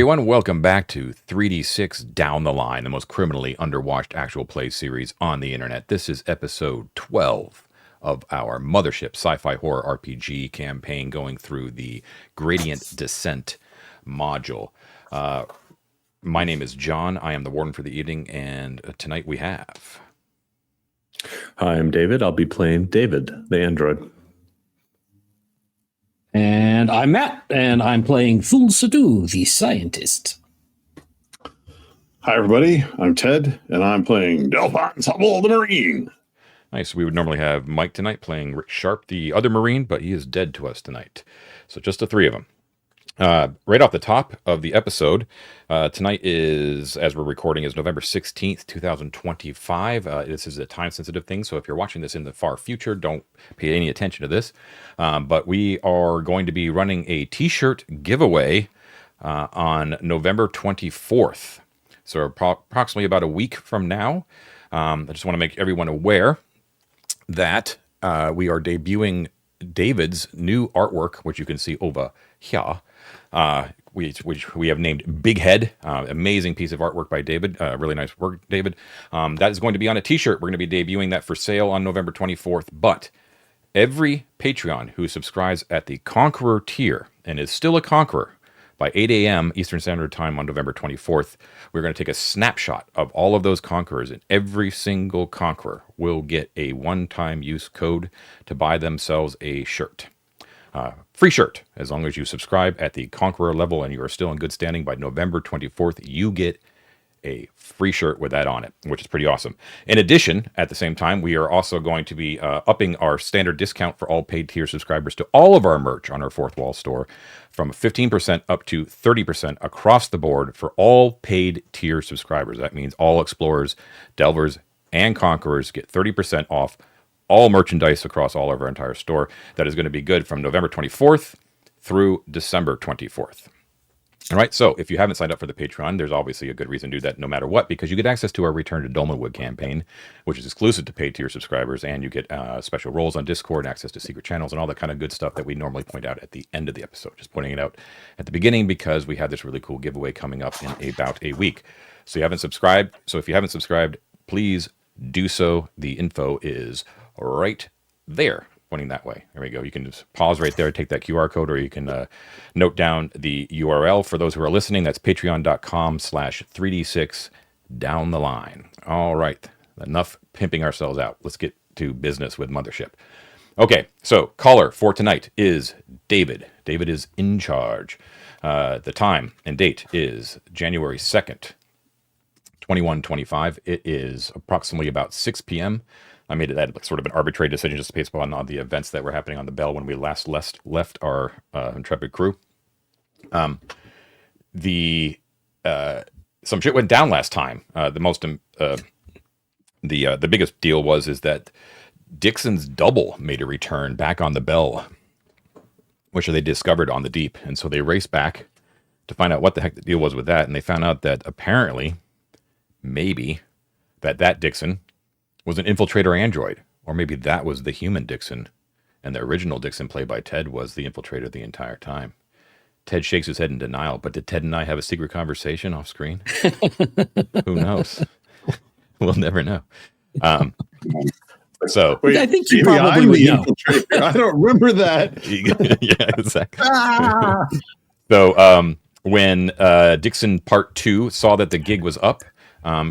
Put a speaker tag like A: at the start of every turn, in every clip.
A: everyone, welcome back to 3D6 Down the Line, the most criminally underwatched actual play series on the internet. This is episode 12 of our Mothership Sci-Fi Horror RPG campaign going through the Gradient Descent module. My name is John. I am the warden for the evening, and tonight we have...
B: Hi, I'm David. I'll be playing David, the android.
C: And I'm Matt, and I'm playing Fool Sadu, the scientist.
D: Hi, everybody. I'm Ted, and I'm playing Delphine Hubble, the Marine.
A: Nice. We would normally have Mike tonight playing Rick Sharp, the other Marine, but he is dead to us tonight. So just the three of them. Right off the top of the episode, tonight is, as we're recording, is November 16th, 2025. This is a time-sensitive thing, so if you're watching this in the far future, don't pay any attention to this. But we are going to be running a t-shirt giveaway on November 24th. So approximately about a week from now. I just want to make everyone aware that we are debuting David's new artwork, which you can see over here. Which we have named Big Head. Amazing piece of artwork by David. Really nice work, David. That is going to be on a t-shirt. We're going to be debuting that for sale on November 24th. But every Patreon who subscribes at the Conqueror tier and is still a Conqueror by 8 a.m. Eastern Standard Time on November 24th, we're going to take a snapshot of all of those Conquerors, and every single Conqueror will get a one-time use code to buy themselves a shirt. Free shirt. As long as you subscribe at the Conqueror level and you are still in good standing by November 24th, you get a free shirt with that on it, which is pretty awesome. In addition, at the same time, we are also going to be upping our standard discount for all paid tier subscribers to all of our merch on our Fourth Wall store from 15% up to 30% across the board for all paid tier subscribers. That means all Explorers, Delvers, and Conquerors get 30% off all merchandise across all of our entire store. That is going to be good from November 24th through December 24th. All right, so if you haven't signed up for the Patreon, there's obviously a good reason to do that no matter what, because you get access to our Return to Dolmenwood campaign, which is exclusive to paid tier subscribers, and you get special roles on Discord, access to secret channels, and all that kind of good stuff that we normally point out at the end of the episode. Just pointing it out at the beginning because we have this really cool giveaway coming up in about a week. So if you haven't subscribed, please do so. The info is right there, pointing that way. There we go. You can just pause right there, take that QR code, or you can note down the URL for those who are listening. That's patreon.com/3d6 down the line. All right. Enough pimping ourselves out. Let's get to business with Mothership. Okay. So caller for tonight is David. David is in charge. The time and date is January 2nd, 2125. It is approximately about 6 p.m. I made that sort of an arbitrary decision just based upon all the events that were happening on the Bell when we last left our intrepid crew. Some shit went down last time. The biggest deal is that Dixon's double made a return back on the Bell, which they discovered on the Deep, and so they raced back to find out what the heck the deal was with that, and they found out that apparently, maybe, that Dixon was an infiltrator android, or maybe that was the human Dixon, and the original Dixon played by Ted was the infiltrator the entire time. Ted shakes his head in denial, but did Ted and I have a secret conversation off screen? Who knows? We'll never know. So
C: Wait, I think you probably would know.
D: I don't remember that.
A: Yeah, exactly. So when Dixon Part 2 saw that the gig was up,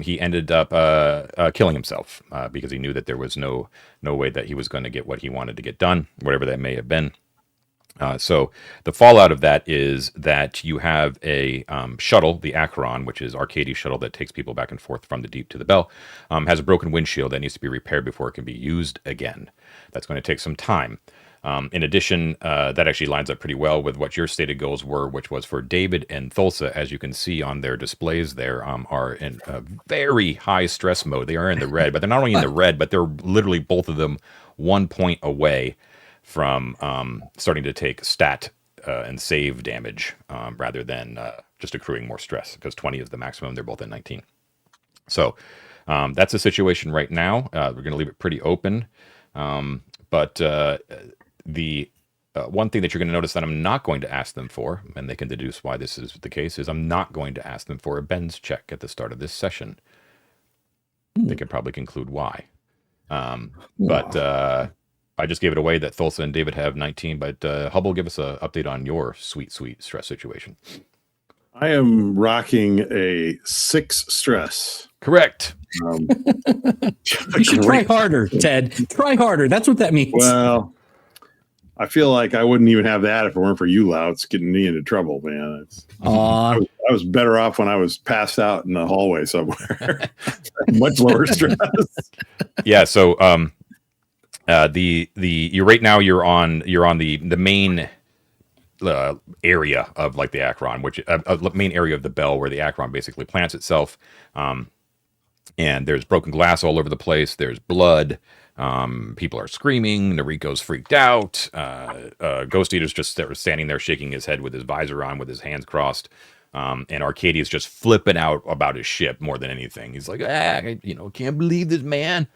A: he ended up killing himself because he knew that there was no way that he was going to get what he wanted to get done, whatever that may have been. So the fallout of that is that you have a shuttle, the Acheron, which is Arcadie's shuttle that takes people back and forth from the Deep to the Bell, has a broken windshield that needs to be repaired before it can be used again. That's going to take some time. In addition, that actually lines up pretty well with what your stated goals were, which was for David and Thulsa, as you can see on their displays there, are in a very high stress mode. They are in the red, but they're not only in the red, but they're literally both of them 1 point away from starting to take stat and save damage rather than just accruing more stress, because 20 is the maximum. They're both at 19. So that's the situation right now. We're going to leave it pretty open. But the one thing that you're going to notice that I'm not going to ask them for, and they can deduce why this is the case, is I'm not going to ask them for a bends check at the start of this session. They could probably conclude why. But I just gave it away that Thulsa and David have 19, but Hubble, give us an update on your sweet stress situation.
D: I am rocking a 6 stress.
A: Correct.
C: You should try harder, Ted. Try harder. That's what that means.
D: Well, I feel like I wouldn't even have that if it weren't for you louts getting me into trouble, man. I was better off when I was passed out in the hallway somewhere. Much lower stress.
A: Yeah. So you right now you're on the main area of like the Akron, which main area of the bell where the Akron basically plants itself. And there's broken glass all over the place. There's blood. People are screaming. Noriko's freaked out. Ghost Eater's just standing there shaking his head with his visor on, with his hands crossed. And Arcadia's just flipping out about his ship more than anything. He's like, can't believe this, man.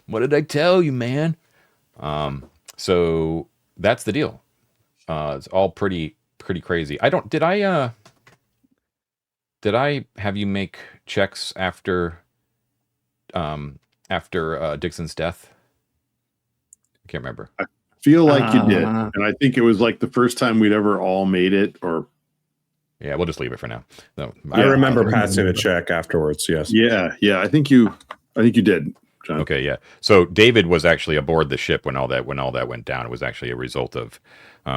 A: What did I tell you, man? So that's the deal. It's all pretty crazy. Did I have you make checks after Dixon's death? I can't remember.
D: I feel like you did. And I think it was like the first time we'd ever all made it, or
A: yeah, we'll just leave it for now. No,
B: I remember passing a check afterwards. Yes.
D: Yeah. I think you did, John.
A: Okay, yeah. So David was actually aboard the ship when all that went down. It was actually a result of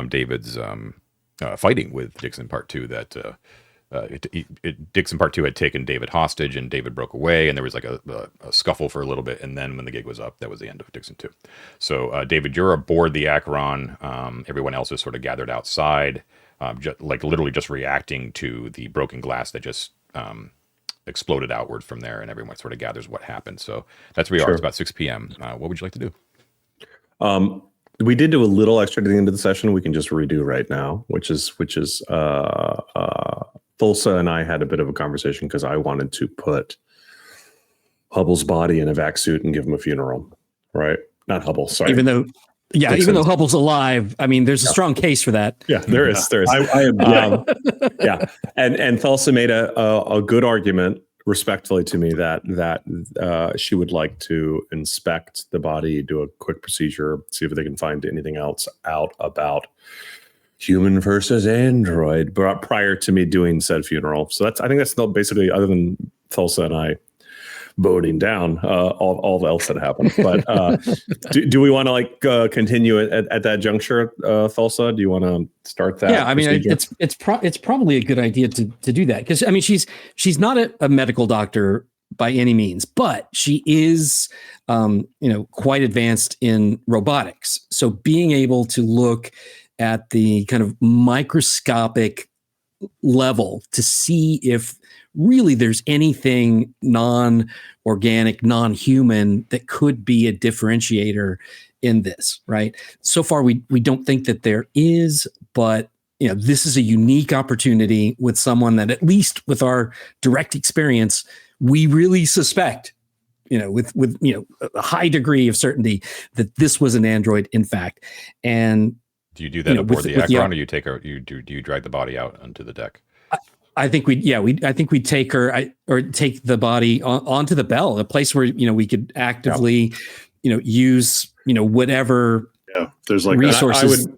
A: David's fighting with Dixon Part 2 that Dixon Part 2 had taken David hostage, and David broke away, and there was like a scuffle for a little bit, and then when the gig was up, that was the end of Dixon 2. So David, you're aboard the Acheron. Everyone else is sort of gathered outside, literally just reacting to the broken glass that just exploded outward from there, and everyone sort of gathers what happened. So that's where we are. It's about 6 p.m. What would you like to do?
B: We did do a little extra at the end of the session. We can just redo right now, which is Thulsa and I had a bit of a conversation because I wanted to put Hubble's body in a vac suit and give him a funeral, right? Not Hubble, sorry.
C: Even though Hubble's alive, I mean, there's a strong case for that.
B: Yeah, there is. Yeah. And Thulsa made a good argument respectfully to me that she would like to inspect the body, do a quick procedure, see if they can find anything else out about human versus android, but prior to me doing said funeral. So I think that's basically, other than Thulsa and I boating down, all else that happened. But do we want to continue at that juncture, Thulsa? Do you want to start that?
C: Yeah, I mean, it's probably a good idea to do that, because I mean, she's not a medical doctor by any means, but she is quite advanced in robotics. So being able to look at the kind of microscopic level to see if really there's anything non-organic, non-human that could be a differentiator in this, right? So far, we don't think that there is, but this is a unique opportunity with someone that, at least with our direct experience, we really suspect, with a high degree of certainty that this was an android, in fact. And
A: do you do that aboard the Akron, or do you drag the body out onto the deck?
C: I think we'd take her or take the body onto the Bell, a place where we could actively use whatever
D: there's like
C: resources.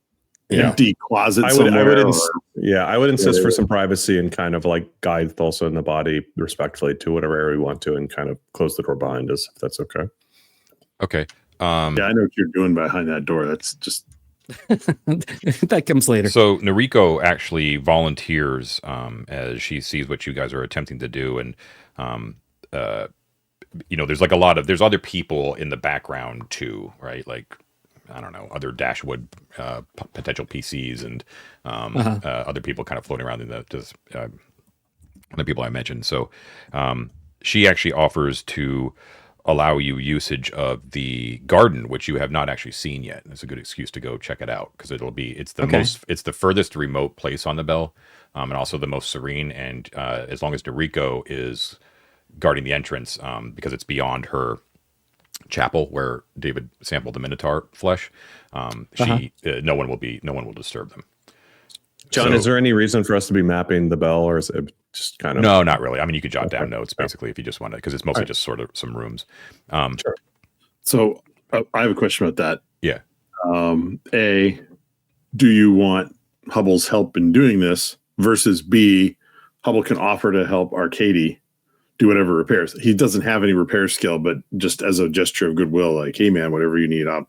D: Empty closet
B: I would insist for some privacy and kind of like guide Thulsa and the body respectfully to whatever area we want to, and kind of close the door behind us, if that's okay.
A: Okay.
D: I know what you're doing behind that door. That's just
C: that comes later.
A: So Noriko actually volunteers as she sees what you guys are attempting to do, and there's like there's other people in the background too, right? Like, I don't know, other Dashwood potential PCs and other people kind of floating around in the people I mentioned. So she actually offers to allow you usage of the garden, which you have not actually seen yet. It's a good excuse to go check it out, because it's the furthest remote place on the Bell, and also the most serene. And as long as Noriko is guarding the entrance, because it's beyond her chapel where David sampled the Minotaur flesh. No one will disturb them.
B: John, is there any reason for us to be mapping the bell, or is it just kind of?
A: No, not really. I mean, you could jot down notes basically if you just want to, because it's mostly just sort of some rooms.
B: Sure.
D: So I have a question about that.
A: Yeah.
D: A, do you want Hubble's help in doing this? Versus B, Hubble can offer to help Arcady do whatever repairs. He doesn't have any repair skill, but just as a gesture of goodwill, like, hey man, whatever you need, I'll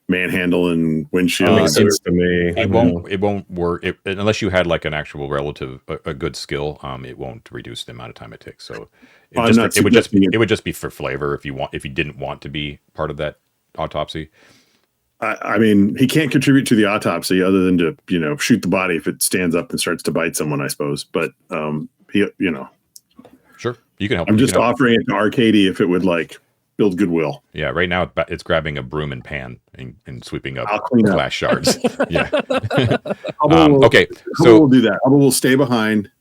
D: manhandle and windshield.
B: Makes sense to me.
A: It won't work unless you had like an actual relative, a good skill. It won't reduce the amount of time it takes. So it would just be for flavor if you didn't want to be part of that autopsy.
D: I mean, he can't contribute to the autopsy other than to, shoot the body if it stands up and starts to bite someone, I suppose. But he,
A: Sure, you can help.
D: I'm just offering it to Arcady if it would like build goodwill.
A: Yeah, right now it's grabbing a broom and pan and sweeping up
D: glass
A: up. Shards. Yeah.
D: Okay, so we'll do that. Hubble will stay behind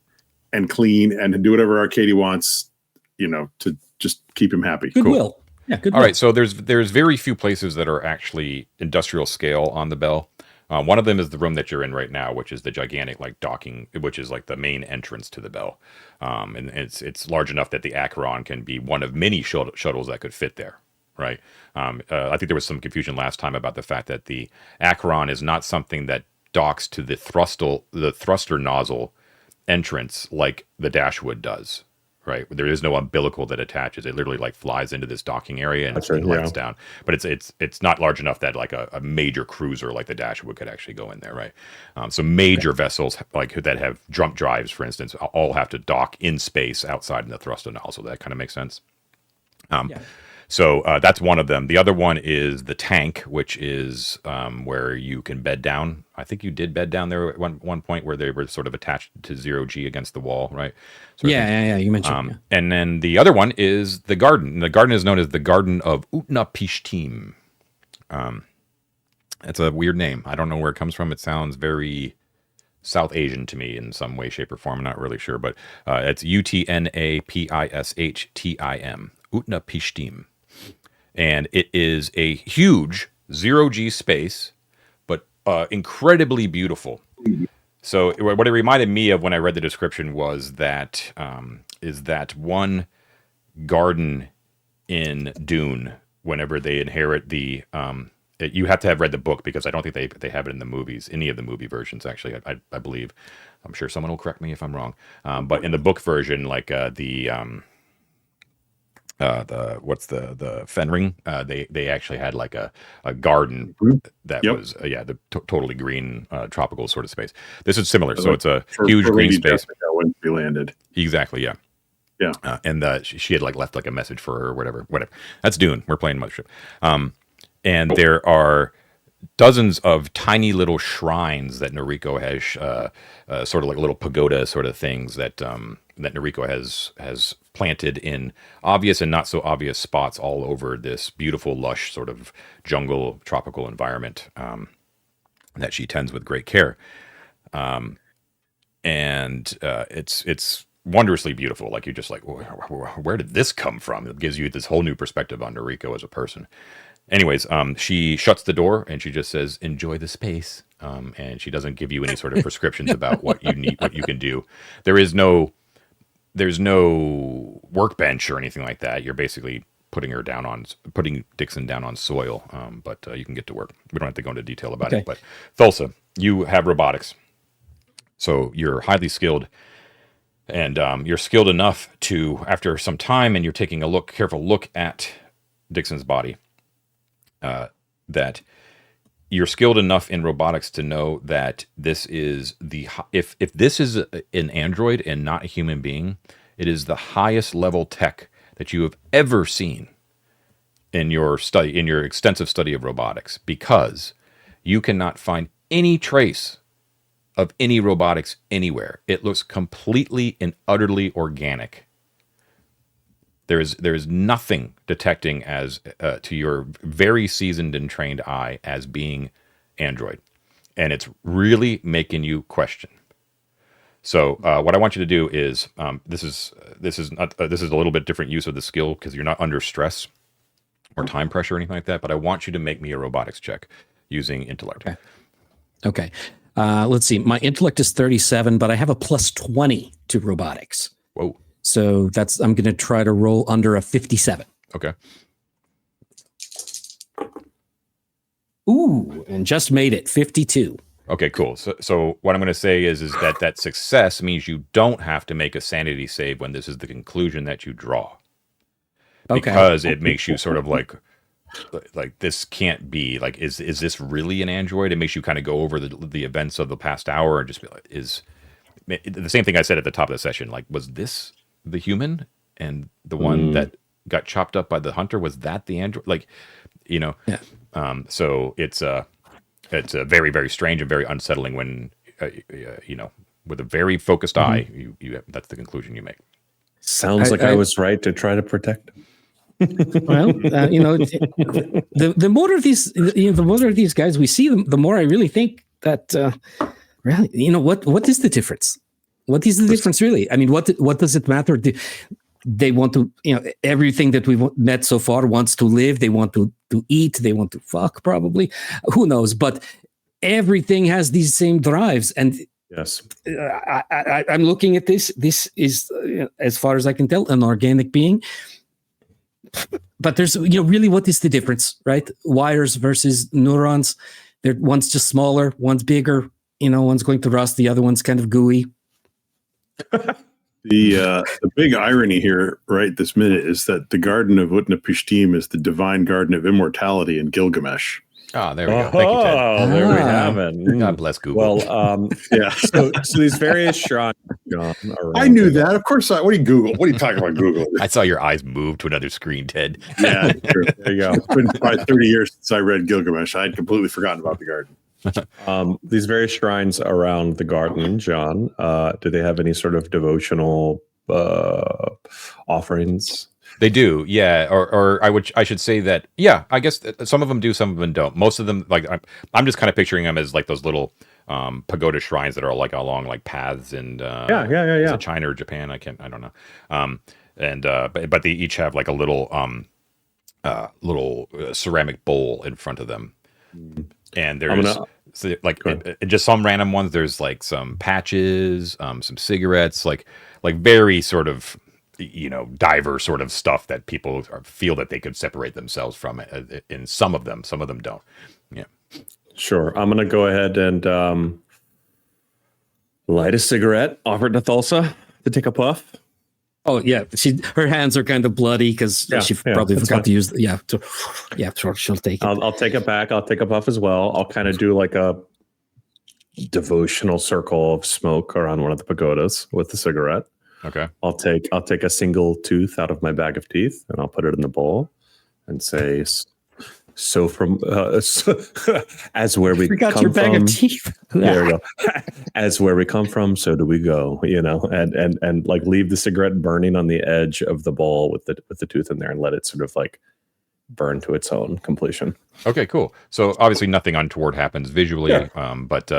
D: and clean and do whatever Arcady wants, to just keep him happy.
C: Goodwill. Cool. Yeah, good.
A: All right, so there's very few places that are actually industrial scale on the bell. One of them is the room that you're in right now, which is the gigantic like docking, which is like the main entrance to the bell, and it's large enough that the Acheron can be one of many shuttles that could fit there. Right. I think there was some confusion last time about the fact that the Acheron is not something that docks to the thruster nozzle entrance like the Dashwood does. Right, there is no umbilical that attaches. It literally like flies into this docking area and lands down. But it's not large enough that like a major cruiser like the Dashwood could actually go in there, right? So major vessels like that have jump drives, for instance, all have to dock in space outside in the thruster nozzle. That kind of makes sense. So that's one of them. The other one is the tank, which is where you can bed down. I think you did bed down there at one point where they were sort of attached to 0G against the wall, right?
C: Yeah, you mentioned. Yeah.
A: And then the other one is the garden. The garden is known as the Garden of Utnapishtim. It's a weird name. I don't know where it comes from. It sounds very South Asian to me in some way, shape, or form. I'm not really sure, but it's Utnapishtim, Utnapishtim. And it is a huge 0G space, but incredibly beautiful. So what it reminded me of when I read the description was that is that one garden in Dune, whenever they inherit the you have to have read the book because I don't think they have it in the movies, any of the movie versions actually. I believe. I'm sure someone will correct me if I'm wrong. But in the book version, like the Fenring, they actually had like a garden that was the totally green tropical sort of space. This is similar, so it's a huge green space.
D: When she landed,
A: exactly, yeah. And she had like left like a message for her or whatever. That's Dune. We're playing Mothership, and there are dozens of tiny little shrines that Noriko has, sort of like little pagoda sort of things that Noriko has planted in obvious and not so obvious spots all over this beautiful, lush sort of jungle tropical environment that she tends with great care. And it's wondrously beautiful. Like you're just like, where did this come from? It gives you this whole new perspective on Noriko as a person. Anyways, she shuts the door and she just says, "Enjoy the space." And she doesn't give you any sort of prescriptions about what you need, what you can do. There's no workbench or anything like that. You're basically putting Dixon down on soil. But you can get to work. We don't have to go into detail about it. But Thulsa, you have robotics, so you're highly skilled, and you're skilled enough to, after some time, and you're taking a careful look at Dixon's body. That you're skilled enough in robotics to know that this is if this is an android and not a human being, it is the highest level tech that you have ever seen in your extensive study of robotics, because you cannot find any trace of any robotics anywhere. It looks completely and utterly organic. There is nothing detecting as to your very seasoned and trained eye as being android, and it's really making you question. So what I want you to do is this is a little bit different use of the skill because you're not under stress or time pressure or anything like that, but I want you to make me a robotics check using intellect.
C: Okay. Let's see. My intellect is 37, but I have a plus 20 to robotics.
A: Whoa.
C: So I'm going to try to roll under a 57.
A: Okay.
C: Ooh, and just made it 52.
A: Okay, cool. So what I'm going to say is that success means you don't have to make a sanity save when this is the conclusion that you draw. Because it makes you sort of like this can't be like, is this really an android? It makes you kind of go over the events of the past hour and just be like, is the same thing I said at the top of the session. Like, was this the human and the one that got chopped up by the hunter? Was that the android? Like, yeah. So it's a very, very strange and very unsettling when, with a very focused eye, you that's the conclusion you make.
B: Sounds like I was right to try to protect him.
C: Well, the more of these, the more of these guys we see, the more I really think that, really, what is the difference? What is the difference, really? I mean, what does it matter? They want to, everything that we've met so far wants to live. They want to eat. They want to fuck, probably. Who knows? But everything has these same drives. And
B: yes,
C: I'm looking at this. This is, as far as I can tell, an organic being. But there's, really, what is the difference, right? Wires versus neurons. One's just smaller, one's bigger. One's going to rust, the other one's kind of gooey.
D: The big irony here, right this minute, is that the Garden of Utnapishtim is the divine garden of immortality in Gilgamesh.
A: Oh, there we go. Thank you, Ted.
B: Oh, there we have it.
A: God bless Google.
B: Well, yeah. So these various shrines, John,
D: I knew that. Of course. What do you Google? What are you talking about Google?
A: I saw your eyes move to another screen, Ted.
D: Yeah, true. There you go. It's been probably 30 years since I read Gilgamesh. I had completely forgotten about the garden.
B: These various shrines around the garden, John, do they have any sort of devotional offerings?
A: They do, yeah. Or I should say that, yeah. I guess some of them do, some of them don't. Most of them, like I'm just kind of picturing them as like those little pagoda shrines that are like along like paths and
B: yeah.
A: Is it China or Japan? I don't know. But they each have like a little ceramic bowl in front of them, and there's just some random ones. There's like some patches, some cigarettes, like very sort of, diver sort of stuff that people feel that they could separate themselves from. In some of them don't. Yeah,
B: sure. I'm gonna go ahead and light a cigarette. Offer it to Thulsa to take a puff.
C: Oh yeah, her hands are kind of bloody because she probably forgot to use. She'll take it.
B: I'll take it back. I'll take a puff as well. I'll kind of do like a devotional circle of smoke around one of the pagodas with the cigarette.
A: Okay.
B: I'll take a single tooth out of my bag of teeth and I'll put it in the bowl and say, so from as where we
C: forgot
B: come
C: your bag
B: from,
C: of teeth.
B: There we go. As where we come from, so do we go. And like leave the cigarette burning on the edge of the bowl with the tooth in there and let it sort of like burn to its own completion.
A: Okay, cool. So obviously nothing untoward happens visually, but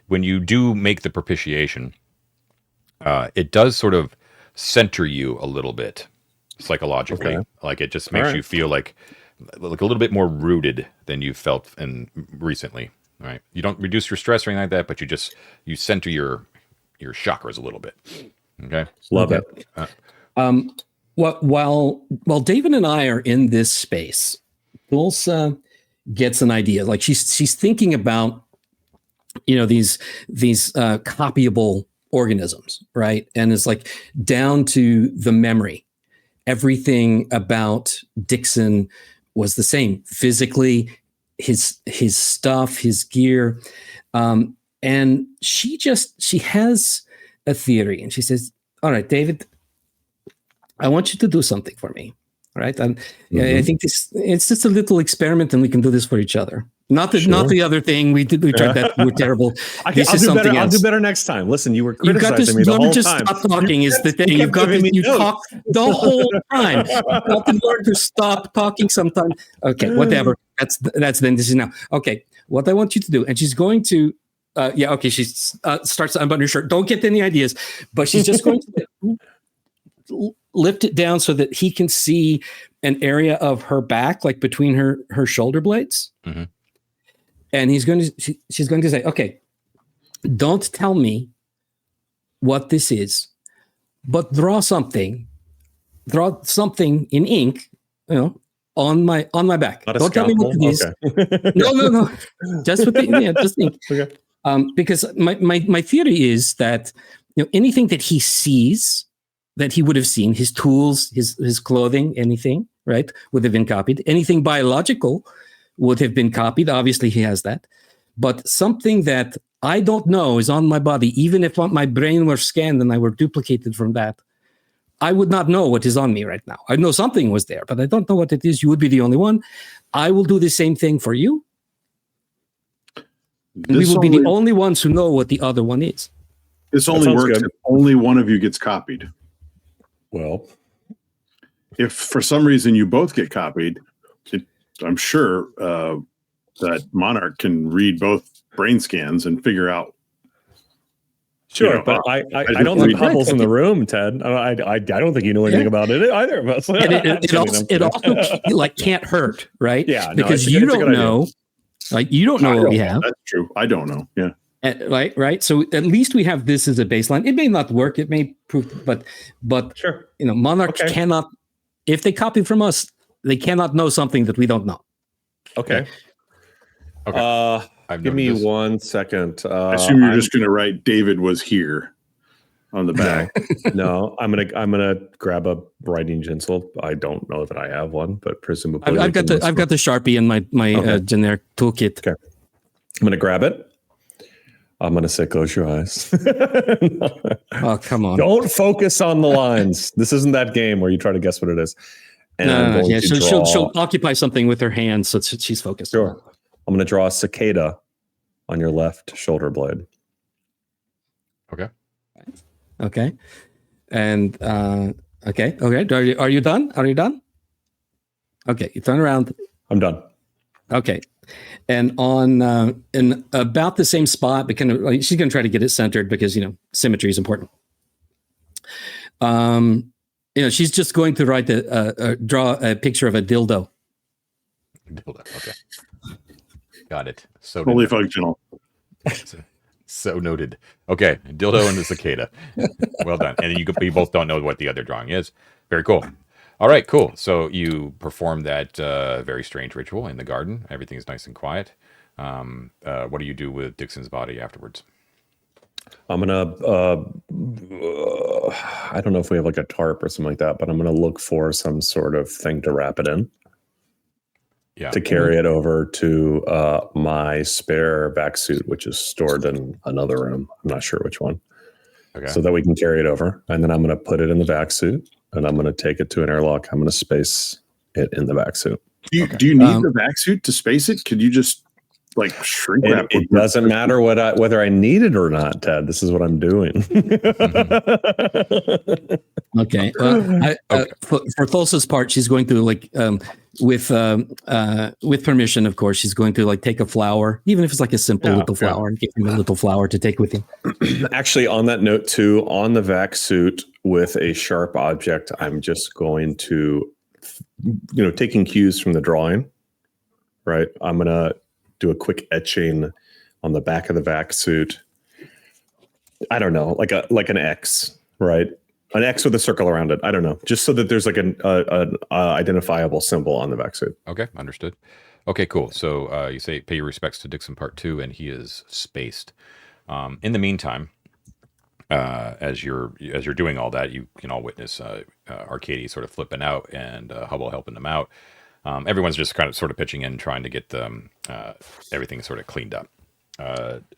A: when you do make the propitiation, it does sort of center you a little bit psychologically. Okay. Like it just makes you feel like a little bit more rooted than you've felt recently. Right? You don't reduce your stress or anything like that, but you center your chakras a little bit. Okay,
B: love it.
C: While David and I are in this space, Thulsa gets an idea. Like she's thinking about these copyable organisms, right? And it's like down to the memory. Everything about Dixon was the same physically, his stuff, his gear. And she has a theory and she says, all right, David, I want you to do something for me. Right. And I think it's just a little experiment and we can do this for each other. Not the other thing we did. We tried that. We're terrible.
B: I'll do better next time. Listen, you were criticizing me the whole time.
C: Stop talking is the thing. You've got to talk the whole time. You've got to learn to stop talking sometime. Okay, whatever. That's then. This is now. Okay, what I want you to do, and she's going to. She starts to unbutton her shirt. Don't get any ideas, but she's just going to lift it down so that he can see an area of her back, like between her shoulder blades.
A: Mm-hmm.
C: And she's going to say, okay, don't tell me what this is, but draw something in ink, on my back.
B: Not a
C: Don't tell me what it is.
B: Okay.
C: No. Just with just ink.
B: Okay.
C: Because my theory is that anything that he sees, that he would have seen, his tools, his clothing, anything, right, would have been copied. Anything biological would have been copied. Obviously, he has that. But something that I don't know is on my body, even if my brain were scanned and I were duplicated from that, I would not know what is on me right now. I know something was there, but I don't know what it is. You would be the only one. I will do the same thing for you. And we will be the only ones who know what the other one is.
D: This only works if only one of you gets copied.
B: Well,
D: if for some reason you both get copied, I'm sure that Monarch can read both brain scans and figure out.
B: Sure, but I don't think Hubble's in the room, Ted. I don't think you know anything about it either. But
C: it also like can't hurt, right?
B: Yeah,
C: because you don't know. Like you don't know what we have.
D: That's true. I don't know. Yeah.
C: Right. So at least we have this as a baseline. It may not work. It may prove, but
B: sure.
C: Monarchs cannot. If they copy from us, they cannot know something that we don't know.
B: Okay. Give me 1 second.
D: I assume you're just going to write David was here on the back.
B: No, I'm gonna grab a writing utensil. I don't know that I have one, but presumably
C: I've got the Sharpie in my generic toolkit.
B: Okay, I'm gonna grab it. I'm gonna say, close your eyes.
C: Oh, come on!
B: Don't focus on the lines. This isn't that game where you try to guess what it is. And
C: she'll occupy something with her hands, so she's focused.
B: Sure. I'm gonna draw a cicada on your left shoulder blade.
C: Okay. And okay. Are you done? Okay, you turn around.
B: I'm done.
C: Okay. And on in about the same spot, but she's going to try to get it centered because symmetry is important. She's just going to draw a picture of a dildo.
A: Okay. Got it. So
D: fully functional.
A: So noted. Okay, dildo and the cicada. Well done. And you both don't know what the other drawing is. Very cool. All right, cool. So you perform that very strange ritual in the garden. Everything is nice and quiet. What do you do with Dixon's body afterwards?
B: I'm gonna. I don't know if we have like a tarp or something like that, but I'm gonna look for some sort of thing to wrap it in. Yeah. To carry it over to my spare vac suit, which is stored in another room. I'm not sure which one. Okay. So that we can carry it over. And then I'm going to put it in the vac suit and I'm going to take it to an airlock. I'm going to space it in the vac suit.
D: Do you need the vac suit to space it? Could you just shrink wrap?
B: It doesn't matter whether I need it or not, Ted. This is what I'm doing.
C: Okay. For Thulsa's part, she's going to with permission, of course, she's going to take a flower, even if it's like a simple little flower, and give him a little flower to take with him.
B: Actually, on that note too, on the vac suit with a sharp object, I'm just going to, taking cues from the drawing, right? I'm going to do a quick etching on the back of the vac suit. I don't know, like an X, right? An X with a circle around it. I don't know, just so that there's an identifiable symbol on the vac suit.
A: Okay, understood. Okay, cool. So you say pay your respects to Dixon Part 2, and he is spaced. In the meantime, as you're doing all that, you can all witness Arcady sort of flipping out and Hubble helping them out. Everyone's just kind of sort of pitching in, trying to get everything sort of cleaned up.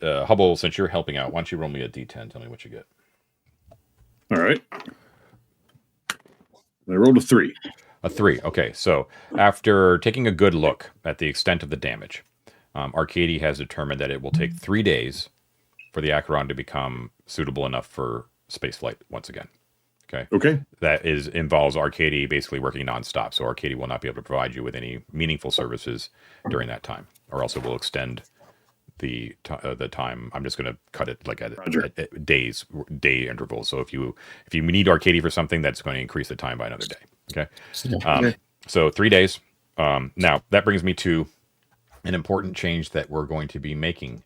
A: Hubble, since you're helping out, why don't you roll me a D10? Tell me what you get.
D: All right. I rolled a 3.
A: A 3. Okay. So after taking a good look at the extent of the damage, Arcady has determined that it will take 3 days for the Acheron to become suitable enough for spaceflight once again. Okay. That involves Arcady basically working nonstop. So Arcady will not be able to provide you with any meaningful services during that time, or else it will extend the time. I'm just going to cut it at day intervals. So if you need Arcady for something, that's going to increase the time by another day. Okay. So 3 days. Now that brings me to an important change that we're going to be making.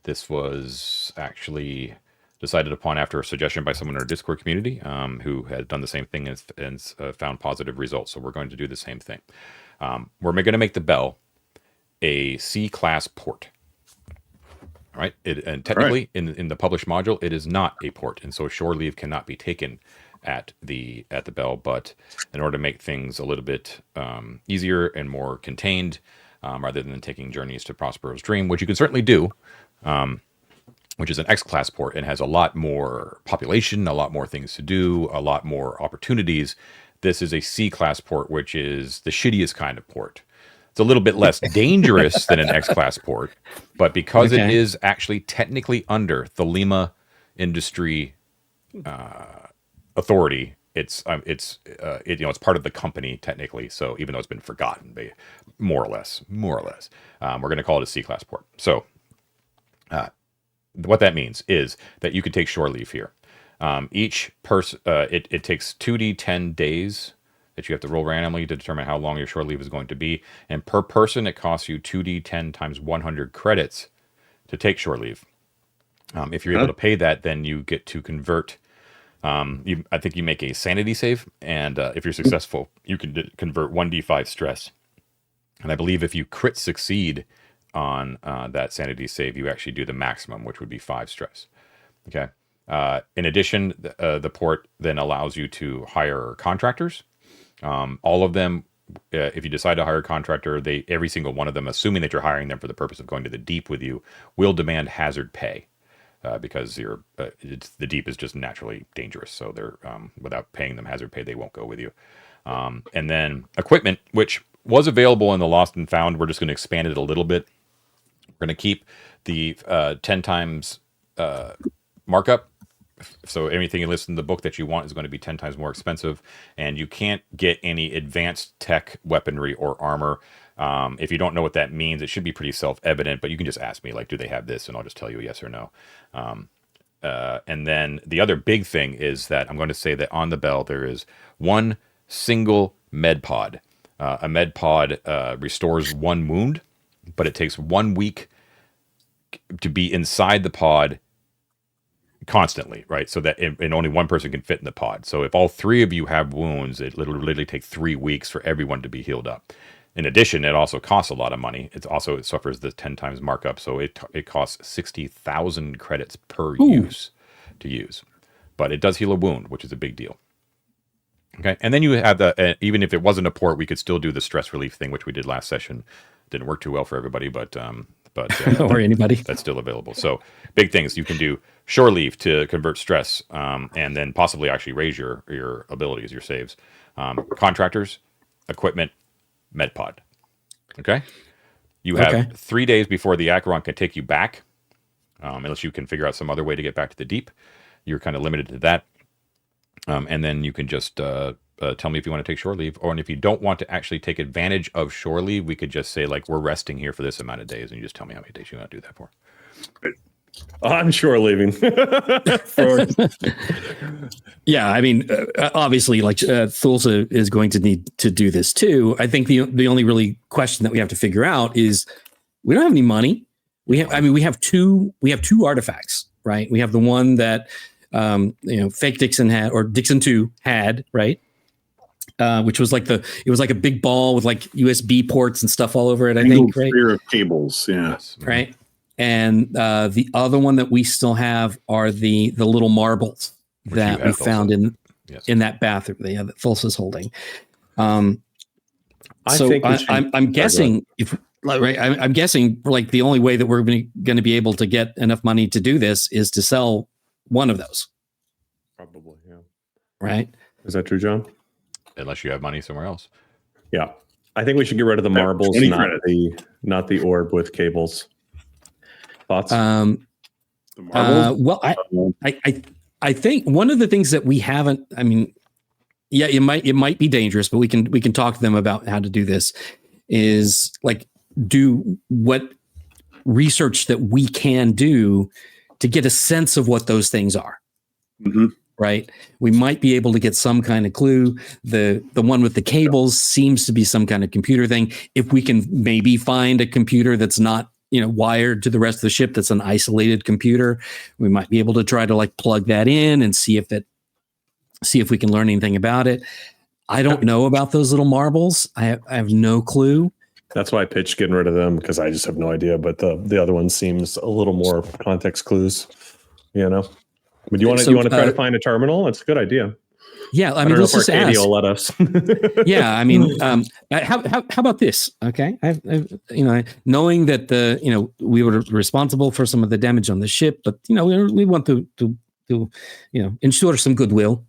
A: This was actually decided upon after a suggestion by someone in our Discord community who had done the same thing and found positive results. So we're going to do the same thing. We're going to make the bell a C-class port. All right. And technically, in the published module, it is not a port, and so shore leave cannot be taken at the bell. But in order to make things a little bit easier and more contained, rather than taking journeys to Prospero's Dream, which you can certainly do, which is an X-class port and has a lot more population, a lot more things to do, a lot more opportunities. This is a C-class port, which is the shittiest kind of port. It's a little bit less dangerous than an X-class port, but because it is actually technically under the Lima Industry Authority, it's part of the company technically. So even though it's been forgotten, more or less, we're going to call it a C-class port. So what that means is that you can take shore leave here. Each person, it takes 2d10 days that you have to roll randomly to determine how long your shore leave is going to be. And per person, it costs you 2d10 times 100 credits to take shore leave. If you're able to pay that, then you get to convert. I think you make a sanity save. And if you're successful, you can convert 1d5 stress. And I believe if you crit succeed on that sanity save, you actually do the maximum, which would be 5 stress. Okay. In addition, the port then allows you to hire contractors. All of them, if you decide to hire a contractor, every single one of them, assuming that you're hiring them for the purpose of going to the deep with you, will demand hazard pay because the deep is just naturally dangerous. So they're without paying them hazard pay, they won't go with you. And then equipment, which was available in the Lost and Found, we're just going to expand it a little bit. We're going to keep the 10 times markup. So anything you list in the book that you want is going to be 10 times more expensive, and you can't get any advanced tech weaponry or armor. If you don't know what that means, it should be pretty self-evident, but you can just ask me, like, do they have this? And I'll just tell you yes or no. And then the other big thing is that I'm going to say that on the bell, there is one single med pod. A med pod restores 1 wound, but it takes 1 week to be inside the pod constantly, right? So that and only one person can fit in the pod. So if all 3 of you have wounds, it literally take 3 weeks for everyone to be healed up. In addition, it also costs a lot of money. It suffers the 10 times markup, so it costs 60,000 credits per use to use. But it does heal a wound, which is a big deal. Okay, and then you have even if it wasn't a port, we could still do the stress relief thing, which we did last session. Didn't work too well for everybody, but
C: or anybody,
A: that's still available. So big things you can do: shore leave to convert stress, and then possibly actually raise your abilities, your saves. Contractors, equipment, medpod. Okay, you have 3 days before the Acheron can take you back, unless you can figure out some other way to get back to the deep. You're kind of limited to that, and then you can just tell me if you want to take shore leave, and if you don't want to actually take advantage of shore leave, we could just say, like, we're resting here for this amount of days, and you just tell me how many days you want to do that for.
B: I'm shore leaving.
C: Yeah, I mean, obviously, like Thulsa is going to need to do this too. I think the only really question that we have to figure out is we don't have any money. We have two artifacts, right? We have the one that fake Dixon had, or Dixon 2 had, right? Which was it was like a big ball with like USB ports and stuff all over it. I think, right?
D: Sphere of cables, yeah,
C: right. And the other one that we still have are the little marbles that we found in that bathroom that Thulsa's holding. I'm guessing I'm guessing like the only way that we're going to be able to get enough money to do this is to sell one of those.
B: Probably, yeah.
C: Right?
B: Is that true, John?
A: Unless you have money somewhere else.
B: Yeah, I think we should get rid of the marbles, not the orb with cables. Thoughts?
C: Well, I think one of the things that we haven't, I mean, yeah, it might be dangerous, but we can talk to them about how to do this. Is like do what research that we can do to get a sense of what those things are.
D: Mm-hmm.
C: right? We might be able to get some kind of clue. The one with the cables seems to be some kind of computer thing. If we can maybe find a computer that's not, wired to the rest of the ship, that's an isolated computer, we might be able to try to like plug that in and see if we can learn anything about it. I don't know about those little marbles. I have no clue.
B: That's why I pitched getting rid of them, because I just have no idea. But the other one seems a little more context clue. But you want to try to find a terminal? It's a good idea.
C: Yeah, I mean, let's just ask.
B: Will let us.
C: Yeah, I mean, how about this? Okay, knowing that we were responsible for some of the damage on the ship, but we want to ensure some goodwill.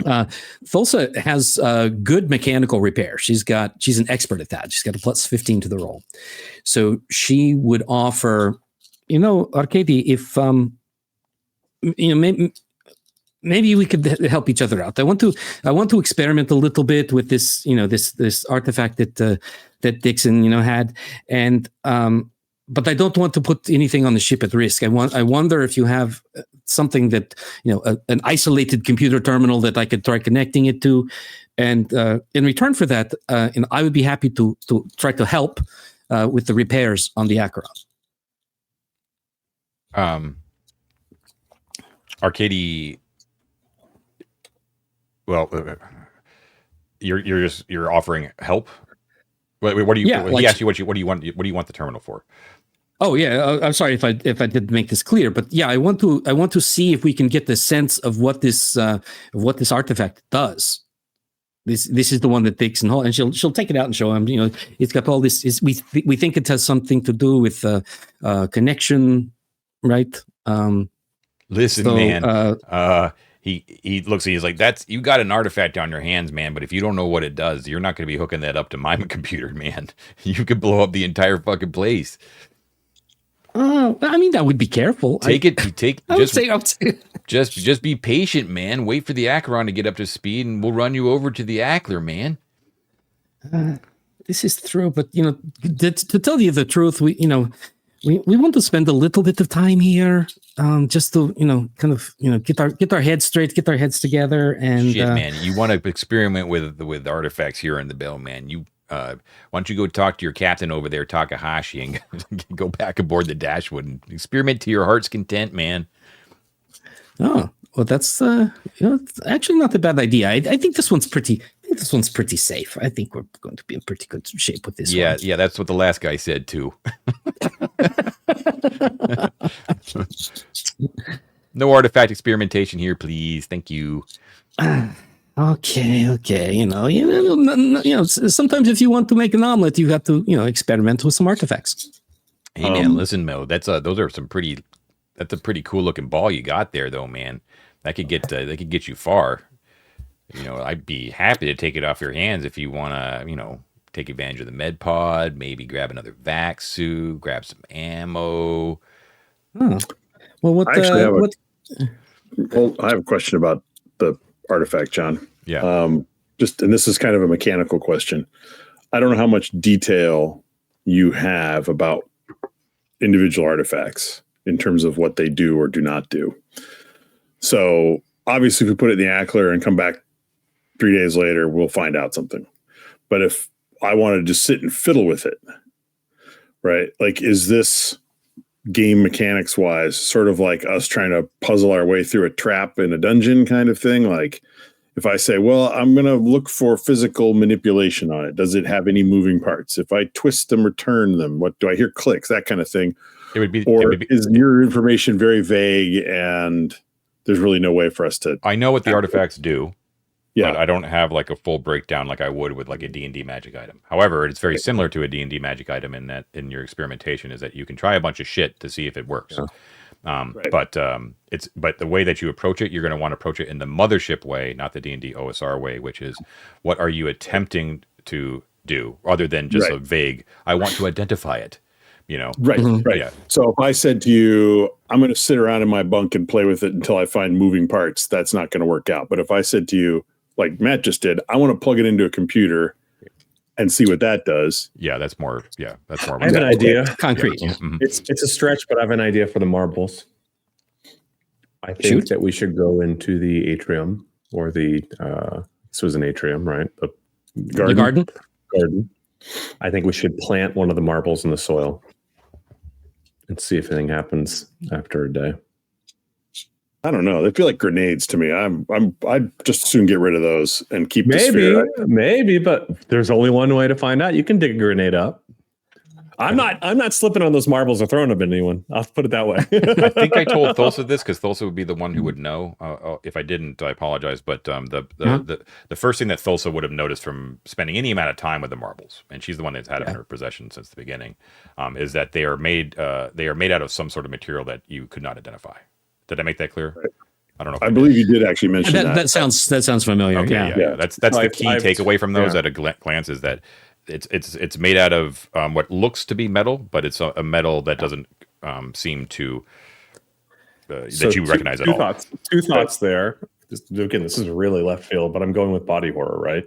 C: Thulsa has good mechanical repair. She's an expert at that. She's got a plus 15 to the roll, so she would offer. Arcady, if maybe we could help each other out. I want to experiment a little bit with this, this artifact that Dixon, had, and but I don't want to put anything on the ship at risk. I wonder if you have something that, an isolated computer terminal that I could try connecting it to, and in return for that, I would be happy to try to help with the repairs on the A.C.L.E.R.
A: Arcady, well, you're offering help. What do you? Yeah, he asked you what do you want? What do you want the terminal for?
C: Oh yeah, I'm sorry if I didn't make this clear, but yeah, I want to see if we can get the sense of what this artifact does. This is the one that Dixon Hall, and she'll take it out and show him. It's got all this. We think it has something to do with connection, right?
A: Listen, man. He looks. He's like, you got an artifact on your hands, man. But if you don't know what it does, you're not going to be hooking that up to my computer, man. You could blow up the entire fucking place.
C: I mean, that would be careful.
A: Just be patient, man. Wait for the A.C.L.E.R. to get up to speed, and we'll run you over to the A.C.L.E.R., man.
C: This is true, but to tell you the truth, we want to spend a little bit of time here, just to get our heads straight, get our heads together, and
A: shit, man. You want to experiment with artifacts here in the Bill, man? Why don't you go talk to your captain over there, Takahashi, and go back aboard the Dashwood and experiment to your heart's content, man.
C: Oh, well, that's it's actually not a bad idea. I think this one's pretty. This one's pretty safe. I think we're going to be in pretty good shape with this one.
A: Yeah, that's what the last guy said too. No artifact experimentation here, please. Thank you.
C: Okay. Sometimes if you want to make an omelet, you have to, experiment with some artifacts.
A: Hey man, listen, Mo. That's a pretty cool looking ball you got there, though, man. That could get you far. I'd be happy to take it off your hands if you want to, take advantage of the med pod, maybe grab another vac suit, grab some ammo.
C: Well,
D: I have a question about the artifact, John.
A: Yeah.
D: And this is kind of a mechanical question. I don't know how much detail you have about individual artifacts in terms of what they do or do not do. So obviously, if we put it in the A.C.L.E.R. and come back 3 days later, we'll find out something. But if I want to just sit and fiddle with it, right? Like, is this game mechanics wise sort of like us trying to puzzle our way through a trap in a dungeon kind of thing? Like, if I say, well, I'm going to look for physical manipulation on it, does it have any moving parts? If I twist them or turn them, what do I hear? Clicks, that kind of thing. Is your information very vague and there's really no way for us to?
A: I know what the artifacts do.
D: Yeah.
A: But I don't have like a full breakdown like I would with like a D&D magic item. However, it's very similar to a D&D magic item in that in your experimentation is that you can try a bunch of shit to see if it works. Yeah. But the way that you approach it, you're going to want to approach it in the Mothership way, not the D&D OSR way, which is what are you attempting to do other than just a vague, I want to identify it.
D: Right. Yeah. So if I said to you, I'm going to sit around in my bunk and play with it until I find moving parts, that's not going to work out. But if I said to you, like Matt just did, I want to plug it into a computer and see what that does.
A: Yeah, that's more. I
B: have an idea.
C: Concrete.
B: Yeah. Mm-hmm. It's a stretch, but I have an idea for the marbles. I think that we should go into the atrium or this was an atrium, right?
C: The garden.
B: Garden. I think we should plant one of the marbles in the soil and see if anything happens after a day.
D: I don't know. They feel like grenades to me. I'd just soon get rid of those and keep the sphere.
B: Maybe, but there's only one way to find out. You can dig a grenade up. I'm not slipping on those marbles or throwing them at anyone. I'll put it that way.
A: I think I told Thulsa this because Thulsa would be the one who would know. If I didn't, I apologize. But the first thing that Thulsa would have noticed from spending any amount of time with the marbles, and she's the one that's had it in her possession since the beginning, is that they are made out of some sort of material that you could not identify. Did I make that clear?
D: Right.
A: I don't know.
D: I believe you did actually mention that.
C: That sounds familiar.
A: Okay, yeah. That's the key takeaway from those at a glance is that it's made out of what looks to be metal, but it's a metal that doesn't seem to that you recognize at all.
B: Two thoughts there. Again, this is really left field, but I'm going with body horror. Right?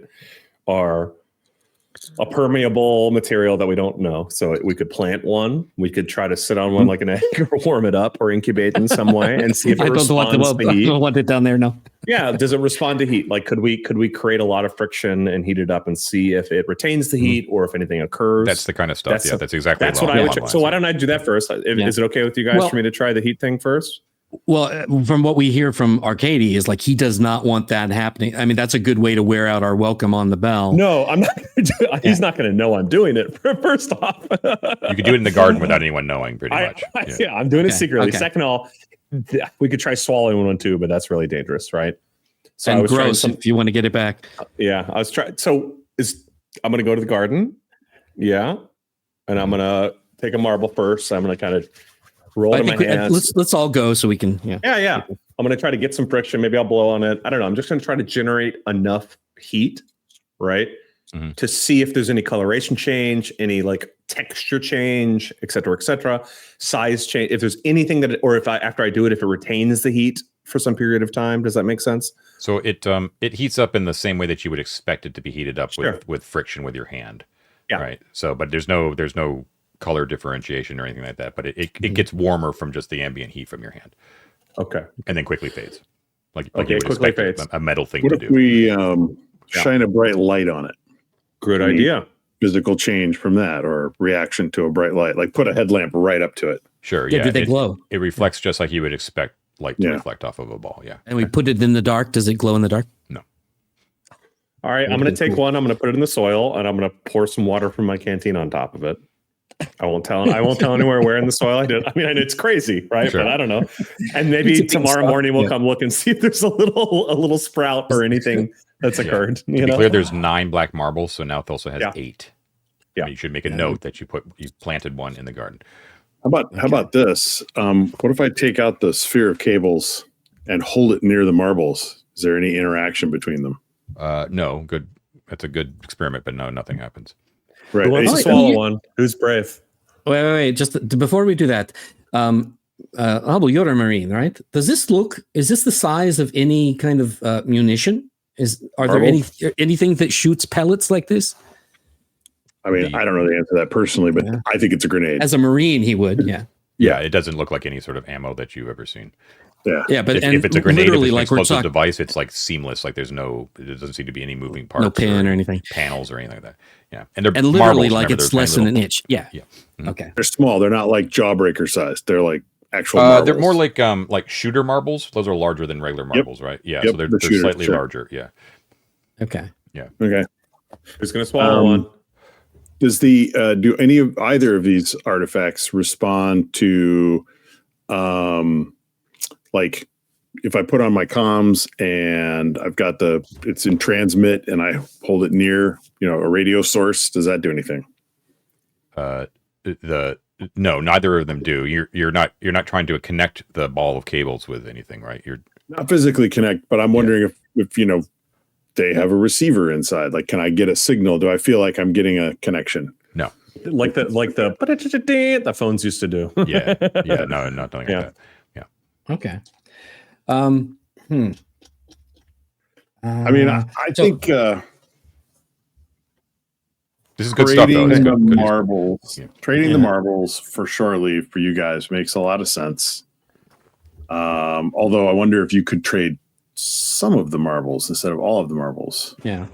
B: Are a permeable material that we don't know. So we could plant one. We could try to sit on one like an egg or warm it up or incubate in some way and see if it responds to heat.
C: I don't want it down there, no.
B: Yeah, does it respond to heat? Like, could we create a lot of friction and heat it up and see if it retains the heat or if anything occurs?
A: That's the kind of stuff. That's exactly.
B: That's what I would. So why don't I do that first? Is it okay with you guys for me to try the heat thing first?
C: Well, from what we hear from Arcady is like he does not want that happening. I mean, that's a good way to wear out our welcome on the bell.
B: No, I'm not. He's not going to know I'm doing it. First off,
A: you could do it in the garden without anyone knowing, pretty much.
B: I'm doing it secretly. Okay. Second of all, we could try swallowing one too, but that's really dangerous, right?
C: So and gross if you want to get it back.
B: Yeah, I was trying. So I'm going to go to the garden. Yeah, and I'm going to take a marble first. I'm going to kind of roll it in my hands.
C: Let's all go so we can.
B: Yeah. I'm going to try to get some friction. Maybe I'll blow on it. I don't know. I'm just going to try to generate enough heat, right, to see if there's any coloration change, any like texture change, et cetera, size change. If there's anything that, or if after I do it, if it retains the heat for some period of time. Does that make sense?
A: So it heats up in the same way that you would expect it to be heated up with friction with your hand.
B: Yeah.
A: Right. So, but there's no color differentiation or anything like that, but it gets warmer from just the ambient heat from your hand.
B: Okay.
A: And then quickly fades. Like
B: you would quickly fades.
A: A metal thing
D: what
A: to
D: if
A: do.
D: We shine a bright light on it?
B: Good idea.
D: Physical change from that or reaction to a bright light, like put a headlamp right up to it.
A: Sure. Yeah.
C: Do they glow?
A: It reflects just like you would expect light to reflect off of a ball. Yeah.
C: And we put it in the dark. Does it glow in the dark?
A: No.
B: All right. I'm going to take one. I'm going to put it in the soil and I'm going to pour some water from my canteen on top of it. I won't tell anywhere where in the soil I did. I mean, it's crazy, right? Sure. But I don't know. And maybe tomorrow morning we'll come look and see if there's a little sprout or anything that's occurred.
A: To be clear, there's 9 black marbles, so now Thulsa has 8.
B: Yeah.
A: You should make a note that you planted one in the garden.
D: How about this? What if I take out the sphere of cables and hold it near the marbles? Is there any interaction between them?
A: No. Good. That's a good experiment, but no, nothing happens.
B: Right. Who wants to swallow one? Who's brave?
C: Wait. Just before we do that, Hubble, you're a Marine, right? Is this the size of any kind of munition? Are there anything that shoots pellets like this?
D: I mean, I don't know the answer to that personally, but I think it's a grenade.
C: As a Marine, he would. Yeah.
A: Yeah. It doesn't look like any sort of ammo that you've ever seen.
D: Yeah.
C: Yeah. But
A: if it's a grenade, if it's an explosive device, it's like seamless. Like there doesn't seem to be any moving parts.
C: No pin or anything.
A: Panels or anything like that. Yeah. And they're
C: literally
A: marbles,
C: like it's less than an inch. Yeah.
A: Yeah.
C: Mm-hmm. Okay.
D: They're small. They're not like jawbreaker size. They're like actual marbles.
A: They're more like shooter marbles. Those are larger than regular marbles, right? Yeah. So they're slightly larger. Yeah.
C: Okay.
A: Yeah.
D: Okay.
B: Who's going to swallow one?
D: Does do either of these artifacts respond to like if I put on my comms and I've got it's in transmit and I hold it near, a radio source, does that do anything?
A: No, neither of them do. You're not trying to connect the ball of cables with anything, right? You're
D: not physically connect, but I'm wondering if they have a receiver inside. Like, can I get a signal? Do I feel like I'm getting a connection?
A: No.
B: Like the phones used to do.
A: Yeah. No, nothing like that. Yeah.
C: Okay.
D: I mean, I think
A: this is good stuff, though.
D: Trading the marbles for shore leave for you guys makes a lot of sense. Although I wonder if you could trade some of the marbles instead of all of the marbles.
C: Yeah.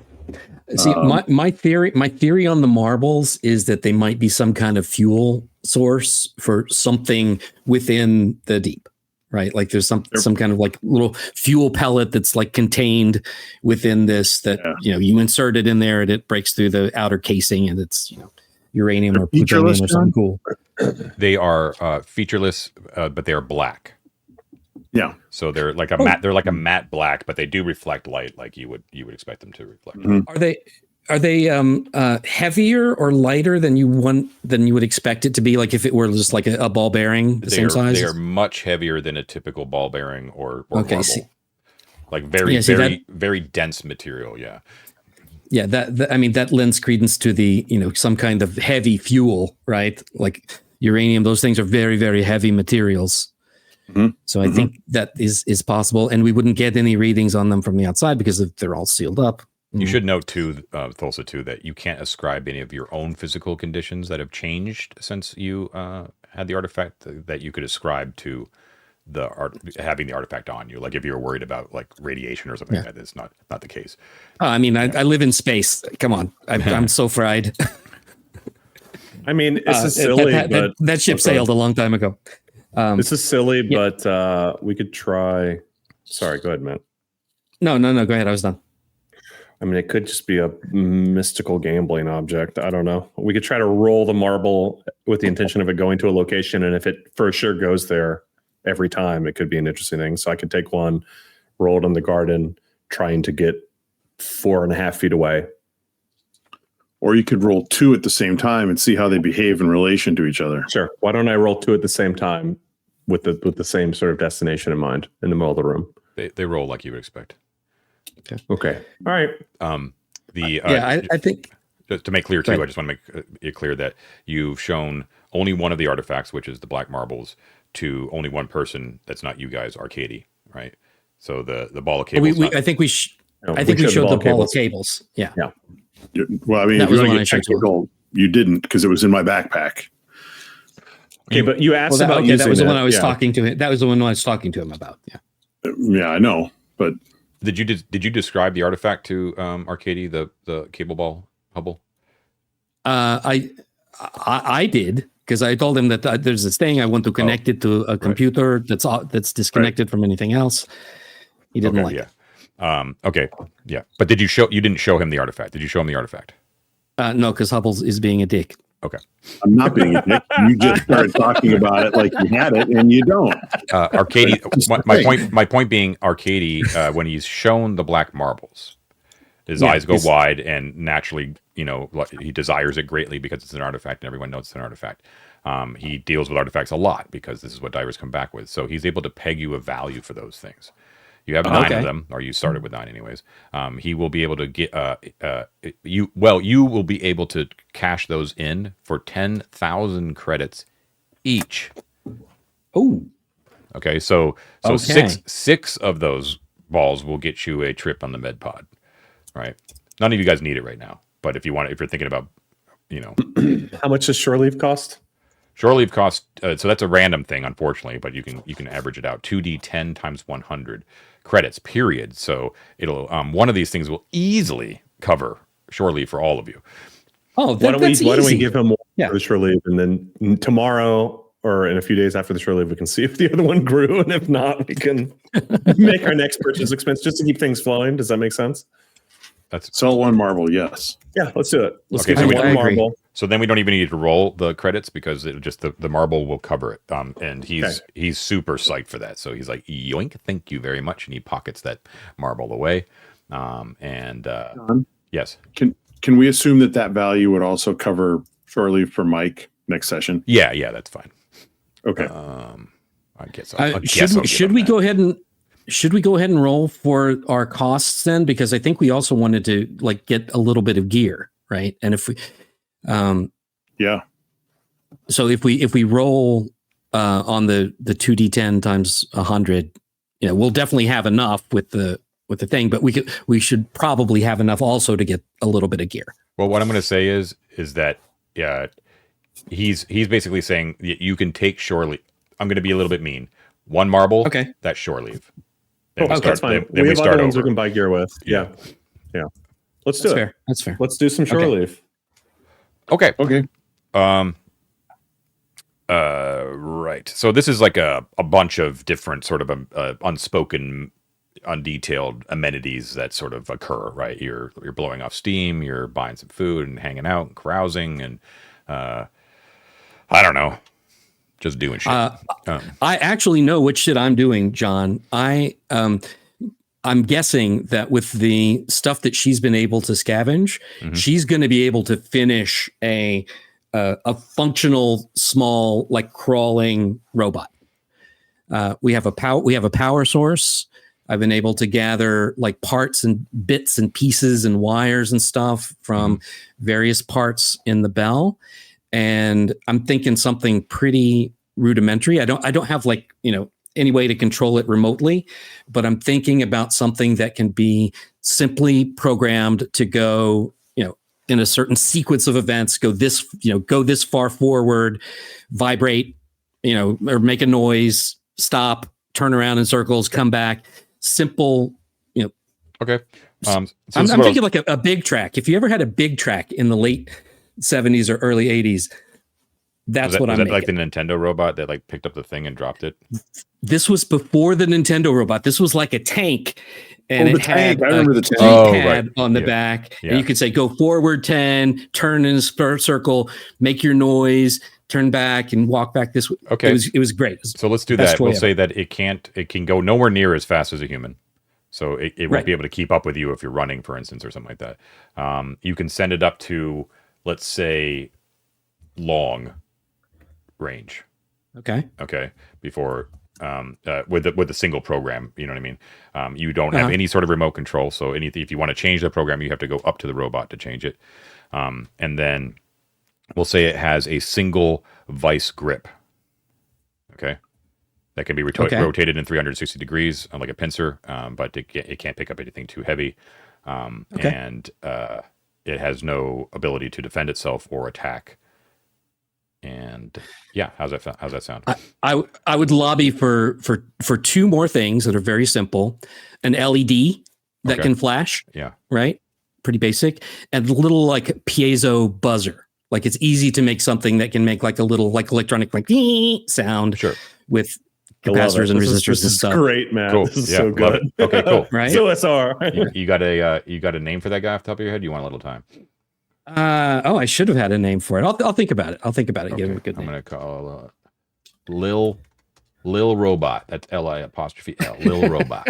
C: See, my theory on the marbles is that they might be some kind of fuel source for something within the deep, right? Like there's some kind of like little fuel pellet that's like contained within this that you insert it in there and it breaks through the outer casing and it's uranium or plutonium or something cool.
A: They are featureless, but they are black.
D: Yeah.
A: So they're like a matte. They're like a matte black, but they do reflect light, like you would expect them to reflect.
C: Mm-hmm. Are they heavier or lighter than you would expect it to be? Like if it were just like a ball bearing, same size.
A: They are much heavier than a typical ball bearing or marble. Like very dense material. Yeah.
C: Yeah, that lends credence to the some kind of heavy fuel, right? Like uranium. Those things are very, very heavy materials. Mm-hmm. So I think that is possible, and we wouldn't get any readings on them from the outside because they're all sealed up.
A: You should note too, Thulsa, too, that you can't ascribe any of your own physical conditions that have changed since you had the artifact that you could ascribe to having the artifact on you. Like if you're worried about like radiation or something like that, it's not the case.
C: I mean, I live in space. Come on, I'm so fried.
B: I mean, it's silly, but
C: that ship sailed a long time ago.
B: This is silly, but we could try. Sorry, go ahead, Matt.
C: No, go ahead. I was done.
B: I mean, it could just be a mystical gambling object. I don't know. We could try to roll the marble with the intention of it going to a location, and if it for sure goes there every time, it could be an interesting thing. So I could take one, roll it in the garden, trying to get 4.5 feet away.
D: Or you could roll 2 at the same time and see how they behave in relation to each other.
B: Sure. Why don't I roll 2 at the same time with the same sort of destination in mind in the middle of the room?
A: They roll like you would expect.
B: Okay. All right.
C: I think
A: just to make clear too, I just want to make it clear that you've shown only one of the artifacts, which is the black marbles, to only one person. That's not you guys, Arcady, right? So the ball of cables.
C: I think we showed the ball of cables. Yeah.
D: Well, I mean, if you want to get technical, you didn't because it was in my backpack.
B: Okay, but you asked about using
C: that was the one I was talking to him. That was the one I was talking to him about. Yeah.
D: Yeah, I know, but
A: did you describe the artifact to Arcady, the cable ball Hubble?
C: I did because I told him that there's this thing I want to connect it to a computer that's disconnected from anything else. He didn't like it.
A: Okay. Yeah. But you didn't show him the artifact. Did you show him the artifact?
C: No, because Hubble is being a dick.
A: Okay.
D: I'm not being a dick. You just started talking about it like you had it and you don't.
A: Arcady, my point being Arcady, when he's shown the black marbles, his eyes go wide and naturally, he desires it greatly because it's an artifact and everyone knows it's an artifact. He deals with artifacts a lot because this is what divers come back with. So he's able to peg you a value for those things. You have 9 of them, or you started with 9 anyways. He will be able to get you will be able to cash those in for 10,000 credits each.
C: Oh.
A: Okay, so 6 of those balls will get you a trip on the med pod. Right? None of you guys need it right now, but if you're thinking about,
B: how much does shore leave cost?
A: Shore leave cost, so that's a random thing, unfortunately, but you can average it out. 2d10 times 100 credits, period. So it'll one of these things will easily cover shore leave for all of you.
C: Oh,
B: why don't we give him more for the shore leave, and then tomorrow or in a few days after the shore leave, we can see if the other one grew, and if not, we can make our next purchase expense just to keep things flowing. Does that make sense?
A: That's
D: sell 1 marble, yes.
B: Yeah, let's do it. Let's
A: get
B: 1 marble.
A: So then we don't even need to roll the credits because it just the marble will cover it. And he's super psyched for that. So he's like, yoink, thank you very much. And he pockets that marble away.
D: John,
A: yes.
D: Can we assume that value would also cover shore leave for Mike next session?
A: Yeah, that's fine.
D: Okay.
A: I guess.
C: Should we go ahead and roll for our costs then? Because I think we also wanted to get a little bit of gear, right? And if we, so if we roll on the 2d10 times 100, we'll definitely have enough with the thing, but we should probably have enough also to get a little bit of gear.
A: Well, what I'm going to say is that he's basically saying you can take shore leave. I'm going to be a little bit mean. 1 marble.
C: Okay.
A: That's shore leave.
B: That's fine.
A: Then
B: we
A: we
B: have
A: start
B: other ones we
A: over.
B: can buy gear with. Yeah. Let's do
C: That's
B: it.
C: fair. That's fair.
B: Let's do some shore leave.
A: Okay.
D: Okay.
A: Right. So this is like a bunch of different sort of unspoken, undetailed amenities that sort of occur, right? You're blowing off steam, you're buying some food and hanging out and carousing and I don't know, just doing shit.
C: I actually know what shit I'm doing, John. I'm guessing that with the stuff that she's been able to scavenge, she's going to be able to finish a functional, small, like crawling robot. We have a power source. I've been able to gather like parts and bits and pieces and wires and stuff from various parts in the bell, and I'm thinking something pretty rudimentary. I don't have like any way to control it remotely, but I'm thinking about something that can be simply programmed to go, in a certain sequence of events, go this far forward, vibrate, or make a noise, stop, turn around in circles, come back. Simple,
A: Okay.
C: I'm thinking like a big track. If you ever had a big track in the late 70s or early 80s, that's what I'm making.
A: Like the Nintendo robot that like picked up the thing and dropped it?
C: This was before the Nintendo robot. This was like a tank, and it had
D: I remember the tank.
C: Pad on the back, and you could say go forward 10, turn in a circle, make your noise, turn back, and walk back this way.
A: Okay,
C: it was great.
A: So let's do that. We'll say that it can go nowhere near as fast as a human. So it won't be able to keep up with you if you're running, for instance, or something like that. You can send it up to, let's say, long range. Okay. Before with a single program, you know what I mean? You don't have any sort of remote control. So if you want to change the program, you have to go up to the robot to change it. And then we'll say it has a single vice grip. Okay. That can be rotated in 360 degrees like a pincer, but it can't pick up anything too heavy. And it has no ability to defend itself or attack. And yeah, how's that sound?
C: I would lobby for 2 more things that are very simple: an LED that can flash.
A: Yeah.
C: Right. Pretty basic, and a little like piezo buzzer. Like it's easy to make something that can make like a little like electronic like sound.
A: Sure.
C: With capacitors and resistors and stuff.
B: Great, man.
A: Cool.
B: This is so good.
A: Okay, cool.
C: Right.
B: So SR.
A: You got a name for that guy off the top of your head? You want a little time?
C: I should have had a name for it. I'll think about it. Okay. Give him a good name.
A: I'm gonna call Lil Robot. That's L-I''L. Lil Robot.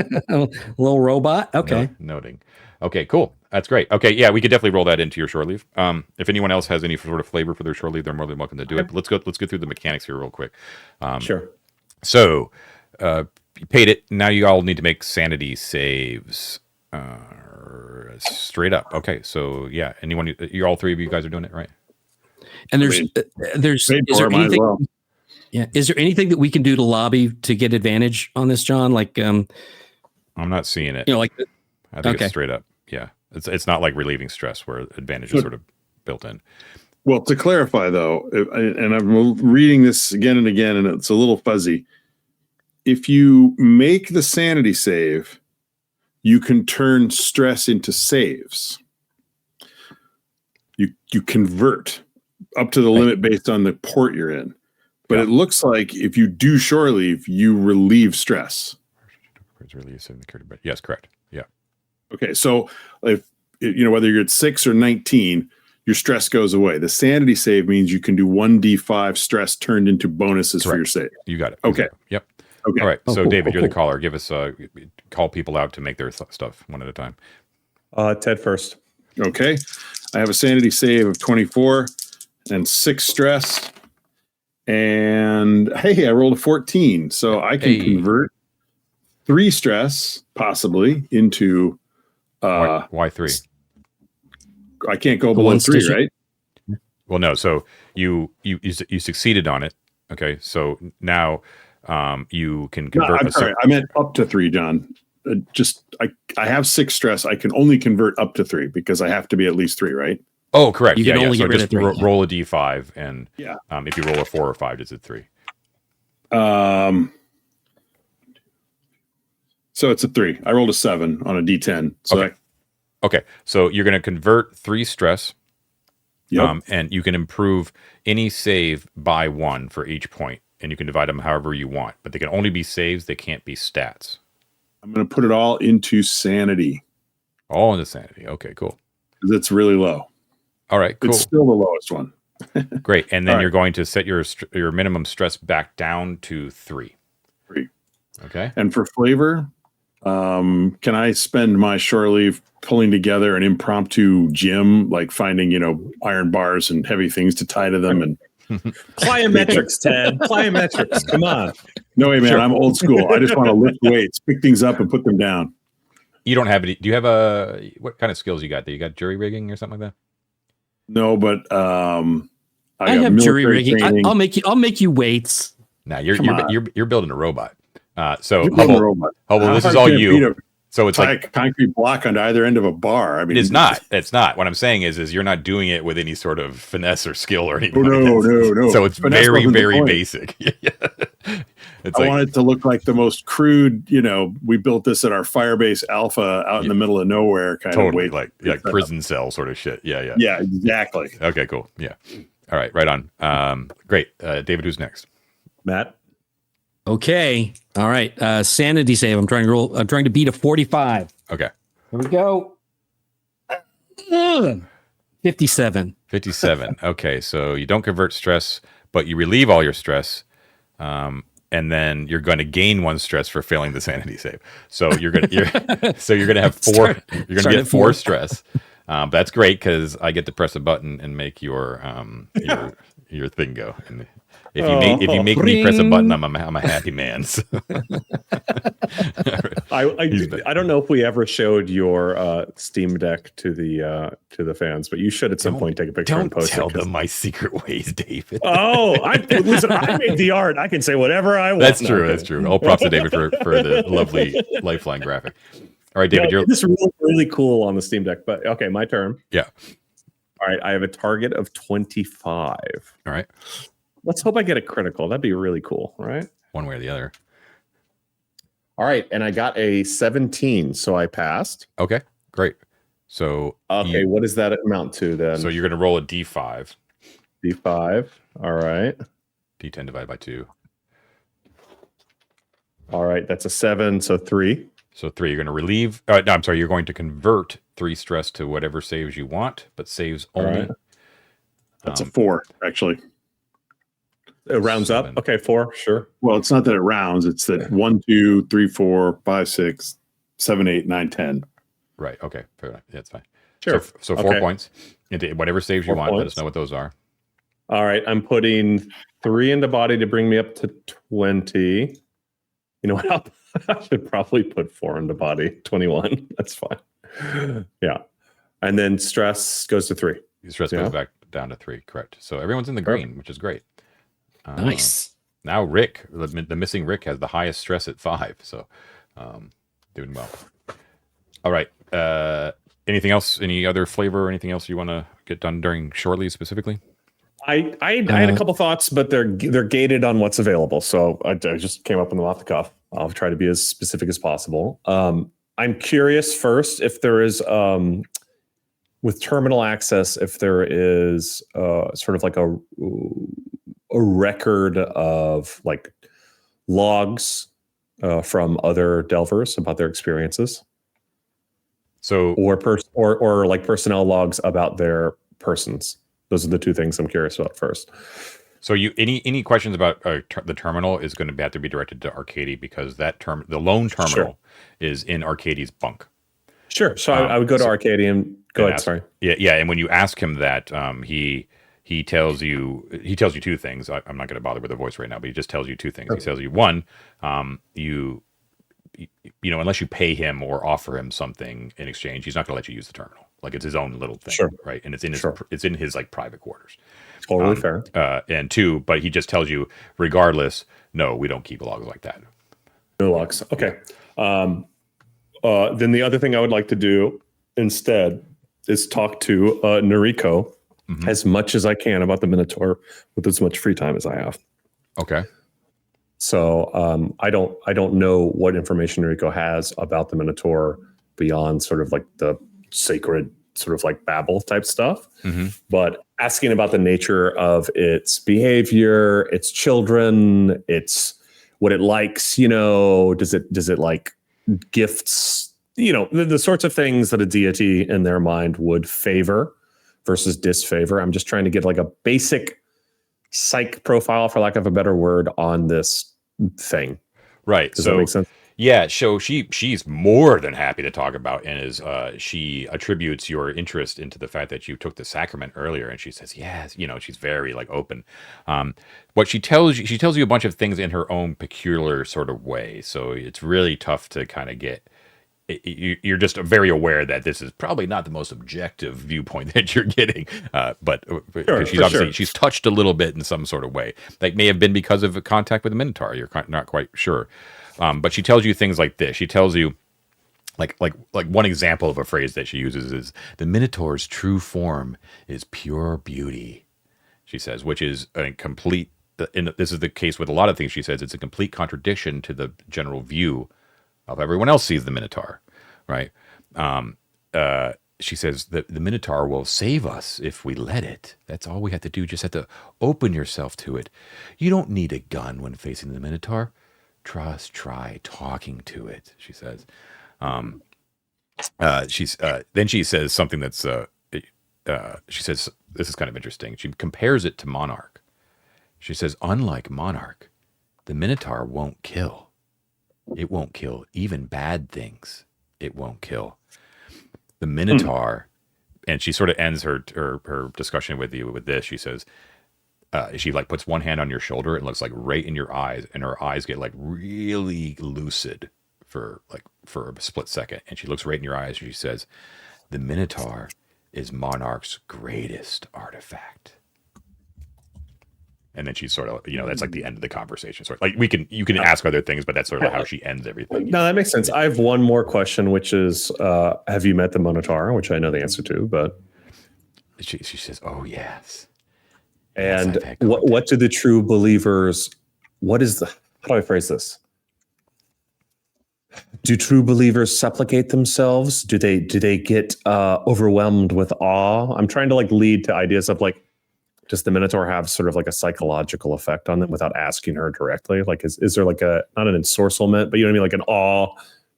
C: Lil Robot. Okay.
A: Noting. Okay, cool. That's great. Okay, yeah, we could definitely roll that into your shore leave. If anyone else has any sort of flavor for their shore leave, they're more than welcome to do it. But let's go through the mechanics here real quick.
B: Sure.
A: So, you paid it. Now you all need to make sanity saves. Straight up. Okay, so yeah, you're all 3 of you guys are doing it, right?
C: And there's is there anything? Yeah, is there anything that we can do to lobby to get advantage on this, John? Like,
A: I'm not seeing it. I think it's straight up. Yeah, it's not like relieving stress where advantage is sort of built in.
D: Well, to clarify though, and I'm reading this again and again, and it's a little fuzzy. If you make the sanity save, you can turn stress into saves. You convert up to the limit based on the port you're in. But it looks like if you do shore leave, you relieve stress.
A: Yes, correct. Yeah.
D: Okay, so if whether you're at 6 or 19, your stress goes away. The sanity save means you can do 1d5 stress turned into bonuses for your save.
A: You got it.
D: Okay.
A: Yep.
D: Okay.
A: All right. So
C: cool,
A: David,
C: cool,
A: you're the caller. Give us call people out to make their stuff one at a time.
B: Ted first.
D: Okay. I have a sanity save of 24 and 6 stress. And hey, I rolled a 14. So I can convert 3 stress possibly into
A: why 3?
D: I can't go below 3, right?
A: Well, no. So you succeeded on it. Okay. So now you can convert.
D: I'm sorry. I meant up to 3, John. I have 6 stress. I can only convert up to 3 because I have to be at least 3, right?
A: Oh, correct.
C: You can only get rid of 3.
A: Roll a d5, and if you roll a 4 or 5, it's a 3.
D: So it's a 3. I rolled a 7 on a D10. So
A: Okay. Okay, so you're going to convert 3 stress,
D: Yep.
A: and you can improve any save by 1 for each point, and you can divide them however you want. But they can only be saves; they can't be stats.
D: I'm going to put it all into sanity
A: All into sanity. Okay, cool.
D: because it's really low.
A: All right, cool.
D: It's still the lowest one.
A: Great. And then
D: All
A: you're
D: right.
A: going to set your minimum stress back down to 3.
D: 3.
A: Okay.
D: And for flavor, can I spend my shore leave pulling together an impromptu gym, like finding, iron bars and heavy things to tie to them? And
B: Plyometrics, Ted. Plyometrics. Come on.
D: no way, man,
A: Sure.
D: I'm old school. I just want to lift weights, pick things up and put them down.
A: You don't have any. Do you have what kind of skills you got there? You got jury rigging or something like that?
D: No, but
C: I
D: got
C: have jury
D: military
C: rigging.
D: training.
C: I'll make you weights.
A: No,
D: Come on.
A: you're building a robot. So
D: You're building a
A: Hubble,
D: robot.
A: Hubble, this
D: How
A: is
D: hard
A: all
D: can it be
A: you.
D: to
A: So it's
D: tie
A: like
D: a concrete block on either end of a bar. I mean,
A: it's not. It's not. What I'm saying is you're not doing it with any sort of finesse or skill or anything.
D: No.
A: So it's
D: Finesse
A: very,
D: wasn't the
A: very
D: point.
A: basic. It's
D: I
A: like,
D: want it to look like the most crude, we built this at our Firebase Alpha out in the middle of nowhere kind
A: totally
D: of way.
A: like prison cell sort of shit. Yeah.
D: Yeah, exactly.
A: Okay, cool. Yeah. All right, right on. Great. David, who's next?
B: Matt.
C: Okay. All right. Sanity save. I'm trying to beat a 45.
A: Okay.
C: Here we go. 57.
A: 57. Okay, so you don't convert stress, but you relieve all your stress, and then you're going to gain 1 stress for failing the sanity save. So you're gonna have 4. You're gonna
C: start
A: get
C: at
A: 4
C: 4.
A: stress. That's great because I get to press a button and make your thing go. And if you make me press a button, I'm a happy man. So.
B: I don't know if we ever showed your Steam Deck to the fans, but you should at some point take a picture and
A: Don't
B: post
A: tell
B: it.
A: them my secret ways, David.
B: Listen, I made the art. I can say whatever I want.
A: That's
B: No,
A: true.
B: okay.
A: That's true. All props to David for the lovely lifeline graphic. All right, David, you're
B: This is really, really cool on the Steam Deck. But okay, my turn.
A: Yeah.
B: All right, I have a target of 25.
A: All right.
B: Let's hope I get a critical. That'd be really cool, right?
A: One way or the other.
B: All right, and I got a 17, so I passed.
A: Okay, great. So
B: Okay, what does that amount to then?
A: So you're going to roll a d5.
B: D5. All right.
A: D10 divided by 2.
B: All right, that's a 7, so 3.
A: So 3. You're going to relieve. No, I'm sorry. You're going to convert 3 stress to whatever saves you want, but saves only.
B: Right.
D: That's a 4, actually.
B: It rounds
A: 7.
B: up. Okay, 4, sure.
D: Well, it's not that it rounds. It's that 1, 2, 3, 4, 5, 6, 7, 8, 9, 10.
A: Right. Okay. Fair enough. Yeah, it's fine.
B: Sure.
A: So 4
B: Okay.
A: points into whatever saves you
B: 4
A: want. Let
B: points.
A: us know what those are.
B: All right, I'm putting 3 into body to bring me up to 20. You know what? I should probably put 4 into body. 21. That's fine. Yeah. And then stress goes to 3.
A: The stress
B: Yeah.
A: goes back down to 3. Correct. So everyone's in the green, which is great.
C: Nice.
A: Now Rick, the missing Rick, has the highest stress at 5. So doing well. All right. Anything else? Any other flavor or anything else you want to get done during shore leave specifically?
B: I had a couple thoughts, but they're gated on what's available. So I just came up with them off the cuff. I'll try to be as specific as possible. I'm curious first if there is, with terminal access, if there is sort of like a record of like logs from other delvers about their experiences.
A: So
B: Or like personnel logs about their persons. Those are the 2 things I'm curious about first.
A: So any questions about the terminal is going to have to be directed to Arcady because the lone terminal is in Arcady's bunk.
B: Sure. So I would go to Arcady and go ahead.
A: Ask,
B: Sorry.
A: Yeah. And when you ask him that, he tells you 2 things. I'm not going to bother with the voice right now, but he just tells you 2 things.
B: Okay.
A: He tells you, one, you unless you pay him or offer him something in exchange, he's not going to let you use the terminal. Like it's his own little thing,
B: Sure.
A: right? And it's in his like private quarters.
B: Totally fair.
A: And 2, but he just tells you, regardless, no, we don't keep logs like that.
B: No logs. Okay. Then the other thing I would like to do instead is talk to Noriko as much as I can about the Minotaur with as much free time as I have.
A: Okay.
B: So I don't know what information Rico has about the Minotaur beyond sort of like the sacred sort of like babble type stuff.
A: Mm-hmm.
B: But asking about the nature of its behavior, its children, its what it likes, does it like gifts, the sorts of things that a deity in their mind would favor versus disfavor. I'm just trying to get like a basic psych profile, for lack of a better word, on this thing.
A: Right.
B: Does that make sense?
A: Yeah, so she's more than happy to talk about, and is she attributes your interest into the fact that you took the sacrament earlier, and she says yes, she's very like open. What she tells you a bunch of things in her own peculiar sort of way, so it's really tough to kind of get. You're just very aware that this is probably not the most objective viewpoint that you're getting, but she's touched a little bit in some sort of way. That may have been because of a contact with the Minotaur. You're not quite sure, but she tells you things like this. She tells you, like one example of a phrase that she uses is the Minotaur's true form is pure beauty. She says, which is a complete. And this is the case with a lot of things she says. It's a complete contradiction to the general view of everyone else sees the Minotaur, right? She says that the Minotaur will save us if we let it. That's all we have to do. Just have to open yourself to it. You don't need a gun when facing the Minotaur. Try talking to it, she says. Then she says something that's, she says, this is kind of interesting. She compares it to Monarch. She says, unlike Monarch, the Minotaur won't kill. It won't kill. Even bad things, it won't kill. The Minotaur, and she sort of ends her discussion with you with this. She says, she like puts one hand on your shoulder and looks like right in your eyes, and her eyes get like really lucid for a split second. And she looks right in your eyes and she says, the Minotaur is Monarch's greatest artifact. And then she's sort of, that's like the end of the conversation. So like you can ask other things, but that's sort of how she ends everything.
B: No, that makes sense. I have one more question, which is, have you met the Minotaur? Which I know the answer to, but
A: she says, oh yes.
B: And yes, what do the true believers? How do I phrase this? Do true believers supplicate themselves? Do they get overwhelmed with awe? I'm trying to like lead to ideas of like, does the Minotaur have sort of like a psychological effect on them without asking her directly? Like, is there like not an ensorcelment, but you know what I mean? Like an awe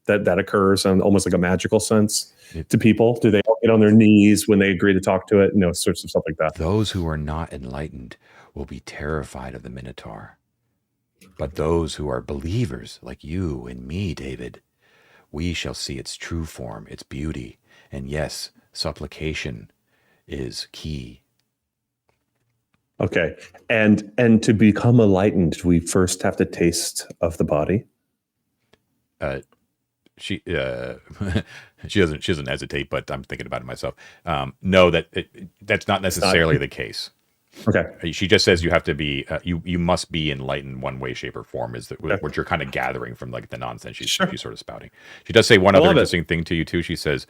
B: that occurs in almost like a magical sense to people? Do they all get on their knees when they agree to talk to it? Sorts of stuff like that.
A: Those who are not enlightened will be terrified of the Minotaur. But those who are believers like you and me, David, we shall see its true form, its beauty. And yes, supplication is key.
B: Okay. And to become enlightened, we first have to taste of the body.
A: She doesn't hesitate, but I'm thinking about it myself. No, that's not necessarily the case.
B: Okay.
A: She just says you have to be you must be enlightened one way, shape, or form is what you're kind of gathering from like the nonsense she's sort of spouting. She does say one other interesting thing to you too. She says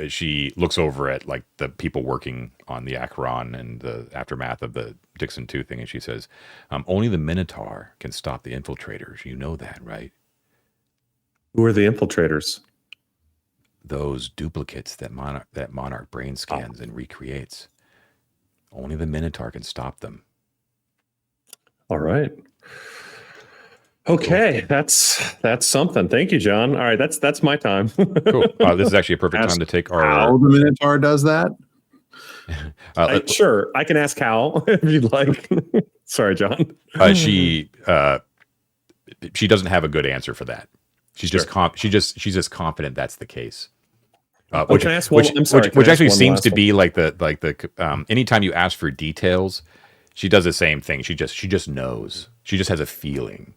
A: she looks over at like the people working on the Acheron and the aftermath of the Dixon 2 thing, and she says, only the Minotaur can stop the infiltrators. You know that, right?
B: Who are the infiltrators?
A: Those duplicates that Monarch brain scans and recreates. Only the Minotaur can stop them.
B: All right. Okay, that's something. Thank you, John. All right, that's my time.
A: Cool. This is actually a perfect time to take our.
D: How the Minotaur does that?
B: Sure, I can ask Hal if you'd like. Sorry, John.
A: She doesn't have a good answer for that. She's just confident that's the case. Which actually seems to be like the anytime you ask for details, she does the same thing. She just knows. She just has a feeling.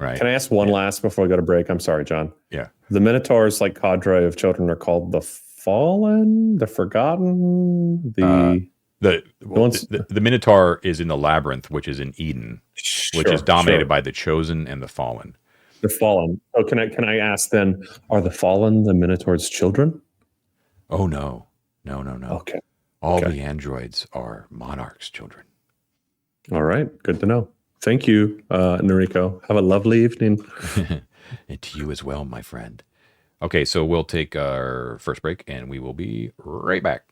A: Right.
B: Can I ask one last before we go to break? I'm sorry, John.
A: Yeah.
B: The Minotaur's like cadre of children are called the Fallen, the Forgotten, the
A: Minotaur is in the Labyrinth, which is in Eden, which is dominated by the Chosen and the Fallen.
B: The Fallen. Oh, can I ask then? Are the Fallen the Minotaur's children?
A: Oh no.
B: Okay.
A: All the androids are Monarch's children.
B: All right. Good to know. Thank you, Noriko. Have a lovely evening.
A: And to you as well, my friend. Okay, so we'll take our first break, and we will be right back.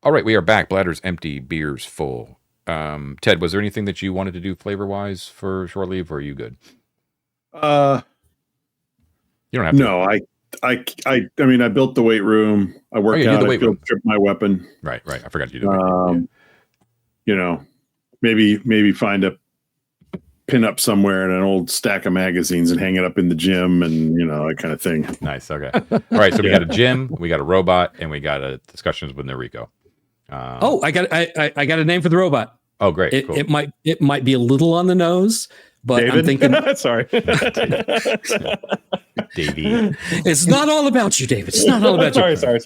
A: All right, we are back. Bladders empty, beers full. Ted, was there anything that you wanted to do flavor-wise for short leave, or are you good? You don't have to.
D: No, I mean, I built the weight room. I worked out. I field stripped my weapon.
A: Right. I forgot to do the weight room.
D: You know, maybe find a pin up somewhere in an old stack of magazines and hang it up in the gym, and that kind of thing.
A: Nice. Okay. All right. So we got a gym, we got a robot, and we got a discussions with Noriko.
C: I got a name for the robot.
A: Oh, great.
C: Cool. It might be a little on the nose, but
B: David?
C: I'm thinking.
B: Sorry,
A: Davey.
C: It's not all about you, David. It's not all about you.
B: Sorry.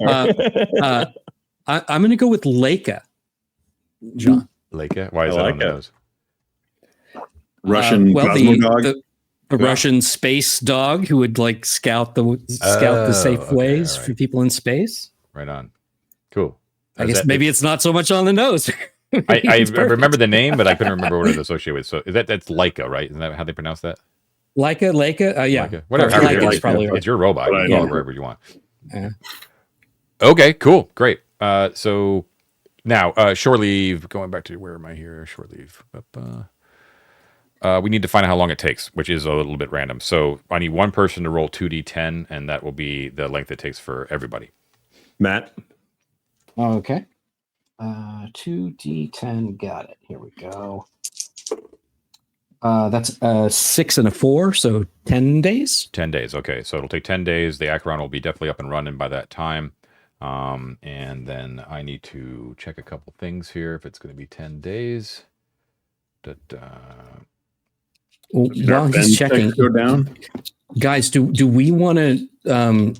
C: I'm going to go with Leica. John.
A: Leica? Why is that on the nose?
D: Russian Cosmo dog.
C: The Russian space dog who would scout the safe ways for people in space.
A: Right on. Cool.
C: I guess maybe it's not so much on the nose.
A: I remember the name, but I couldn't remember what it was associated with. So that's Leica, right? Isn't that how they pronounce that?
C: Leica? Yeah.
A: Leica. Whatever.
C: Leica's probably right.
A: It's your robot. You can call it wherever you want.
C: Yeah.
A: Okay, cool. Great. So now, shore leave, going back to where am I here? Shore leave. We need to find out how long it takes, which is a little bit random. So I need one person to roll 2d10, and that will be the length it takes for everybody.
B: Matt.
C: Okay. 2d10. Got it. Here we go. That's a 6 and a 4, so 10 days.
A: 10 days. Okay, so it'll take 10 days. The Acheron will be definitely up and running by that time. And then I need to check a couple things here. If it's going to be 10 days.
C: While he's checking,
D: go down.
C: Guys, do we want to?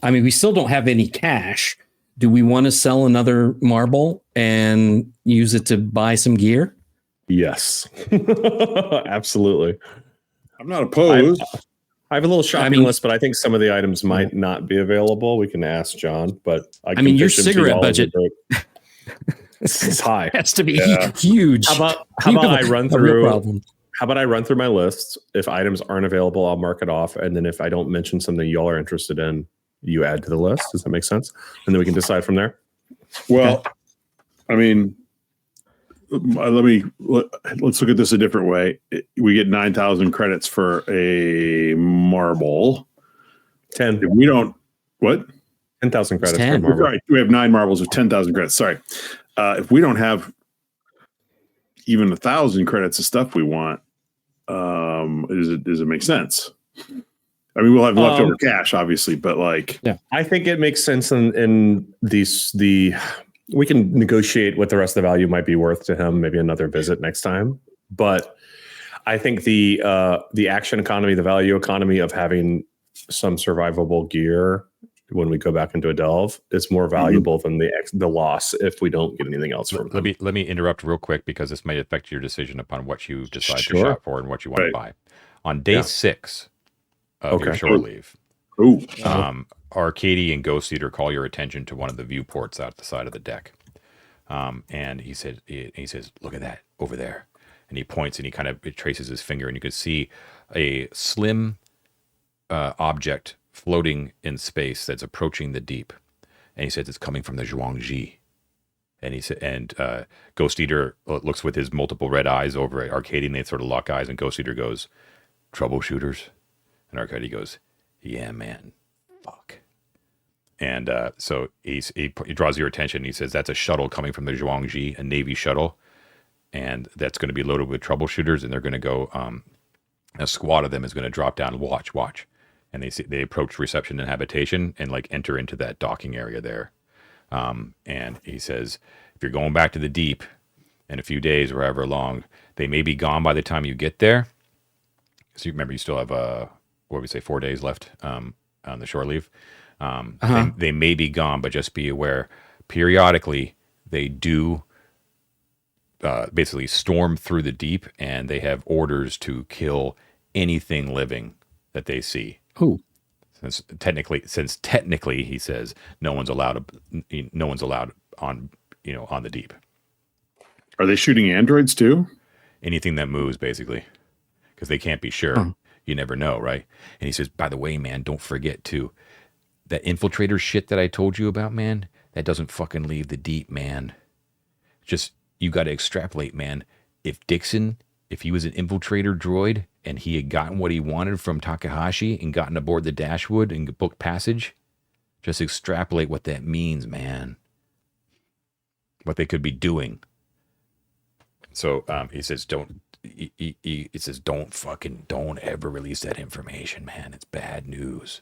C: We still don't have any cash. Do we want to sell another marble and use it to buy some gear?
B: Yes, absolutely.
D: I'm not opposed.
B: I have a little shopping list, but I think some of the items might not be available. We can ask John, but
C: your cigarette budget
B: is high.
C: Has to be huge.
B: How about I run through? How about I run through my list? If items aren't available, I'll mark it off, and then if I don't mention something y'all are interested in, you add to the list. Does that make sense? And then we can decide from there.
D: Well, I mean, let's look at this a different way. We get 9,000 credits for a marble.
B: 10.
D: If we don't, what?
B: 10,000 credits
C: 10.
B: for a marble.
D: Right. We have 9 marbles with 10,000 credits. Sorry. If we don't have even 1,000 credits of stuff we want, does it make sense? I mean, we'll have leftover cash, obviously, but
B: I think it makes sense in we can negotiate what the rest of the value might be worth to him, maybe another visit next time. But I think the action economy, the value economy of having some survivable gear when we go back into a delve is more valuable than the loss if we don't get anything else from him.
A: Let me interrupt real quick because this might affect your decision upon what you decide to shop for and what you want to buy. On day 6 of your shore leave, Arcady and Ghost Eater call your attention to one of the viewports out the side of the deck. And he says, look at that over there. And he points and he kind of traces his finger, and you can see a slim object floating in space that's approaching the deep. And he says it's coming from the Zhuangzi. And he said, Ghost Eater looks with his multiple red eyes over at Arcady, and they sort of lock eyes, and Ghost Eater goes, "Troubleshooters?" And Arcady goes, "Yeah, man, fuck." And so he draws your attention. He says that's a shuttle coming from the Zhuangzi, a Navy shuttle, and that's going to be loaded with troubleshooters, and they're going to go. A squad of them is going to drop down and watch, and they approach reception and habitation and enter into that docking area there. And he says, if you're going back to the deep in a few days or however long, they may be gone by the time you get there. So you remember, you still have 4 days left on the shore leave. They may be gone, but just be aware, periodically they do basically storm through the deep, and they have orders to kill anything living that they see.
C: Who?
A: Since technically, he says no one's allowed on the deep.
D: Are they shooting androids too?
A: Anything that moves, basically, because they can't be sure.
C: Huh.
A: You never know, right? And he says, by the way, man, don't forget too, that infiltrator shit that I told you about, man, that doesn't fucking leave the deep, man. Just, you got to extrapolate, man. If he was an infiltrator droid and he had gotten what he wanted from Takahashi and gotten aboard the Dashwood and booked passage, just extrapolate what that means, man. What they could be doing. So he says, don't ever release that information, man. It's bad news.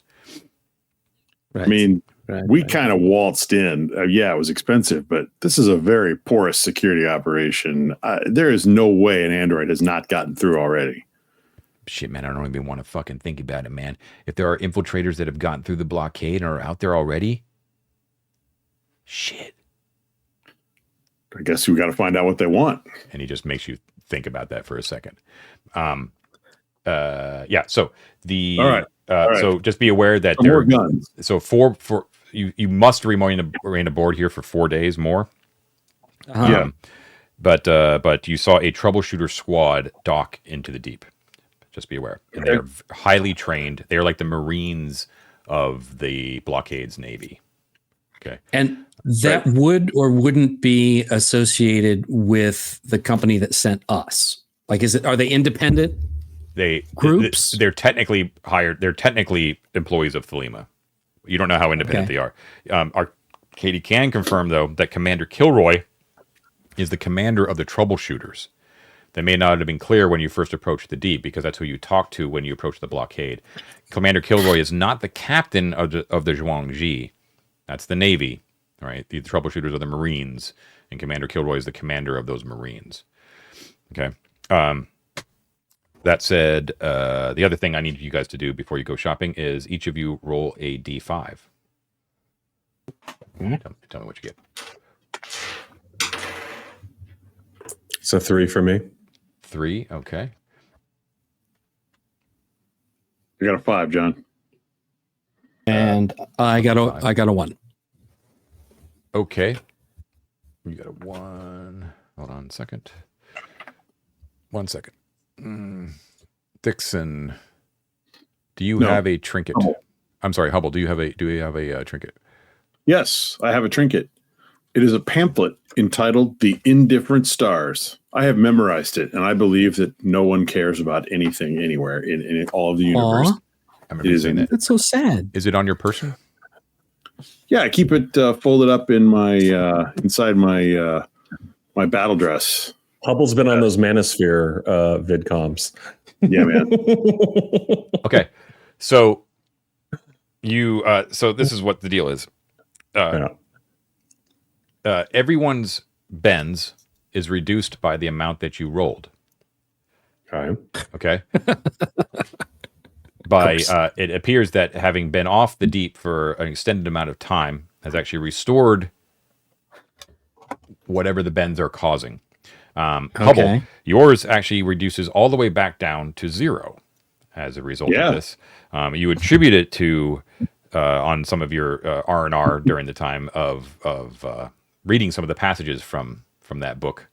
B: Right. I mean, we kind of waltzed in. Yeah, it was expensive, but this is a very porous security operation. There is no way an android has not gotten through already.
A: Shit, man, I don't even want to fucking think about it, man. If there are infiltrators that have gotten through the blockade and are out there already, shit.
D: I guess we got to find out what they want.
A: And he just makes you think about that for a second. Yeah. So
D: all right.
A: So just be aware that
D: there are guns.
A: So you must remain aboard here for 4 days more.
C: Uh-huh.
A: But you saw a troubleshooter squad dock into the deep. Just be aware. And they're highly trained. They're like the Marines of the blockade's Navy. Okay.
C: And that would or wouldn't be associated with the company that sent us. Like, are they independent groups?
A: They're technically hired. They're technically employees of Thelema. You don't know how independent they are. Our Katie can confirm, though, that Commander Kilroy is the commander of the troubleshooters. That may not have been clear when you first approached the deep, because that's who you talked to when you approached the blockade. Commander Kilroy is not the captain of the Zhuangzi. That's the Navy, right? The troubleshooters are the Marines, and Commander Kilroy is the commander of those Marines. Okay. That said, the other thing I need you guys to do before you go shopping is each of you roll a D5. Tell me what you get.
B: So 3 for me.
A: 3, okay.
D: You got a 5, John.
C: And I got a 1.
A: Okay. You got a 1. Hold on a second. 1 second. Dixon, do you have a trinket?
D: Hubble.
A: I'm sorry, Hubble. Do you have a trinket?
D: Yes, I have a trinket. It is a pamphlet entitled "The Indifferent Stars." I have memorized it, and I believe that no one cares about anything anywhere in all of the universe.
A: I remember saying that.
C: That's so sad.
A: Is it on your person?
D: Yeah, I keep it folded up in my inside my my battle dress.
B: Hubble's been on those Manosphere vidcoms.
D: Yeah, man.
A: Okay, so you so this is what the deal is. Everyone's bends is reduced by the amount that you rolled. Okay. It appears that having been off the deep for an extended amount of time has actually restored whatever the bends are causing. Hubble, yours actually reduces all the way back down to 0 as a result of this. You attribute it to on some of your R&R during the time of reading some of the passages from that book,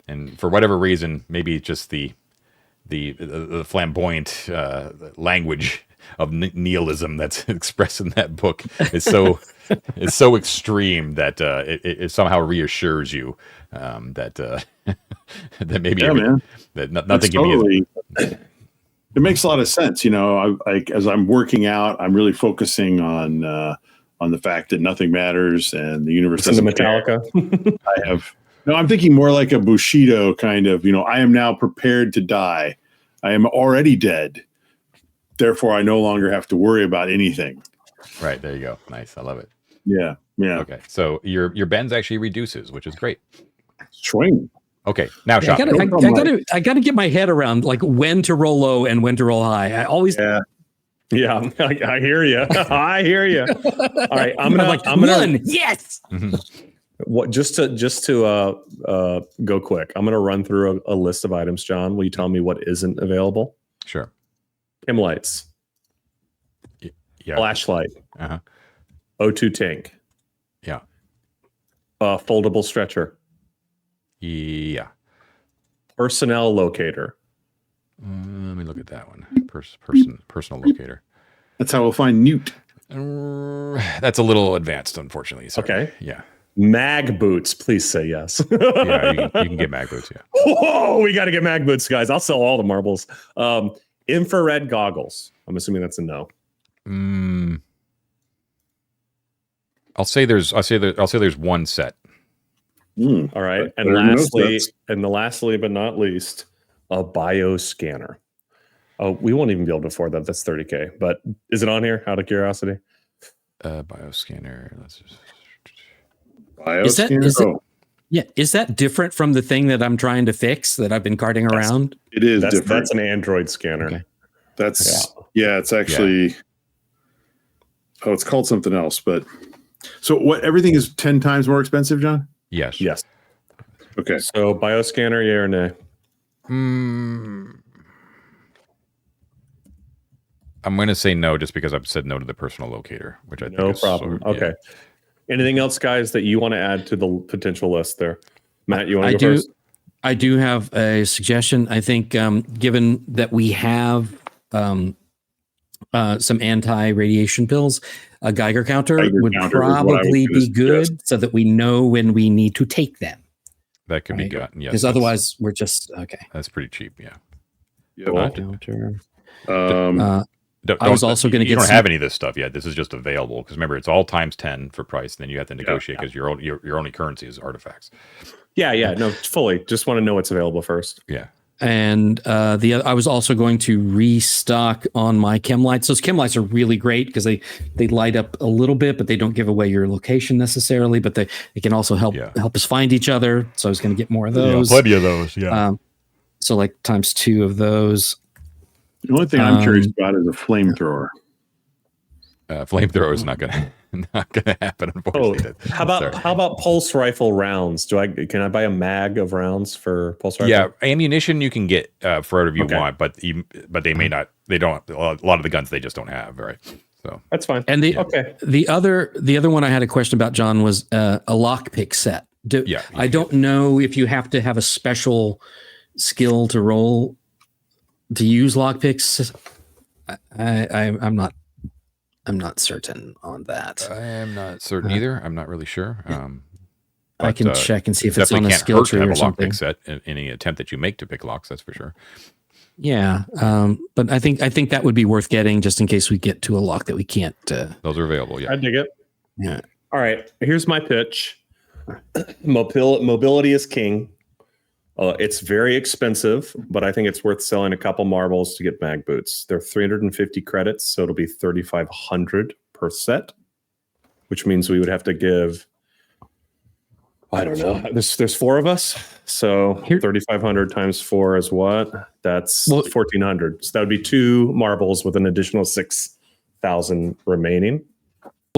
A: and for whatever reason, maybe just the flamboyant language of nihilism that's expressed in that book is so extreme that it somehow reassures you that that maybe that nothing can be.
D: It makes a lot of sense, you know. As I'm working out, I'm really focusing on the fact that nothing matters and the universe doesn't
B: Metallica.
D: I'm thinking more like a Bushido kind of, I am now prepared to die. I am already dead. Therefore, I no longer have to worry about anything.
A: Right. There you go. Nice. I love it.
D: Yeah. Yeah.
A: Okay. So your bends actually reduces, which is great.
D: Swing.
A: Okay. Now, shop.
C: I gotta get my head around like when to roll low and when to roll high. I always.
B: Yeah, I hear you. I hear you. All right, I'm gonna
C: one. Yes.
B: What just to go quick? I'm gonna run through a list of items. John, will you tell me what isn't available?
A: Sure.
B: Chem lights.
A: Yeah.
B: Flashlight. O2 tank.
A: Yeah.
B: Foldable stretcher.
A: Yeah.
B: personnel locator.
A: Let me look at that one. Personal locator.
D: That's how we'll find Newt.
A: That's a little advanced, unfortunately. Sorry.
B: Okay.
A: Yeah.
B: Mag boots, please say yes.
A: Yeah, you can get mag boots. Yeah.
B: Whoa, we got to get mag boots, guys. I'll sell all the marbles. Infrared goggles. I'm assuming that's a no.
A: I'll say there's one set.
B: All right, and lastly, but not least, a bioscanner. Oh, we won't even be able to afford that. That's $30K. But is it on here? Out of curiosity.
A: Bioscanner. Let's just...
D: Bioscanner.
C: Is that different from the thing that I'm trying to fix that I've been carting around?
D: It is different.
B: That's an Android scanner.
C: Okay.
D: It's actually. Yeah. Oh, it's called something else, but so what? Everything is 10 times more expensive, John?
A: Yes.
D: Okay.
B: So bioscanner, yeah or nay?
A: I'm going to say no, just because I've said no to the personal locator, which I think
B: No
A: is
B: problem.
A: sort of,
B: Okay. Anything else, guys, that you want to add to the potential list there? Matt, you want to go first?
C: I do have a suggestion. I think, given that we have some anti-radiation pills, a Geiger counter would probably be good, so that we know when we need to take them.
A: That could be gotten, yes.
C: Because otherwise, we're just okay.
A: That's pretty cheap, yeah.
C: I was also going to get.
A: You don't have any of this stuff yet. This is just available because remember, it's all times 10 for price. And then you have to negotiate because your only currency is artifacts.
B: Yeah, no, fully. Just want to know what's available first.
A: Yeah.
C: And I was also going to restock on my chem lights. Those chem lights are really great because they light up a little bit, but they don't give away your location necessarily. But they can also help us find each other. So I was going to get more of those.
A: Yeah, plenty of those. Yeah.
C: So like times 2 of those.
D: The only thing I'm curious about is a flamethrower.
A: Flamethrower is not gonna happen, unfortunately.
B: How about pulse rifle rounds? Can I buy a mag of rounds for pulse rifle?
A: Yeah, ammunition you can get for whatever you want, but they may not. They don't. A lot of the guns they just don't have, right? So
B: that's fine.
C: And the other one I had a question about, John, was a lockpick set. I don't know if you have to have a special skill to roll to use lockpicks. I'm not certain on that.
A: I am not certain either. I'm not really sure.
C: I can check and see if it's on a skill tree or something.
A: Lockpick set in any attempt that you make to pick locks, that's for sure.
C: Yeah, but I think that would be worth getting just in case we get to a lock that we can't.
A: Those are available. Yeah,
B: I dig it.
C: Yeah.
B: All right. Here's my pitch. Mobility is king. It's very expensive, but I think it's worth selling a couple marbles to get mag boots. They're 350 credits, so it'll be 3,500 per set, which means we would have to give, I don't know, there's 4 of us, so 3,500 times 4 is what? That's 1,400. So that would be 2 marbles with an additional 6,000 remaining.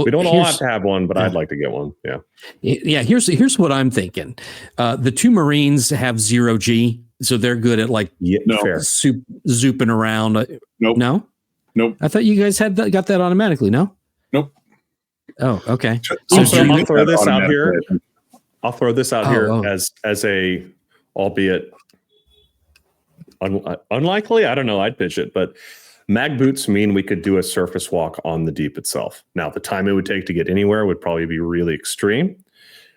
B: We don't all have to have one, but I'd like to get one. Yeah.
C: Yeah. Here's what I'm thinking. The 2 Marines have 0G, so they're good at zooping around.
D: Nope.
C: No. I thought you guys got that automatically. No.
D: Nope.
C: Oh, okay.
B: So I'll throw this out here. I'll throw this out here as a, albeit unlikely. I don't know. I'd pitch it, but. Mag boots mean we could do a surface walk on the deep itself. Now, the time it would take to get anywhere would probably be really extreme,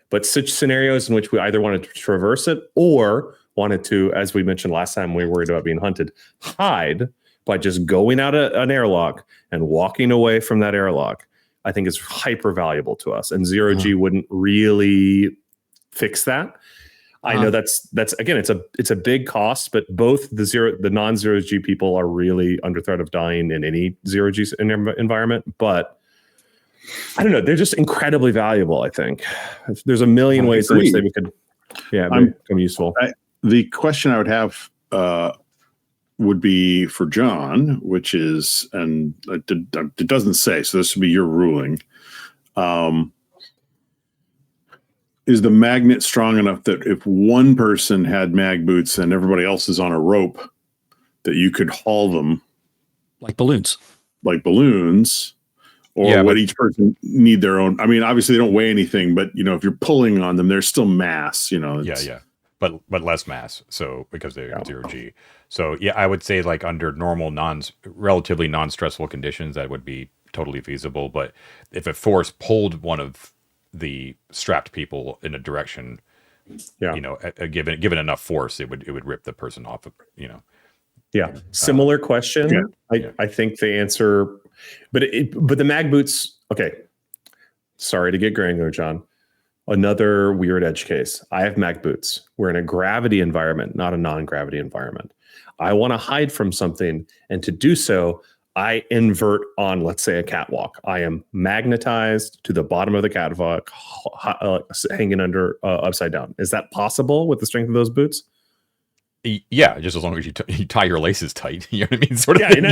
B: but such scenarios in which we either wanted to traverse it or wanted to, as we mentioned last time, we were worried about being hunted, hide by just going out an airlock and walking away from that airlock, I think is hyper valuable to us. And 0G wouldn't really fix that. I know that's again, it's a big cost, but both the non-zero G people are really under threat of dying in any 0G environment. But I don't know, they're just incredibly valuable. I think there's a million ways in which they could, become useful.
D: The question I would have would be for John, which is, and it doesn't say, so this would be your ruling. Is the magnet strong enough that if one person had mag boots and everybody else is on a rope, that you could haul them
C: like balloons,
D: or would each person need their own? I mean, obviously they don't weigh anything, but if you're pulling on them, there's still mass.
A: Yeah. but less mass. So because they're 0G. So yeah, I would say like under normal relatively non-stressful conditions, that would be totally feasible. But if a force pulled one of the strapped people in a direction, given enough force, it would rip the person off of,
B: Yeah. Similar question. I think the answer, but the mag boots. Okay. Sorry to get granular, John. Another weird edge case. I have mag boots. We're in a gravity environment, not a non-gravity environment. I want to hide from something, and to do so, I invert on, let's say, a catwalk. I am magnetized to the bottom of the catwalk, hanging under upside down. Is that possible with the strength of those boots?
A: Yeah, just as long as you tie your laces tight. You know what I mean? Sort of.
B: Yeah, no, I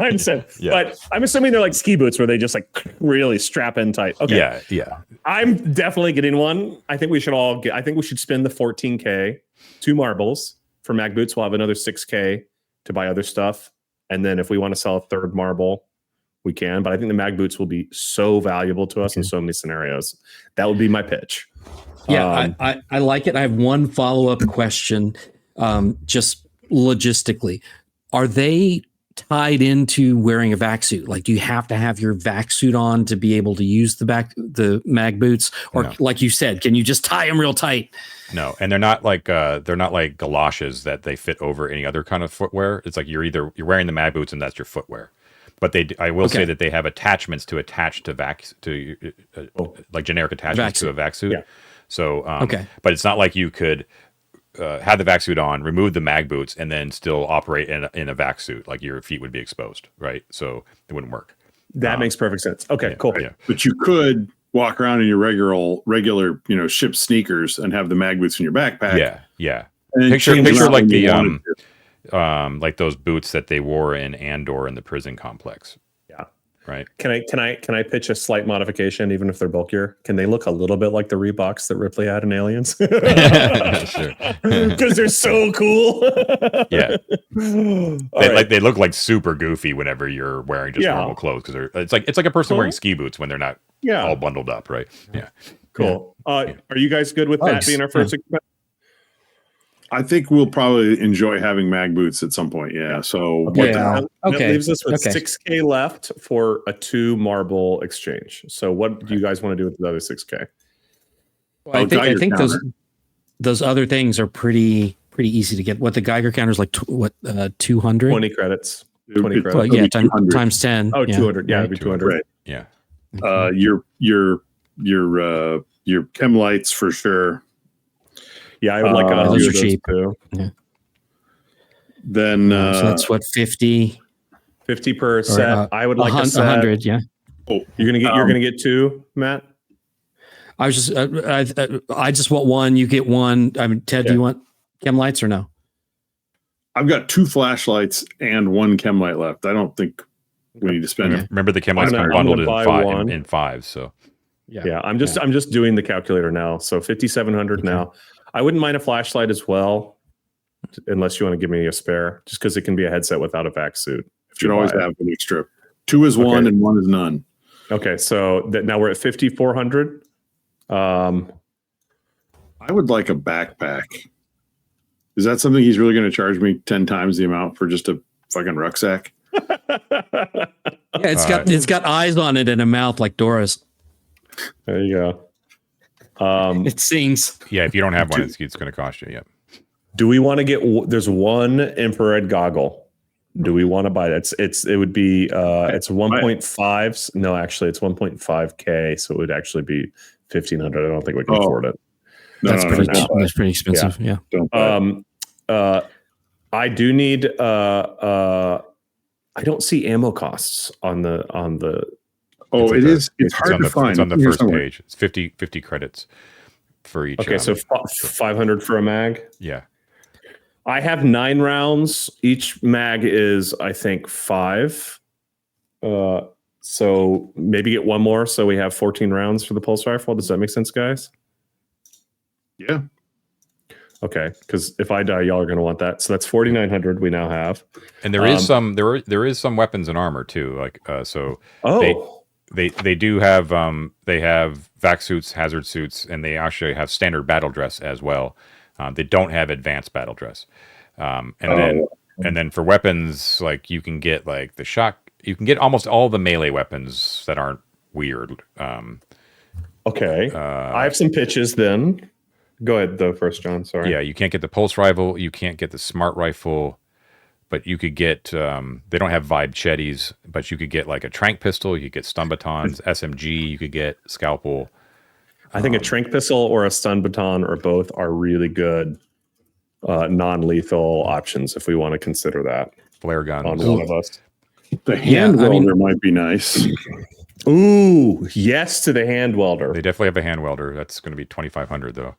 B: understand. Yeah. But I'm assuming they're like ski boots where they just like really strap in tight. Okay.
A: Yeah.
B: I'm definitely getting one. I think we should spend the 14K, 2 marbles for mag boots. We'll have another 6K to buy other stuff. And then if we want to sell a third marble, we can. But I think the mag boots will be so valuable to us in so many scenarios. That would be my pitch.
C: Yeah, I like it. I have one follow-up question. Just logistically, are they tied into wearing a vac suit? Like, do you have to have your vac suit on to be able to use the mag boots, or like you said, can you just tie them real tight?
A: No, and they're not like galoshes that they fit over any other kind of footwear. It's like you're wearing the mag boots and that's your footwear. But I will say that they have attachments to attach to like generic attachments to a vac suit. Yeah. So, but it's not like you could have the vac suit on, remove the mag boots, and then still operate in a vac suit. Like your feet would be exposed, right? So it wouldn't work.
B: That makes perfect sense. Okay, cool.
A: Yeah.
D: But you could walk around in your regular ship sneakers and have the mag boots in your backpack.
A: Yeah.
D: And
A: picture like the like those boots that they wore in Andor in the prison complex.
B: Yeah.
A: Right.
B: Can I pitch a slight modification, even if they're bulkier? Can they look a little bit like the Reeboks that Ripley had in Aliens?
A: Sure.
B: Because they're so cool.
A: Yeah. They look like super goofy whenever you're wearing just normal clothes, because it's like a person wearing ski boots when they're not all bundled up, right? Yeah.
B: Cool. Are you guys good with that being our first experiment?
D: I think we'll probably enjoy having mag boots at some point. Yeah. So
B: that leaves us with 6K left for a 2 marble exchange. So what do you guys want to do with the other 6K?
C: Well, I think those other things are pretty easy to get. What the Geiger counter is like 200?
B: 20 credits. 20 credits.
C: Well, yeah, times 10.
B: Oh, 200. Yeah, it'd be 200.
D: Right.
A: Yeah.
D: Your chem lights for sure.
B: Yeah, I would like
C: those are cheap
B: too.
C: Yeah.
B: Then
C: so that's what 50
B: per set. I would like
C: 100. Yeah.
B: Oh, you're gonna get 2, Matt.
C: I was just I just want 1. You get 1. I mean, Ted, do you want chem lights or no?
D: I've got 2 flashlights and 1 chem light left. I don't think we need to spend it.
A: Remember, the chem lights are bundled in 5. So
B: yeah, I'm just doing the calculator now. So 5,700 now. I wouldn't mind a flashlight as well, unless you want to give me a spare, just because it can be a headset without a vac suit.
D: You should always have an extra. 2 is 1 and 1 is none.
B: Okay, so now we're at 5,400.
D: I would like a backpack. Is that something he's really going to charge me 10 times the amount for just a fucking rucksack?
C: Yeah, it's got eyes on it and a mouth like Dora's.
B: There you go.
C: It sings.
A: Yeah, if you don't have one, it's going to cost you. Yeah.
B: Do we want to get? There's 1 infrared goggle. Do we want to buy that? It would be it's 1.5. No, actually, it's 1.5K. So it would actually be 1,500. I don't think we can afford it.
C: That's pretty expensive. Yeah.
B: I do need. I don't see ammo costs on the.
D: Oh, it is. It's hard to find.
A: It's on the first page. It's 50 credits for each.
B: Okay, so 500 for a mag.
A: Yeah.
B: I have 9 rounds. Each mag is, I think, 5. So maybe get 1 more. So we have 14 rounds for the pulse rifle. Does that make sense, guys?
D: Yeah.
B: Okay, because if I die, y'all are going to want that. So that's 4,900 we now have.
A: And there is some weapons and armor too. Like They do have they have vac suits, hazard suits, and they actually have standard battle dress as well. They don't have advanced battle dress. And then for weapons, like you can get like the shock. You can get almost all the melee weapons that aren't weird.
B: Okay. I have some pitches then. Go ahead though first, John. Sorry.
A: Yeah, you can't get the pulse rifle. You can't get the smart rifle. But you could get, they don't have vibe chetties, but you could get like a trank pistol. You could get stun batons, SMG. You could get scalpel.
B: I think a trank pistol or a stun baton or both are really good non-lethal options if we want to consider that.
A: Flare guns.
B: On one of us.
D: The hand welder might be nice.
B: Ooh, yes to the hand welder.
A: They definitely have a hand welder. That's going to be 2,500 though.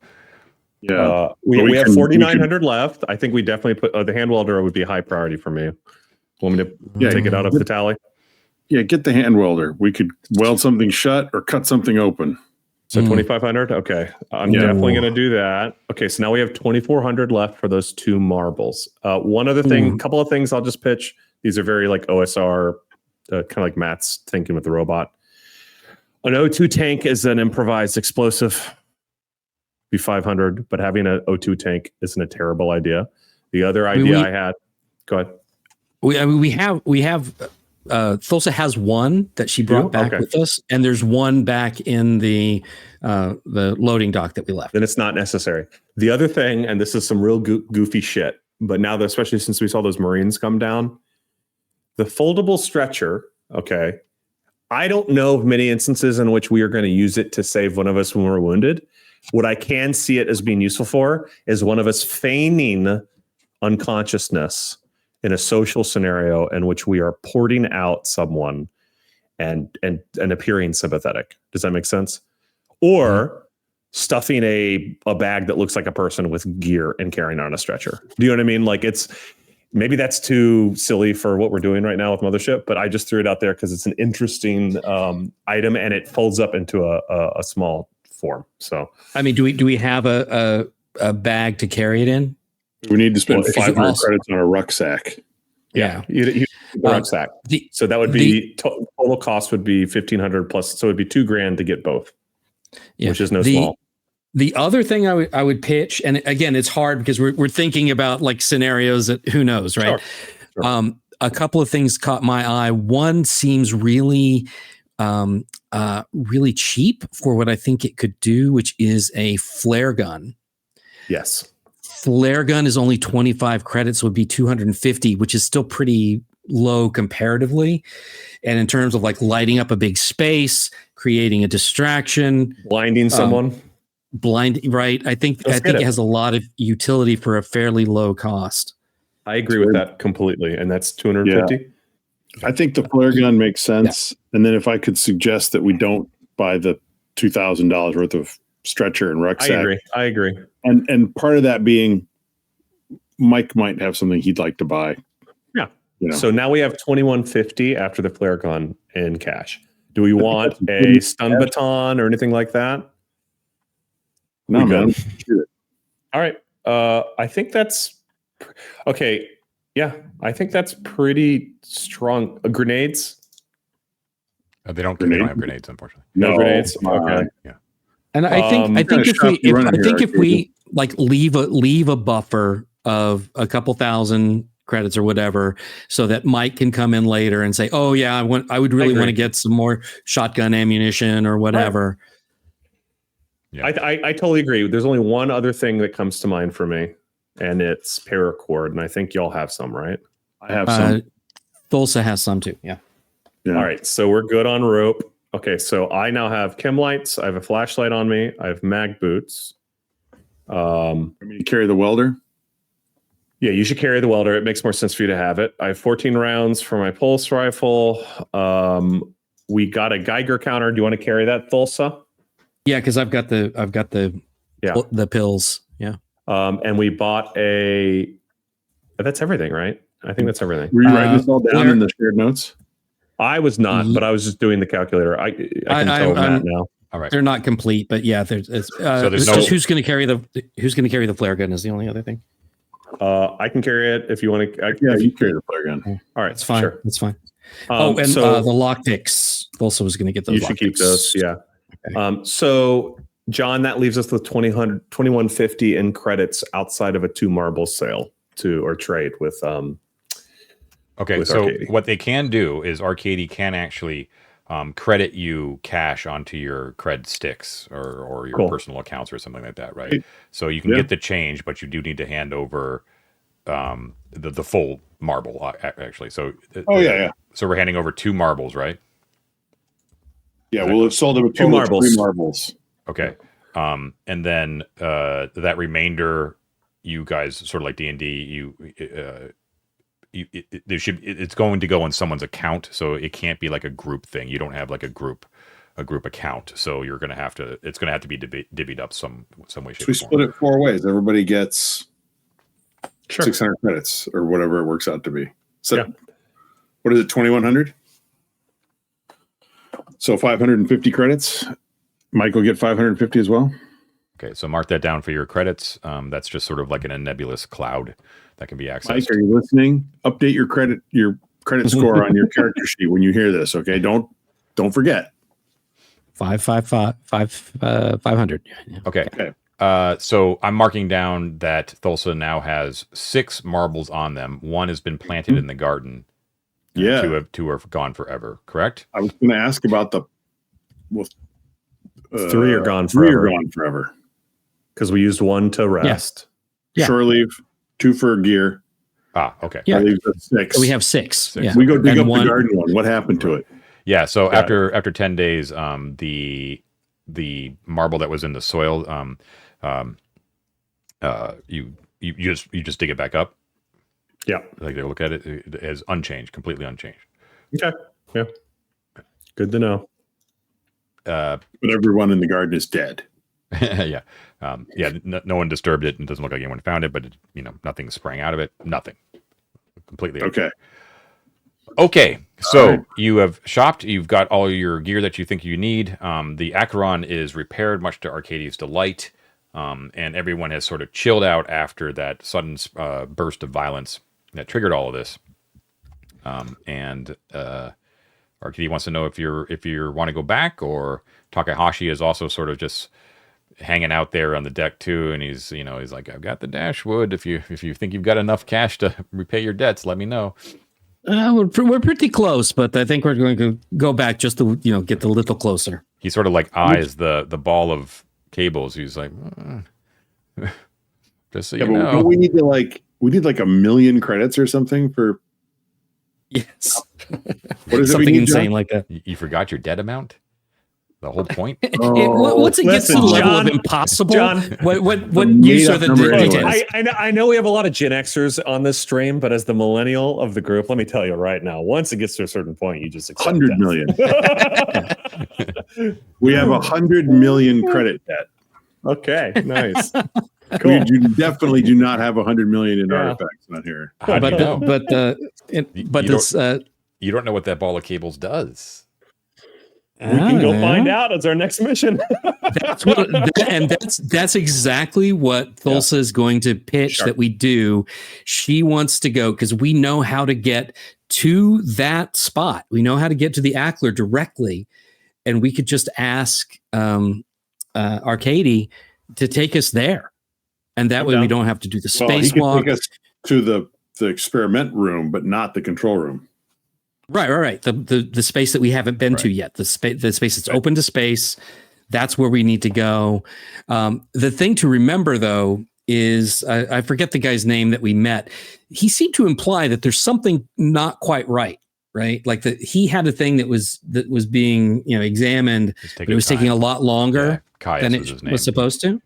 D: Yeah,
B: we have 4,900 left. I think we definitely put the hand welder would be a high priority for me. Want me to take it out of the tally?
D: Yeah, get the hand welder. We could weld something shut or cut something open.
B: So 2,500. Okay, I'm definitely going to do that. Okay, so now we have 2,400 left for those 2 marbles. One other thing, couple of things I'll just pitch. These are very like OSR, kind of like Matt's thinking with the robot. An O2 tank is an improvised explosive. Be 500, but having an O2 tank isn't a terrible idea. The other idea I had, go ahead.
C: We have Thulsa has one that she brought back with us, and there's one back in the loading dock that we left.
B: Then it's not necessary. The other thing, and this is some real goofy shit, but now, especially since we saw those Marines come down, the foldable stretcher, okay, I don't know of many instances in which we are going to use it to save one of us when we're wounded. What I can see it as being useful for is one of us feigning unconsciousness in a social scenario in which we are porting out someone and appearing sympathetic. Does that make sense? Or stuffing a bag that looks like a person with gear and carrying on a stretcher. Do you know what I mean? Like maybe that's too silly for what we're doing right now with Mothership, but I just threw it out there because it's an interesting item and it folds up into a small form. So
C: I mean, do we have a bag to carry it in?
D: We need to spend 500 credits on a rucksack.
B: Yeah, you rucksack. So that would be total cost would be 1,500 plus. So it'd be $2,000 to get both, which is small.
C: The other thing I would pitch, and again, it's hard because we're thinking about like scenarios that who knows, right? Sure. A couple of things caught my eye. One seems really cheap for what I think it could do, which is a flare gun.
B: Yes.
C: Flare gun is only 25 credits, would be 250, which is still pretty low comparatively. And in terms of like lighting up a big space, creating a distraction,
B: blinding someone,
C: right? I think it has a lot of utility for a fairly low cost.
B: I agree with that completely. And that's 250.
D: Yeah. I think the flare gun makes sense. Yeah. And then if I could suggest that we don't buy the $2,000 worth of stretcher and rucksack.
B: I agree.
D: And part of that being Mike might have something he'd like to buy.
B: Yeah. So now we have 2,150 after the flare gun in cash. Do we want a stun baton or anything like that?
D: No, man.
B: All right. I think that's okay. Yeah, I think that's pretty strong. Grenades?
A: They don't have grenades, unfortunately.
B: No grenades. Okay.
A: Yeah.
C: And I think if we like leave a buffer of a couple thousand credits or whatever, so that Mike can come in later and say, "Oh yeah, I would really want to get some more shotgun ammunition or whatever."
B: Right. Yeah. I totally agree. There's only one other thing that comes to mind for me, and it's paracord, and I think y'all have some, right?
D: I have some.
C: Thulsa has some too. Yeah.
B: All right, so we're good on rope. Okay, so I now have chem lights. I have a flashlight on me. I have mag boots.
D: You carry the welder?
B: Yeah, you should carry the welder. It makes more sense for you to have it. I have 14 rounds for my pulse rifle. We got a Geiger counter. Do you want to carry that, Thulsa?
C: Yeah, because I've got the pills. Yeah.
B: And we bought that's everything, right? I think that's everything.
D: Were you writing this all down in the shared notes?
B: I was not, but I was just doing the calculator. I can tell Matt now.
A: All right,
C: they're not complete, but yeah, there's who's going to carry the flare gun is the only other thing.
B: I can carry it if you want to.
D: You carry the flare gun.
B: All right,
C: it's fine.
B: Sure.
C: It's fine. And the lockpicks also was going to get those.
B: You should keep those. Yeah. Okay. So John, that leaves us with 2150 in credits outside of a 2 marble sale or trade with
A: Okay,
B: with
A: so
B: Arcady.
A: what they can do is Arcady can actually credit you cash onto your cred sticks or your
B: Cool.
A: personal accounts or something like that, right?
D: Hey,
A: So you can
D: yeah.
A: get the change, but you do need to hand over the full marble actually. So
D: Yeah.
A: So we're handing over 2 marbles, right?
D: Yeah, we'll have sold it with
B: 2 marbles.
D: 3 marbles.
A: Okay. And then that remainder, you guys sort of like D&D, it's going to go on someone's account, so it can't be like a group thing. You don't have like a group account, so it's going to have to be divvied up some way, shape,
D: So we
A: or
D: split
A: form.
D: it 4 ways. Everybody gets
B: Sure.
D: 600 credits or whatever it works out to be. So
B: Yeah.
D: what is it, 2100? So 550 credits. Mike will get 550 as well.
A: Okay, so mark that down for your credits. That's just sort of like in a nebulous cloud that can be accessed.
D: Mike, are you listening? Update your credit score on your character sheet when you hear this. Okay, don't forget.
C: 500. Yeah.
A: Okay. So I'm marking down that Thulsa now has 6 marbles on them. 1 has been planted in the garden. and
D: Yeah.
A: two are gone forever. Correct?
D: I was going to ask about the
B: 3 are gone
D: 3
B: forever.
D: are gone forever.
B: Because we used 1 to rest.
C: Yeah.
D: Shore leave, 2 for gear.
A: Okay.
C: Yeah.
D: That leaves us 6.
C: So we have 6. Yeah.
D: We go dig
C: And
D: up
C: one-
D: the garden one. What happened to it?
A: Yeah. So
B: Got
A: after 10 days, the marble that was in the soil, you just dig it back up.
B: Yeah.
A: Like they look at it as unchanged, completely unchanged.
B: Okay. Yeah. Good to know.
D: But everyone in the garden is dead.
A: Yeah. No one disturbed it, and it doesn't look like anyone found it, but nothing sprang out of it. Nothing. Completely.
D: Okay.
A: Okay. So
D: All right.
A: you have shopped. You've got all your gear that you think you need. The Acheron is repaired, much to Arcady's delight. And everyone has sort of chilled out after that sudden burst of violence that triggered all of this. And Arcady wants to know if you want to go back, or Takahashi is also sort of just hanging out there on the deck too, and he's like, I've got the dashwood. If you think you've got enough cash to repay your debts, let me know.
C: We're pretty close, but I think we're going to go back just to get a little closer.
A: He sort of like eyes the ball of cables. He's like, just so you
D: But
A: know.
D: don't we need to we need like 1 million credits or something for
C: Yes.
D: what is
C: Something
D: it we need,
C: insane
D: John?
C: like that.
A: You forgot your debt amount? The whole point?
C: Once it gets to the
B: Listen,
C: level
B: John-
C: of impossible,
B: John-
C: what
D: made
C: use are
D: up
C: the
D: number anyway.
C: details?
B: I know we have a lot of Gen Xers on this stream, but as the millennial of the group, let me tell you right now, once it gets to a certain point, you just accept
D: 100
B: death.
D: million. We have 100 million credit debt.
B: Okay, nice.
D: We
B: Cool.
D: definitely do not have 100 million in
B: Yeah.
D: artifacts on here.
A: How do you know? You don't know what that ball of cables does.
B: We can go find out. It's our next mission.
C: That's exactly what Thulsa is going to pitch that we do. She wants to go because we know how to get to that spot. We know how to get to the A.C.L.E.R directly, and we could just ask Arcady to take us there, and that way we don't have to do the
D: Well, he can
C: spacewalk.
D: take us to the experiment room, but not the control room.
C: Right. The space that we haven't been to yet. The space that's open to space. That's where we need to go. The thing to remember, though, is I forget the guy's name that we met. He seemed to imply that there's something not quite right. Right, like that he had a thing that was being examined, but it was taking a lot longer than it was supposed to.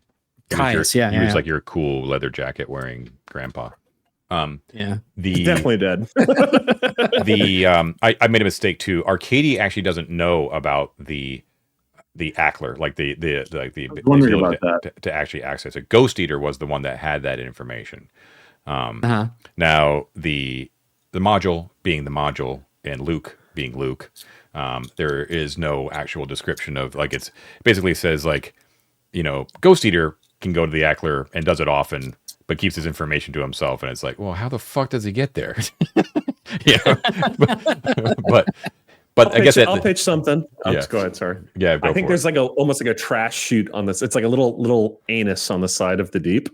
C: Caius,
A: he was like your cool leather jacket wearing grandpa.
B: He's definitely dead.
A: I made a mistake too. Arcady actually doesn't know about the A.C.L.E.R, like the
D: wondering
A: ability
D: about that.
A: to actually access it. Ghost Eater was the one that had that information. Now the module being the module and Luke being Luke, there is no actual description of it basically says Ghost Eater can go to the A.C.L.E.R and does it often, but keeps his information to himself. And it's like, well, how the fuck does he get there? But I guess
B: I'll pitch something.
A: Yeah.
B: Go ahead. Sorry.
A: Yeah,
B: I think there's like almost like a trash chute on this. It's like a little anus on the side of the deep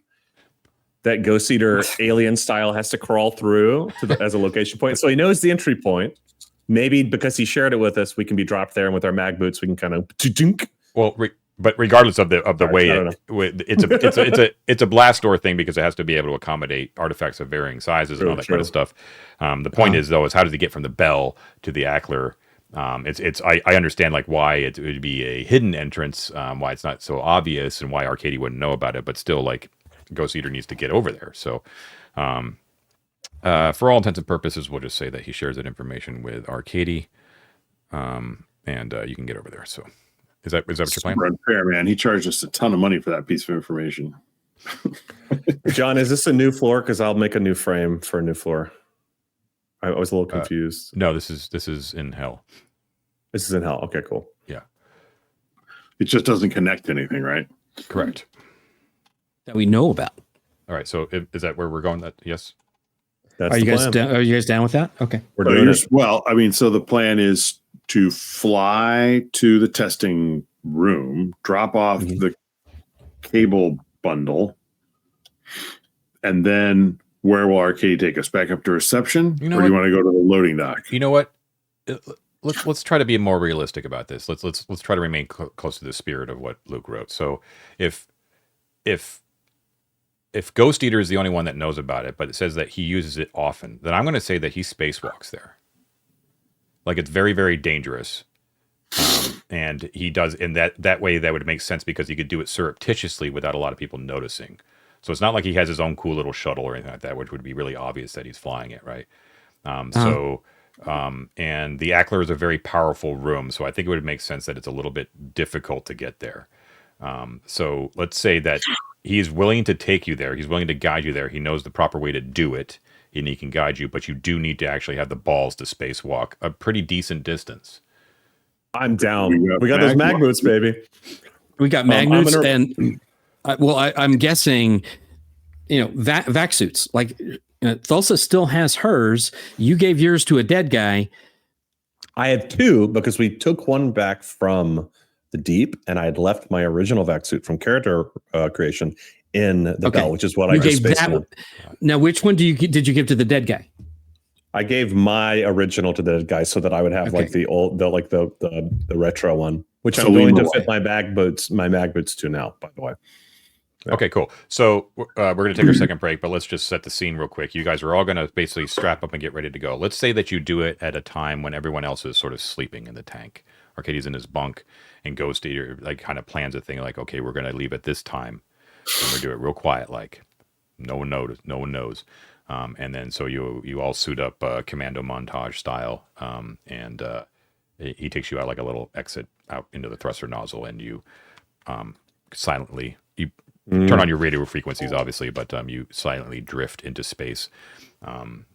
B: that Ghost Eater alien style has to crawl through as a location point. So he knows the entry point. Maybe because he shared it with us, we can be dropped there, and with our mag boots, we can kind of.
A: Well, but regardless of the way it's a blast door thing because it has to be able to accommodate artifacts of varying sizes and all that kind of stuff. The point is though, is how does it get from the bell to the A.C.L.E.R? I understand like why it would be a hidden entrance, why it's not so obvious, and why Arcady wouldn't know about it. But still, like Ghost Eater needs to get over there. So, for all intents and purposes, we'll just say that he shares that information with Arcady, and you can get over there. So. Is that what you're playing?
D: Unfair, man. He charged us a ton of money for that piece of information.
B: John, is this a new floor? Because I'll make a new frame for a new floor. I was a little confused.
A: No, this is in hell.
B: This is in hell. Okay, cool.
A: Yeah.
D: It just doesn't connect to anything, right?
A: Correct.
C: That we know about.
A: All right. So is that where we're going? That yes.
B: That's
C: Are you guys down with that? Okay.
B: We're doing it.
D: Well, I mean, so the plan is to fly to the testing room, drop off the cable bundle, and then where will Arcady take us? Back up to reception?
A: You know
D: or do you want to go to the loading dock?
A: You know what? Let's try to be more realistic about this. Let's try to remain close to the spirit of what Luke wrote. So if Ghost Eater is the only one that knows about it, but it says that he uses it often, then I'm going to say that he spacewalks there. Like it's very, very dangerous. And he does in that way that would make sense because he could do it surreptitiously without a lot of people noticing. So it's not like he has his own cool little shuttle or anything like that, which would be really obvious that he's flying it, right? And the A.C.L.E.R is a very powerful room, so I think it would make sense that it's a little bit difficult to get there. So let's say that he's willing to take you there. He's willing to guide you there. He knows the proper way to do it, and he can guide you, but you do need to actually have the balls to spacewalk a pretty decent distance.
B: I'm down. We got those mag boots, baby.
C: We got mag boots, and I'm guessing, vac suits. Like Thulsa still has hers. You gave yours to a dead guy.
B: I have two because we took one back from the deep, and I had left my original vac suit from Crader creation in the bell, which is what I gave that.
C: Now, which one did you give to the dead guy?
B: I gave my original to the guy so that I would have like the retro one, which I'm going to fit my mag boots to now, by the way.
A: Yeah. Okay, cool. So we're going to take our second break, but let's just set the scene real quick. You guys are all going to basically strap up and get ready to go. Let's say that you do it at a time when everyone else is sort of sleeping in the tank. Arcady's in his bunk, and Ghost Eater like kind of plans a thing like, okay, we're going to leave at this time. And we do it real quiet, like no one knows. And then so you all suit up commando montage style, and he takes you out like a little exit out into the thruster nozzle, and you silently turn on your radio frequencies, obviously, but you silently drift into space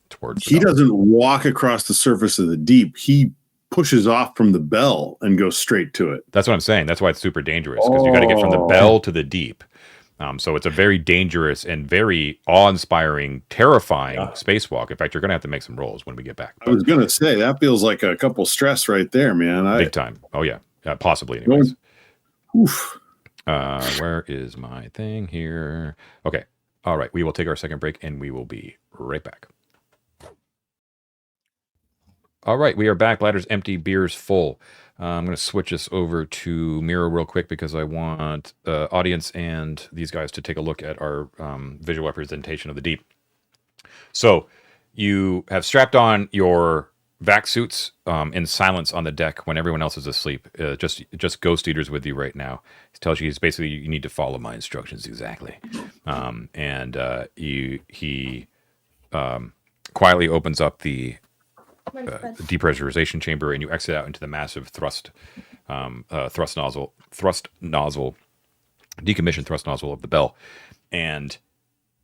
A: towards.
D: He doesn't walk across the surface of the deep. He pushes off from the bell and goes straight to it.
A: That's what I'm saying. That's why it's super dangerous because you got to get from the bell to the deep. So it's a very dangerous and very awe-inspiring, terrifying spacewalk. In fact, you're going to have to make some rolls when we get back.
D: I was going to say, that feels like a couple stress right there, man.
A: Big time. Oh, yeah. Possibly, anyways. Where is my thing here? Okay. All right. We will take our second break, and we will be right back. All right. We are back. Ladder's empty. Beer's full. I'm going to switch this over to Miro real quick because I want the audience and these guys to take a look at our visual representation of the deep. So you have strapped on your vac suits in silence on the deck when everyone else is asleep. Just Ghost Eater's with you right now. He tells you basically you need to follow my instructions exactly. He quietly opens up the depressurization chamber, and you exit out into the massive thrust nozzle, decommissioned thrust nozzle of the bell, and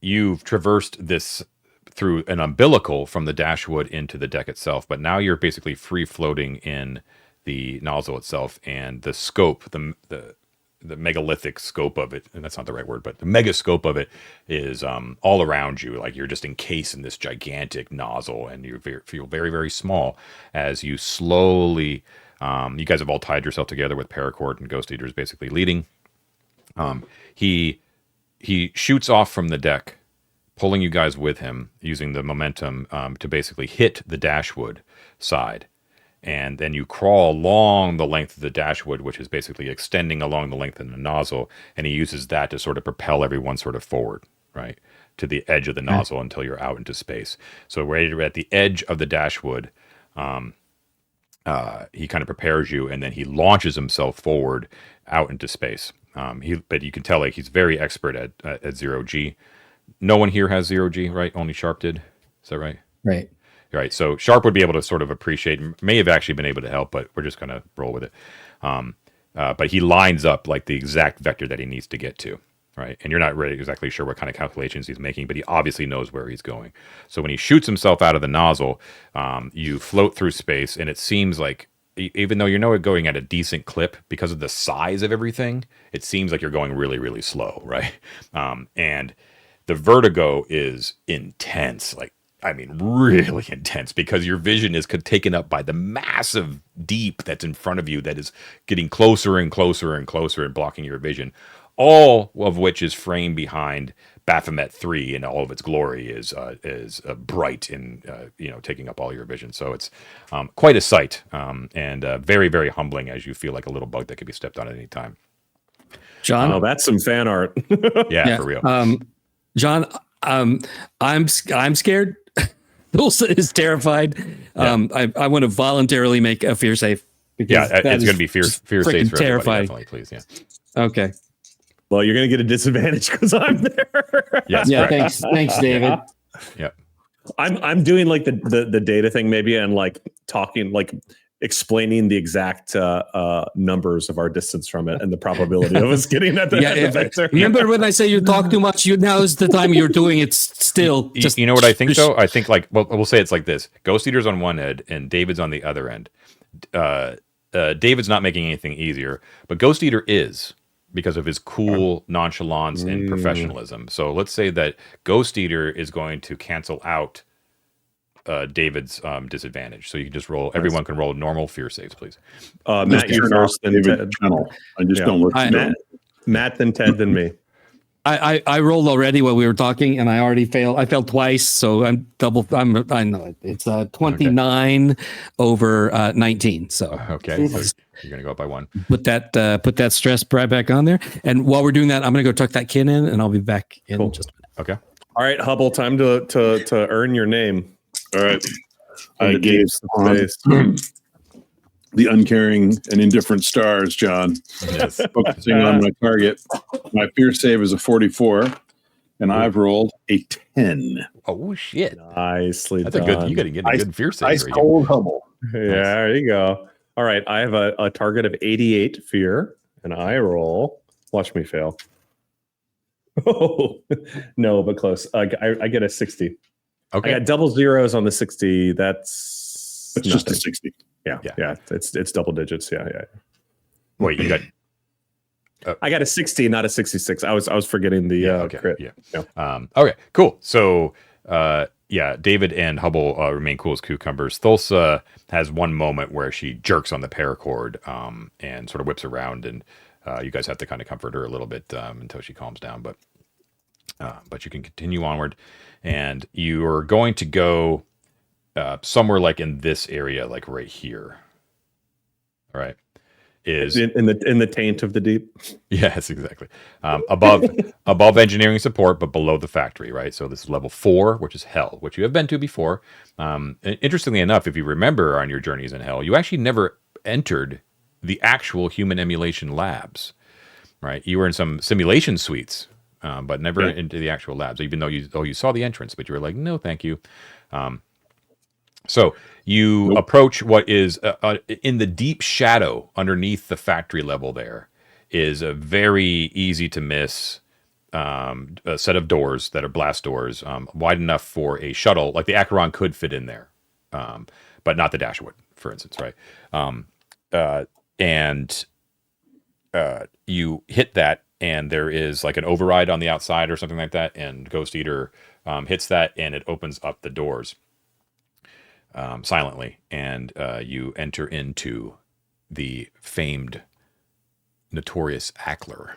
A: you've traversed this through an umbilical from the dashwood into the deck itself. But now you're basically free floating in the nozzle itself, and the scope, the megalithic scope of it, and that's not the right word, but the mega scope of it is all around you. Like you're just encased in this gigantic nozzle, and you feel very, very small as you slowly. You guys have all tied yourself together with paracord, and Ghost Eater is basically leading. He shoots off from the deck, pulling you guys with him, using the momentum to basically hit the dashwood side. And then you crawl along the length of the dashwood, which is basically extending along the length of the nozzle, and he uses that to sort of propel everyone sort of forward, right, to the edge of the nozzle until you're out into space. So we're at the edge of the dashwood. He kind of prepares you, and then he launches himself forward out into space. But you can tell like he's very expert at zero G. No one here has zero G, right? Only Sharp did. Is that right?
C: Right.
A: Right. So Sharp would be able to sort of appreciate, may have actually been able to help, but we're just going to roll with it. But he lines up like the exact vector that he needs to get to. Right. And you're not really exactly sure what kind of calculations he's making, but he obviously knows where he's going. So when he shoots himself out of the nozzle, you float through space, and it seems like, even though you know it's going at a decent clip, because of the size of everything, it seems like you're going really, really slow. Right. And the vertigo is intense. Like, I mean, really intense, because your vision is taken up by the massive deep that's in front of you that is getting closer and closer and closer and blocking your vision, all of which is framed behind Baphomet 3 in all of its glory is bright and, taking up all your vision. So it's quite a sight and very, very humbling as you feel like a little bug that could be stepped on at any time.
C: John?
B: Oh, that's some fan art.
A: Yeah, for real.
C: John, I'm scared. Dulce is terrified. I want to voluntarily make a fear save.
A: Yeah, it's going to be fear safe for everybody,
C: terrifying.
A: definitely, please. Yeah.
C: Okay.
B: Well, you're going to get a disadvantage because I'm there.
A: Yes,
C: yeah.
A: right.
C: Thanks, David.
A: Yeah.
B: I'm doing like the data thing maybe, and like talking, like explaining the exact numbers of our distance from it and the probability of us getting at the vector.
C: Remember when I say you talk too much? Now is the time you're doing it still. Just
A: you know what I think though? I think we'll say it's like this: Ghost Eater's on one end and David's on the other end. David's not making anything easier, but Ghost Eater is, because of his cool nonchalance and professionalism. So let's say that Ghost Eater is going to cancel out David's disadvantage. So you can just roll. Everyone can roll normal fear saves, please.
B: Matt, you first, then Ted.
D: I just don't look.
B: Matt, then Ted, then me.
C: I rolled already while we were talking, and I already failed. I failed twice, so I know it's 29 over 19. So
A: okay, so you're gonna go up by one.
C: Put that stress right back on there. And while we're doing that, I'm gonna go tuck that kid in, and I'll be back in just a minute.
A: Okay.
B: All right, Hubble, time to earn your name.
D: All right. I gave the uncaring and indifferent stars, John.
A: Yes.
D: Focusing on my target. My fear save is a 44, and I've rolled a 10.
A: Oh shit!
B: Nicely
A: That's
B: done.
A: You got to get a good fear save.
D: Ice cold Hubble.
B: Yeah, there you go. All right, I have a target of 88 fear, and I roll. Watch me fail. Oh no, but close. I get a 60.
A: Okay.
B: I got double zeros on the 60. That's
D: It's just a 60.
B: Yeah. It's double digits. Yeah.
A: Wait, you got.
B: I got a 60, not a 66. I was forgetting the crit.
A: Yeah. Okay. Cool. So, David and Hubble remain cool as cucumbers. Thulsa has one moment where she jerks on the paracord and sort of whips around, and you guys have to kind of comfort her a little bit until she calms down. But you can continue onward, and you are going to go somewhere like in this area, like right here. All right. Is
B: in the taint of the deep.
A: Yes, exactly. Above engineering support, but below the factory, right? So this is level 4, which is hell, which you have been to before. Interestingly enough, if you remember on your journeys in hell, you actually never entered the actual human emulation labs, right? You were in some simulation suites, but never into the actual labs, even though you saw the entrance, but you were like, no, thank you. So you approach what is in the deep shadow underneath the factory level. There is a very easy to miss a set of doors that are blast doors, wide enough for a shuttle, like the Acheron could fit in there, but not the Dashwood, for instance, right? And you hit that, and there is like an override on the outside or something like that, and Ghost Eater hits that, and it opens up the doors silently, and you enter into the famed, notorious A.C.L.E.R.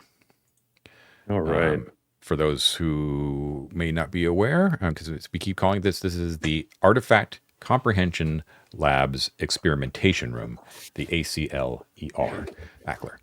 B: All right.
A: For those who may not be aware, because we keep calling this is the Artifact Comprehension Labs Experimentation Room, the A.C.L.E.R. A.C.L.E.R.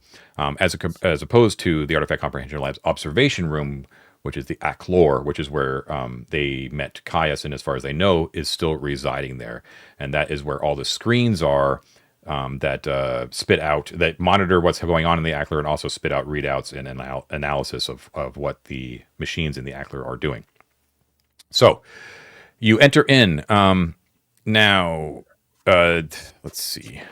A: As opposed to the Artifact Comprehension Labs Observation Room, which is the A.C.L.E.R, which is where they met Caius, and as far as they know, is still residing there. And that is where all the screens are that spit out, that monitor what's going on in the A.C.L.E.R and also spit out readouts and analysis of what the machines in the A.C.L.E.R are doing. So you enter in. Now, let's see.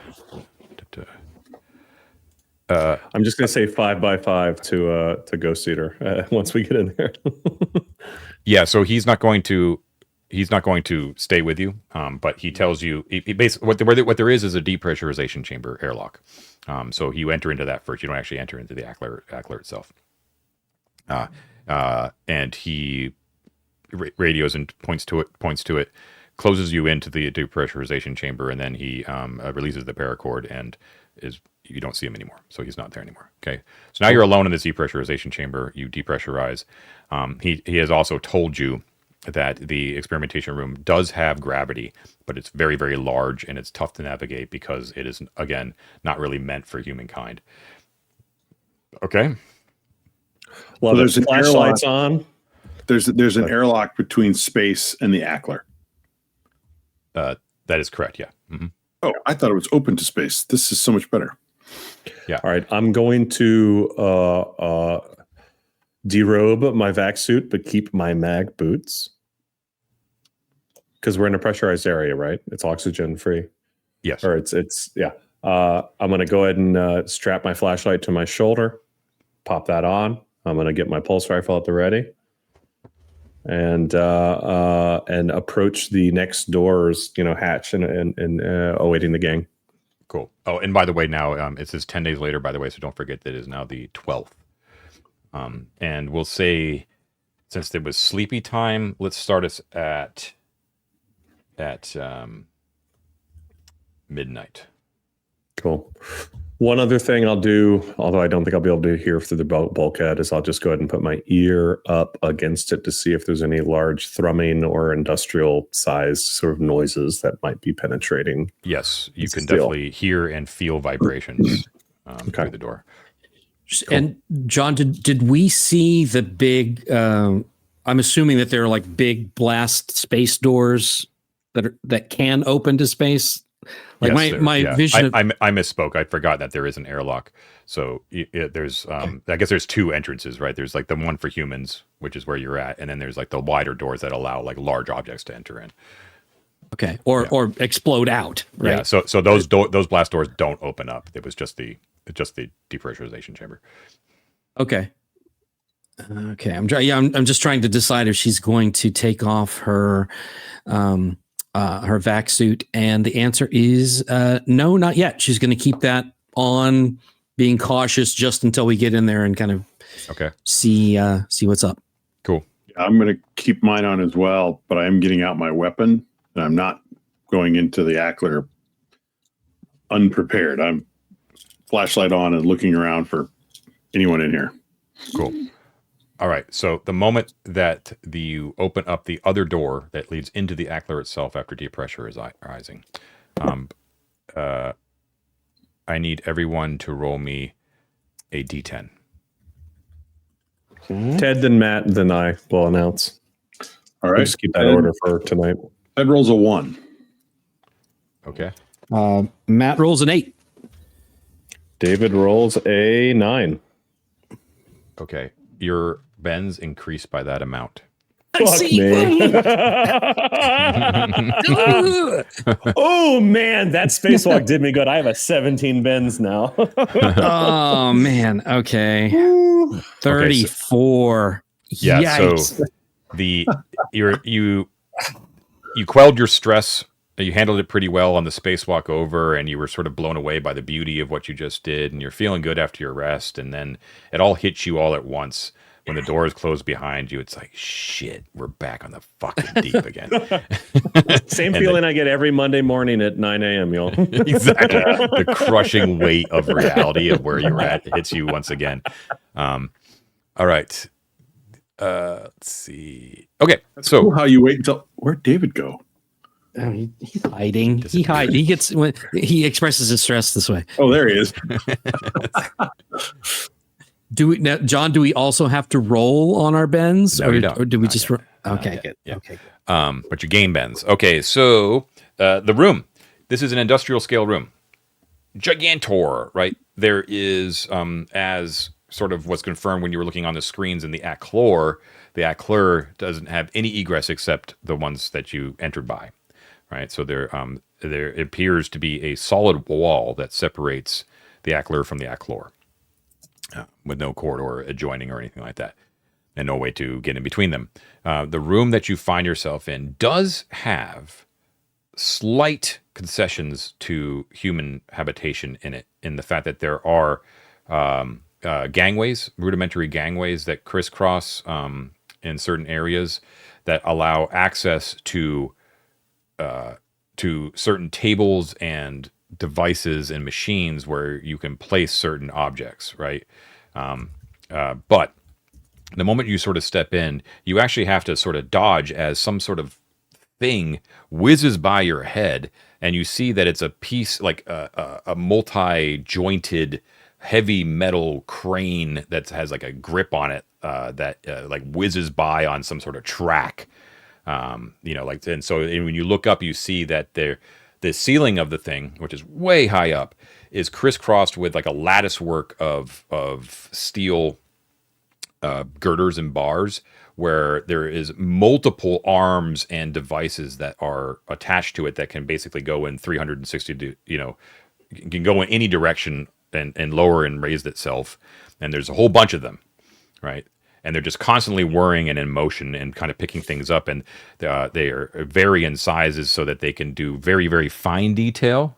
B: I'm just gonna say 5x5 to Ghost Eater once we get in there.
A: Yeah, so he's not going to stay with you, but he tells you he basically what there is a depressurization chamber airlock. So you enter into that first. You don't actually enter into the A.C.L.E.R itself. And he radios and points to it, closes you into the depressurization chamber, and then he releases the paracord, and you don't see him anymore. So he's not there anymore. Okay. So now you're alone in this depressurization chamber. You depressurize. He has also told you that the experimentation room does have gravity, but it's very, very large, and it's tough to navigate because it is, again, not really meant for humankind. Okay.
B: Well,
D: there's an
B: flashlights
D: airlock.
B: on.
D: There's an airlock between space and the A.C.L.E.R.
A: That is correct. Yeah. Mm-hmm.
D: Oh, I thought it was open to space. This is so much better.
A: Yeah.
B: All right. I'm going to derobe my vac suit, but keep my mag boots. Because we're in a pressurized area, right? It's oxygen free.
A: Yes.
B: Or it's yeah. I'm going to go ahead and strap my flashlight to my shoulder, pop that on. I'm going to get my pulse rifle at the ready, and approach the next doors, hatch and awaiting the gang.
A: Cool. Oh, and by the way, now it says 10 days later, by the way, so don't forget that it is now the 12th. And we'll say, since it was sleepy time, let's start us at midnight.
B: Cool. One other thing I'll do, although I don't think I'll be able to hear through the bulkhead, is I'll just go ahead and put my ear up against it to see if there's any large thrumming or industrial sized sort of noises that might be penetrating.
A: Yes, you can definitely hear and feel vibrations through the door.
C: Cool. And John, did we see the big? I'm assuming that there are like big blast space doors that can open to space. Like
A: yes,
C: my vision.
A: I misspoke. I forgot that there is an airlock. So there's I guess there's two entrances, right? There's like the one for humans, which is where you're at, and then there's like the wider doors that allow like large objects to enter in.
C: Okay, or explode out. Right?
A: Yeah. So those blast doors don't open up. It was just the depressurization chamber.
C: Okay. Okay. I'm just trying to decide if she's going to take off her vac suit, and the answer is no, not yet. She's going to keep that on, being cautious just until we get in there and kind of see what's up.
A: Cool.
D: I'm going to keep mine on as well, but I am getting out my weapon, and I'm not going into the A.C.L.E.R unprepared. I'm flashlight on and looking around for anyone in here.
A: Cool. All right. So the moment that you open up the other door that leads into the A.C.L.E.R itself after depressurizing, I need everyone to roll me a D10.
B: Ted, then Matt, then I will announce.
D: All right.
B: We'll just keep that order for tonight.
D: Ted rolls a 1.
A: Okay.
C: Matt rolls an 8.
B: David rolls a 9.
A: Okay. Your bends increase by that amount.
B: Fuck me. Oh, man. That spacewalk did me good. I have a 17 bends now.
C: Oh, man. Okay. 34.
A: Yeah.
C: Yikes.
A: So you quelled your stress You handled it pretty well on the spacewalk over, and you were sort of blown away by the beauty of what you just did, and you're feeling good after your rest, and then it all hits you all at once. When the doors close behind you, it's like, shit, we're back on the fucking deep again.
B: Same feeling I get every Monday morning at 9 a.m., y'all.
A: Exactly. The crushing weight of reality of where you're at hits you once again. All right. Let's see. Okay, so
D: Cool how you wait until where'd David go?
C: He's hiding. He hides. He gets when he expresses his stress this way.
D: Oh, there he is.
C: Do we now, John? Do we also have to roll on our bends,
A: No, you don't.
C: or do we
A: Not
C: just?
A: yet.
C: Okay, good.
A: Yeah.
C: Okay, good.
A: But your game bends. Okay, so the room. This is an industrial scale room. Gigantor, right? There is, as sort of what's confirmed when you were looking on the screens in the A.C.L.E.R, the A.C.L.E.R doesn't have any egress except the ones that you entered by, right? So there appears to be a solid wall that separates the A.C.L.E.R from the A.C.L.E.R, with no corridor adjoining or anything like that, and no way to get in between them. The room that you find yourself in does have slight concessions to human habitation in it, in the fact that there are gangways, rudimentary gangways that crisscross in certain areas that allow access to certain tables and devices and machines where you can place certain objects, right? But the moment you sort of step in, you actually have to sort of dodge as some sort of thing whizzes by your head, and you see that it's a piece, like a multi-jointed heavy metal crane that has like a grip on it that like whizzes by on some sort of track. Like, and so when you look up, you see that the ceiling of the thing, which is way high up, is crisscrossed with like a lattice work of steel girders and bars, where there is multiple arms and devices that are attached to it that can basically go in 360, can go in any direction and lower and raise itself. And there's a whole bunch of them, right? And they're just constantly whirring and in motion and kind of picking things up. And they are vary in sizes so that they can do very, very fine detail,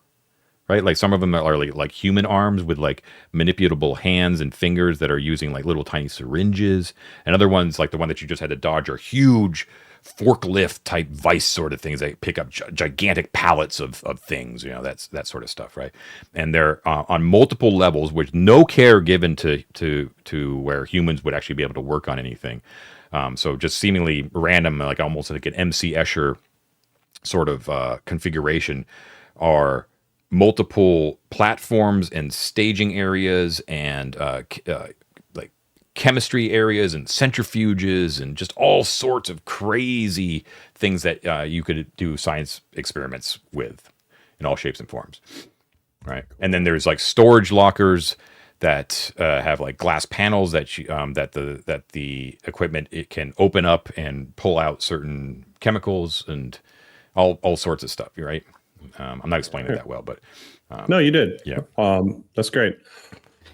A: right? Like some of them are like human arms with like manipulable hands and fingers that are using like little tiny syringes. And other ones, like the one that you just had to dodge, are huge forklift type vice sort of things. They pick up gigantic pallets of things, that's that sort of stuff, right? And they're on multiple levels with no care given to where humans would actually be able to work on anything. So just seemingly random, like almost like an MC Escher sort of configuration, are multiple platforms and staging areas and like chemistry areas and centrifuges and just all sorts of crazy things that you could do science experiments with in all shapes and forms, right? And then there's like storage lockers that have like glass panels that that the equipment, it can open up and pull out certain chemicals and all sorts of stuff, right? I'm not explaining it that well, but
B: No, you did.
A: Yeah.
B: That's great.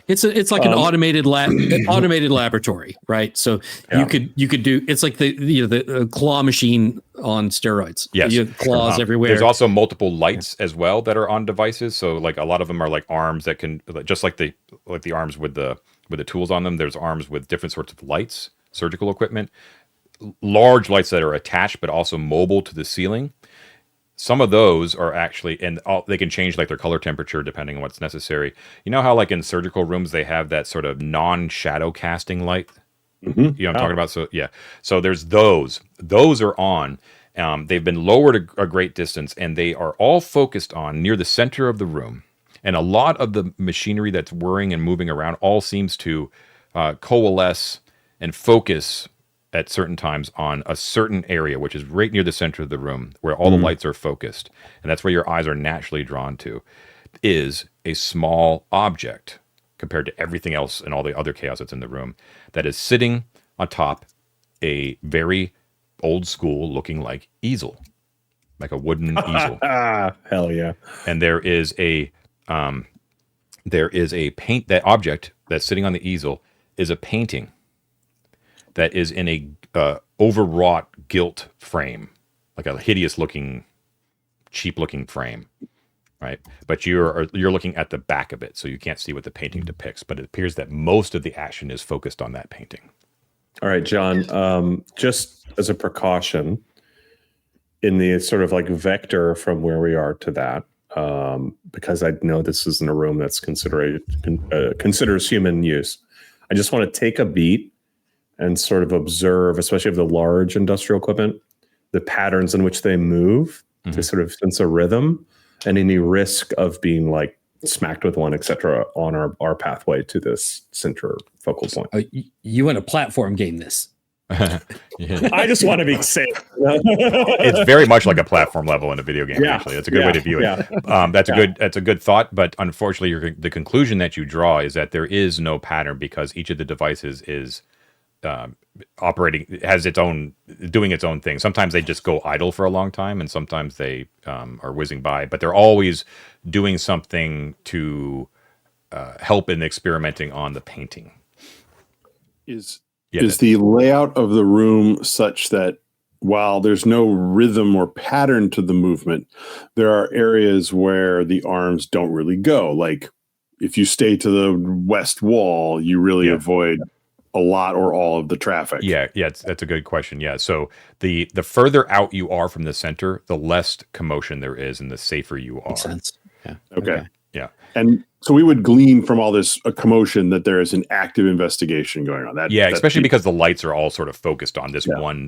C: It's like an automated laboratory, right? So
B: Yeah.
C: you could do, it's like the claw machine on steroids.
A: Yes.
C: You have claws everywhere.
A: There's also multiple lights as well that are on devices. So like a lot of them are like arms that can, just like the arms with the tools on them. There's arms with different sorts of lights, surgical equipment, large lights that are attached but also mobile to the ceiling. Some of those are actually, and they can change like their color temperature depending on what's necessary. You know how like in surgical rooms they have that sort of non-shadow casting light?
B: Mm-hmm.
A: You know what I'm talking about? So yeah. So there's those. Those are on. They've been lowered a great distance, and they are all focused on near the center of the room. And a lot of the machinery that's whirring and moving around all seems to coalesce and focus at certain times on a certain area, which is right near the center of the room, where all the lights are focused. And that's where your eyes are naturally drawn to, is a small object compared to everything else and all the other chaos that's in the room, that is sitting on top a very old school looking like easel, like a wooden easel.
B: Hell yeah.
A: And there is a paint, that object that's sitting on the easel is a painting that is in a overwrought gilt frame, like a hideous looking cheap looking frame, right? But you're looking at the back of it, so you can't see what the painting depicts. But it appears that most of the action is focused on that painting.
B: All right, John. Just as a precaution, in the sort of like vector from where we are to that, because I know this isn't a room that's considers human use. I just want to take a beat and sort of observe, especially of the large industrial equipment, the patterns in which they move to sort of sense a rhythm, and any risk of being like smacked with one, etc., on our pathway to this center focal point.
C: You want a platform game this?
A: Yeah.
B: I just want to be safe.
A: It's very much like a platform level in a video game. Actually, that's a good way to view it. That's a good thought. But unfortunately, the conclusion that you draw is that there is no pattern because each of the devices is operating, has its own, doing its own thing. Sometimes they just go idle for a long time, and sometimes they are whizzing by. But they're always doing something to help in experimenting on the painting.
D: Is the layout of the room such that while there's no rhythm or pattern to the movement, there are areas where the arms don't really go? Like if you stay to the west wall, you really avoid a lot or all of the traffic.
A: That's a good question. Yeah, so the further out you are from the center, the less commotion there is, and the safer you are.
C: Makes sense. Yeah.
D: Okay.
A: Yeah.
D: And so we would glean from all this commotion that there is an active investigation going on.
A: Especially because the lights are all sort of focused on this one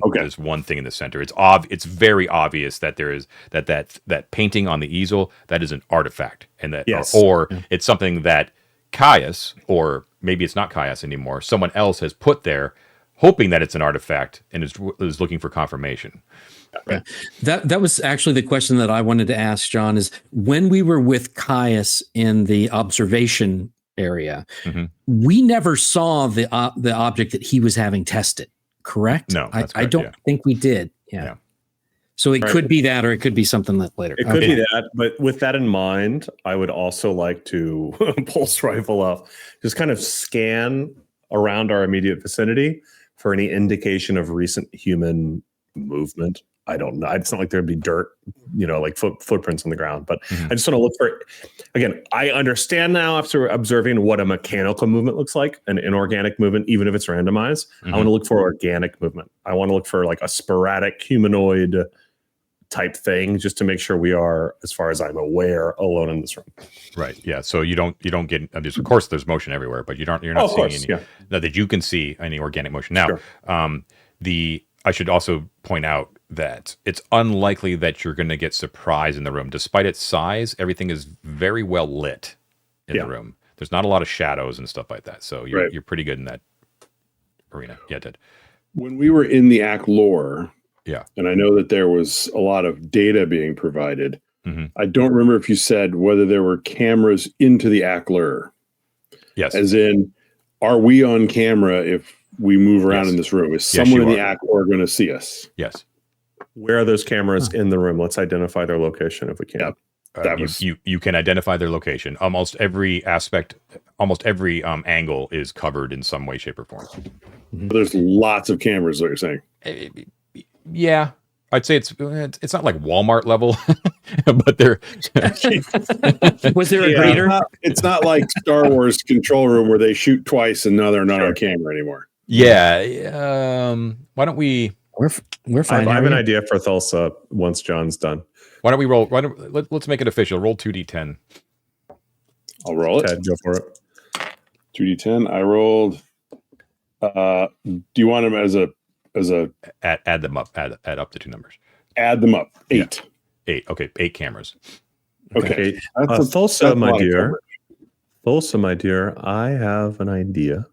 A: thing in the center. It's very obvious that there is that painting on the easel, that is an artifact, and that it's something that Caius, or maybe it's not Caius anymore, someone else has put there, hoping that it's an artifact and is looking for confirmation.
C: Yeah. That was actually the question that I wanted to ask, John, is when we were with Caius in the observation area, we never saw the object that he was having tested, correct?
A: No,
C: I don't think we did. Yeah. So it could be that, or it could be something that later.
B: It could be that, but with that in mind, I would also like to pulse rifle up, just kind of scan around our immediate vicinity for any indication of recent human movement. I don't know. It's not like there'd be dirt, like footprints on the ground, but I just want to look for, again, I understand now after observing what a mechanical movement looks like, an inorganic movement, even if it's randomized. I want to look for organic movement. I want to look for like a sporadic humanoid type thing, just to make sure we are, as far as I'm aware, alone in this room.
A: Right. Yeah. So you don't get, of course there's motion everywhere, but you're not seeing any, that you can see any organic motion. Now, I should also point out that it's unlikely that you're going to get surprise in the room. Despite its size, everything is very well lit in the room. There's not a lot of shadows and stuff like that. So you're pretty good in that arena. Yeah, Ted.
D: When we were in the A.C.L.E.R, and I know that there was a lot of data being provided, I don't remember if you said whether there were cameras into the A.C.L.E.R.
A: Yes.
D: As in, are we on camera if we move around in this room? Is someone in the A.C.L.E.R going to see us?
A: Yes.
B: Where are those cameras in the room? Let's identify their location if we can.
A: You can identify their location. Almost every aspect, almost every angle is covered in some way, shape, or form.
D: There's lots of cameras, what you're saying.
A: Yeah. I'd say it's not like Walmart level, but there
C: was there a greater?
D: It's not like Star Wars control room where they shoot twice and now they're not on camera anymore.
A: Yeah. Why don't we?
C: We're fine.
B: I have an idea for Thulsa once John's done.
A: Why don't we roll? Let's make it official. Roll 2d10.
D: I'll roll it.
B: Ted, go for it.
D: 2d10. I rolled. Do you want them as a
A: add them up? Add up the two numbers.
D: Add them up. 8.
A: 8. Okay, 8 cameras.
D: Okay.
B: Thulsa, my dear. Thulsa, my dear. I have an idea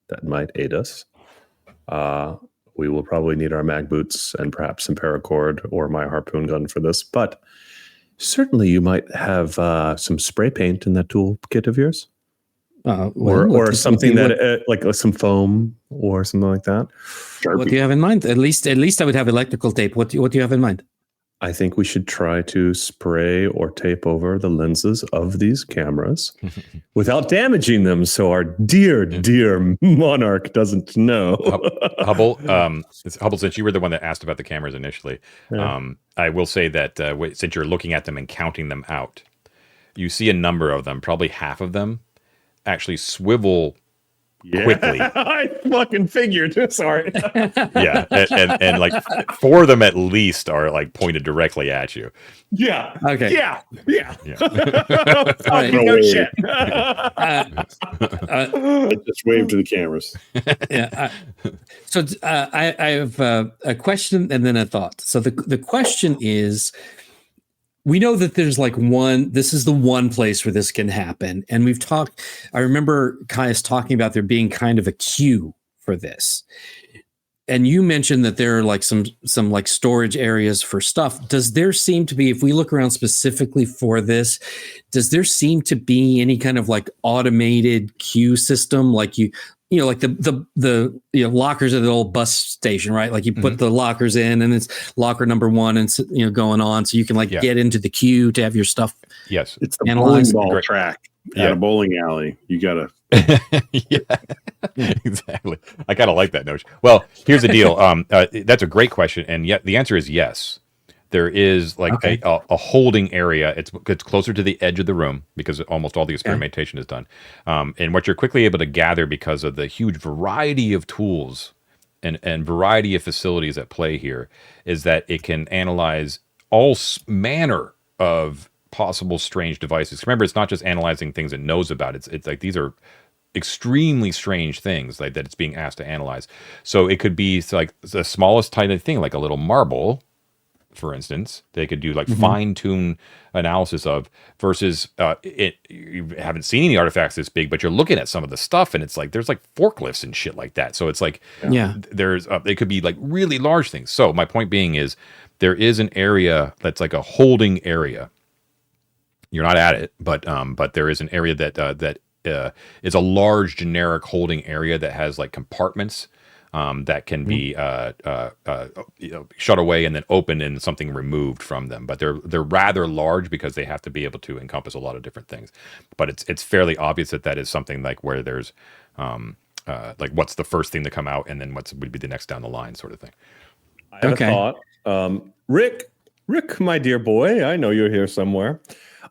B: that might aid us. We will probably need our mag boots and perhaps some paracord or my harpoon gun for this, but certainly you might have some spray paint in that toolkit of yours, or something that like some foam or something like that.
C: What do you have in mind? At least I would have electrical tape. What do you have in mind?
B: I think we should try to spray or tape over the lenses of these cameras without damaging them, so our dear monarch doesn't know.
A: Hubble, Hubble, since you were the one that asked about the cameras initially, I will say that since you're looking at them and counting them out, you see a number of them, probably half of them, actually swivel quickly.
B: I fucking figured. Sorry.
A: Yeah, and like 4 of them at least are like pointed directly at you.
B: Yeah.
C: Okay.
B: Yeah.
D: Right.
B: No shit.
D: I just waved to the cameras.
C: Yeah. So I have a question and then a thought. So the question is, we know that there's like this is the one place where this can happen. And we've talked, I remember Caius talking about there being kind of a queue for this. And you mentioned that there are like some like storage areas for stuff. Does there seem to be, if we look around specifically for this, does there seem to be any kind of like automated queue system? Like like the lockers at the old bus station, right? Like you put the lockers in and it's locker number 1 and going on. So you can get into the queue to have your stuff.
A: Yes.
D: It's the
C: analyzed.
D: bowling ball track at a bowling alley. You got to.
A: Yeah, exactly. I kind of like that notion. Well, here's the deal. That's a great question. And yet the answer is yes. There is like a holding area. It's closer to the edge of the room because almost all the experimentation is done. And what you're quickly able to gather because of the huge variety of tools and variety of facilities at play here is that it can analyze all manner of possible strange devices. Remember, it's not just analyzing things it knows about. It's like these are extremely strange things like that it's being asked to analyze. So it could be like the smallest tiny thing, like a little marble, for instance, they could do like fine-tune analysis of versus you haven't seen any artifacts this big, but you're looking at some of the stuff and it's like there's like forklifts and shit like that. So it's like there's they could be like really large things. So my point being is there is an area that's like a holding area. You're not at it, but there is an area that is a large generic holding area that has like compartments. That can be shut away and then opened and something removed from them. But they're rather large because they have to be able to encompass a lot of different things. But it's fairly obvious that is something like where there's like what's the first thing to come out and then what would be the next down the line sort of thing.
B: I have a thought. Rick, my dear boy, I know you're here somewhere.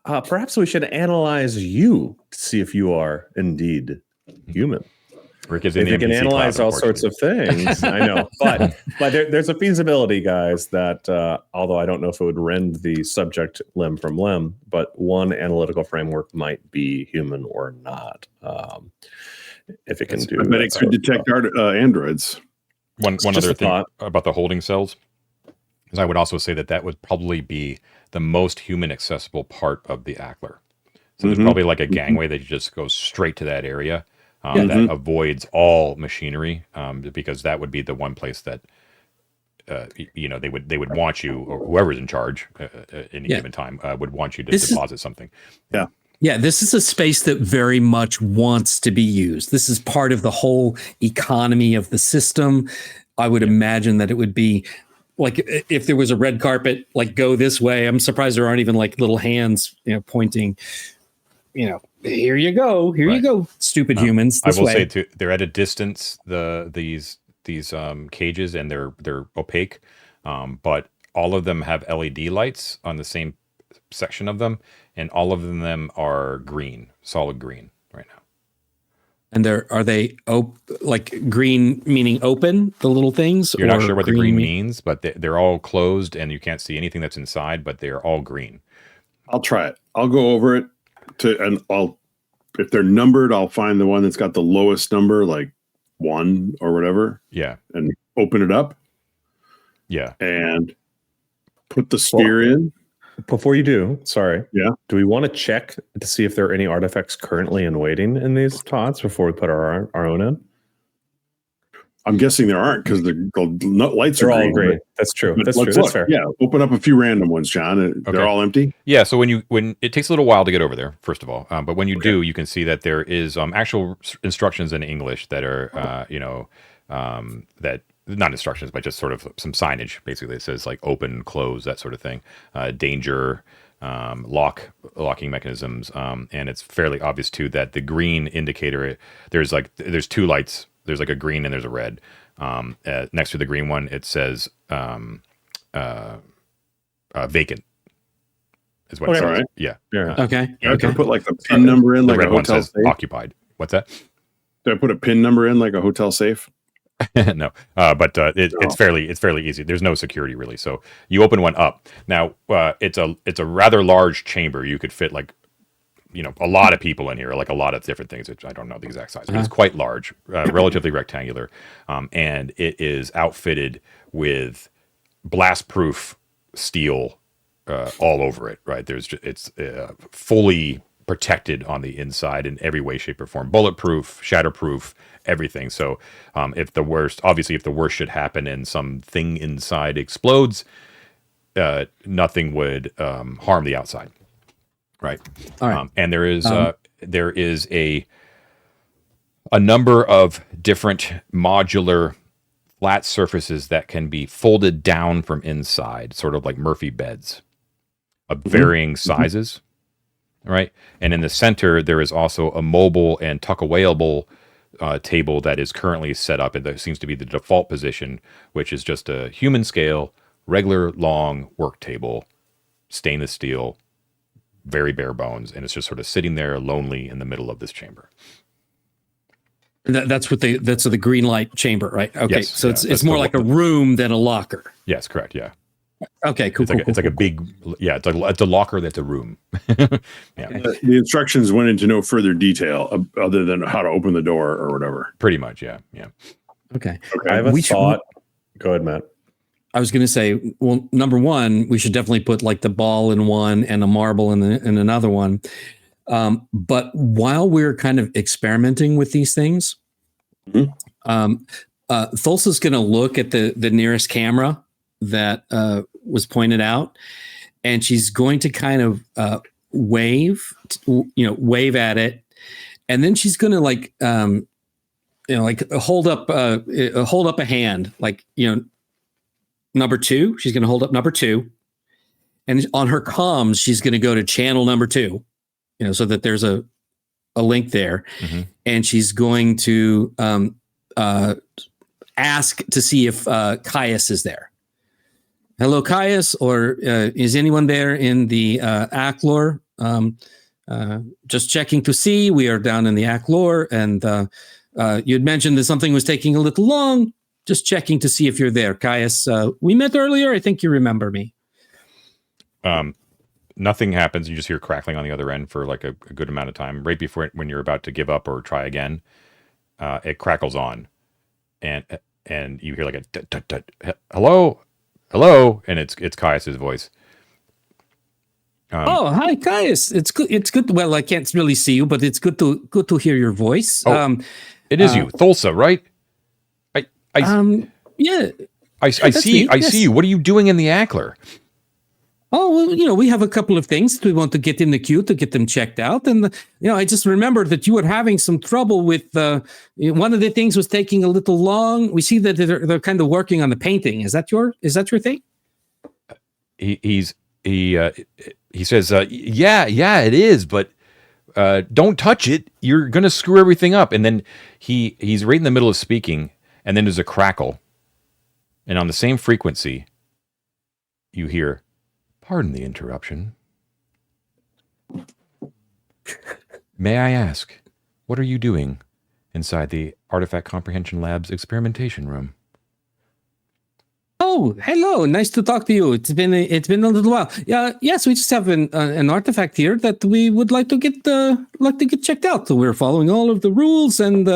B: Perhaps we should analyze you to see if you are indeed human.
A: Rick is in
B: if you can
A: NPC
B: analyze
A: class,
B: all sorts of things, I know, but there's a feasibility, guys, that although I don't know if it would rend the subject limb from limb, but one analytical framework might be human or not. If it can do,
D: I bet it could detect androids.
A: One other thing about the holding cells is I would also say that would probably be the most human accessible part of the A.C.L.E.R. So there's probably like a gangway that just goes straight to that area. That avoids all machinery, because that would be the one place that they would want you, or whoever's in charge at any given time would want you to deposit something.
C: Yeah, this is a space that very much wants to be used. This is part of the whole economy of the system. I would imagine that it would be like if there was a red carpet, like go this way. I'm surprised there aren't even like little hands, pointing. Here you go. Here you go, stupid humans.
A: I will say too, they're at a distance. These cages, and they're opaque, but all of them have LED lights on the same section of them, and all of them are green, solid green right now.
C: And are they like green meaning open? The little things.
A: You're not sure what the green means, but they're all closed, and you can't see anything that's inside. But they're all green.
D: I'll try it. I'll go over it. If they're numbered, I'll find the one that's got the lowest number, like 1 or whatever.
A: Yeah.
D: And open it up.
A: Yeah.
D: And put the sphere in.
B: Before you do,
D: Yeah.
B: do we want to check to see if there are any artifacts currently in waiting in these tots before we put our own in?
D: I'm guessing there aren't because the lights are
B: all green. That's true. That's true. That's fair.
D: Yeah, open up a few random ones, John. They're all empty.
A: Yeah. So when it takes a little while to get over there, first of all, but when you do, you can see that there is actual instructions in English that are that not instructions, but just sort of some signage. Basically, it says like open, close, that sort of thing. Danger, locking mechanisms, and it's fairly obvious too that the green indicator, there's two lights. There's like a green and there's a red. Next to the green one, it says vacant. Is what it says.
D: Right.
B: Yeah.
C: Okay.
D: Can I put like the pin number in,
A: The
D: like
A: red
D: a
A: one
D: hotel
A: says
D: safe?
A: occupied. What's that?
D: Did I put a pin number in, like a hotel safe?
A: No, but it's fairly easy. There's no security really. So you open one up. Now it's a rather large chamber. You could fit like, a lot of people in here, like a lot of different things. I don't know the exact size, but it's quite large, relatively rectangular, and it is outfitted with blast-proof steel all over it. Right, it's fully protected on the inside in every way, shape, or form. Bulletproof, shatterproof, everything. So if the worst should happen and something inside explodes, nothing would harm the outside. Right.
C: All right.
A: And there is a number of different modular flat surfaces that can be folded down from inside, sort of like Murphy beds of varying sizes. Right. And in the center, there is also a mobile and tuck-awayable table that is currently set up, and that seems to be the default position, which is just a human scale, regular long work table, stainless steel, very bare bones, and it's just sort of sitting there lonely in the middle of this chamber.
C: That's the green light chamber, right? Okay,
A: Yes,
C: so
A: yeah,
C: it's
A: that's
C: more
A: the
C: like a room than a locker.
A: Yes, correct. Yeah.
C: Okay, cool.
A: It's like a big, yeah. It's a locker that's a room. Yeah,
D: The instructions went into no further detail other than how to open the door or whatever.
A: pretty much. Yeah, yeah.
C: Okay.
B: I have a thought. Go ahead, Matt.
C: I was going to say, well, number one, we should definitely put like the ball in one and a marble in another one. But while we're kind of experimenting with these things, Thulsa's going to look at the nearest camera that was pointed out, and she's going to kind of wave at it, and then she's going to like hold up a hand, like, number 2. She's going to hold up number 2, and on her comms, she's going to go to channel number 2, so that there's a link there, and she's going to ask to see if Caius is there. Hello, Caius, or is anyone there in the A.C.L.E.R? Just checking to see. We are down in the A.C.L.E.R, and you'd mentioned that something was taking a little long. Just checking to see if you're there, Caius. We met earlier. I think you remember me.
A: Nothing happens. You just hear crackling on the other end for like a good amount of time. Right before when you're about to give up or try again, it crackles on, and you hear like a tut, tut, tut. Hello, and it's Caius's voice.
C: Oh, hi, Caius. It's good. It's good. Well, I can't really see you, but it's good to hear your voice.
A: It is you, Thulsa, right?
C: Yeah.
A: I see. I see you. What are you doing in the A.C.L.E.R?
C: Oh, well, we have a couple of things that we want to get in the queue to get them checked out. And, I just remembered that you were having some trouble with one of the things was taking a little long. We see that they're kind of working on the painting. Is that your thing?
A: He says, yeah, it is, but don't touch it. You're going to screw everything up. And then he's right in the middle of speaking, and then there's a crackle. And on the same frequency, you hear, "Pardon the interruption. May I ask, what are you doing inside the Artifact Comprehension Lab's experimentation room?"
C: Oh, hello. Nice to talk to you. It's been a little while. Yes, we just have an artifact here that we would like to get checked out. So we're following all of the rules, and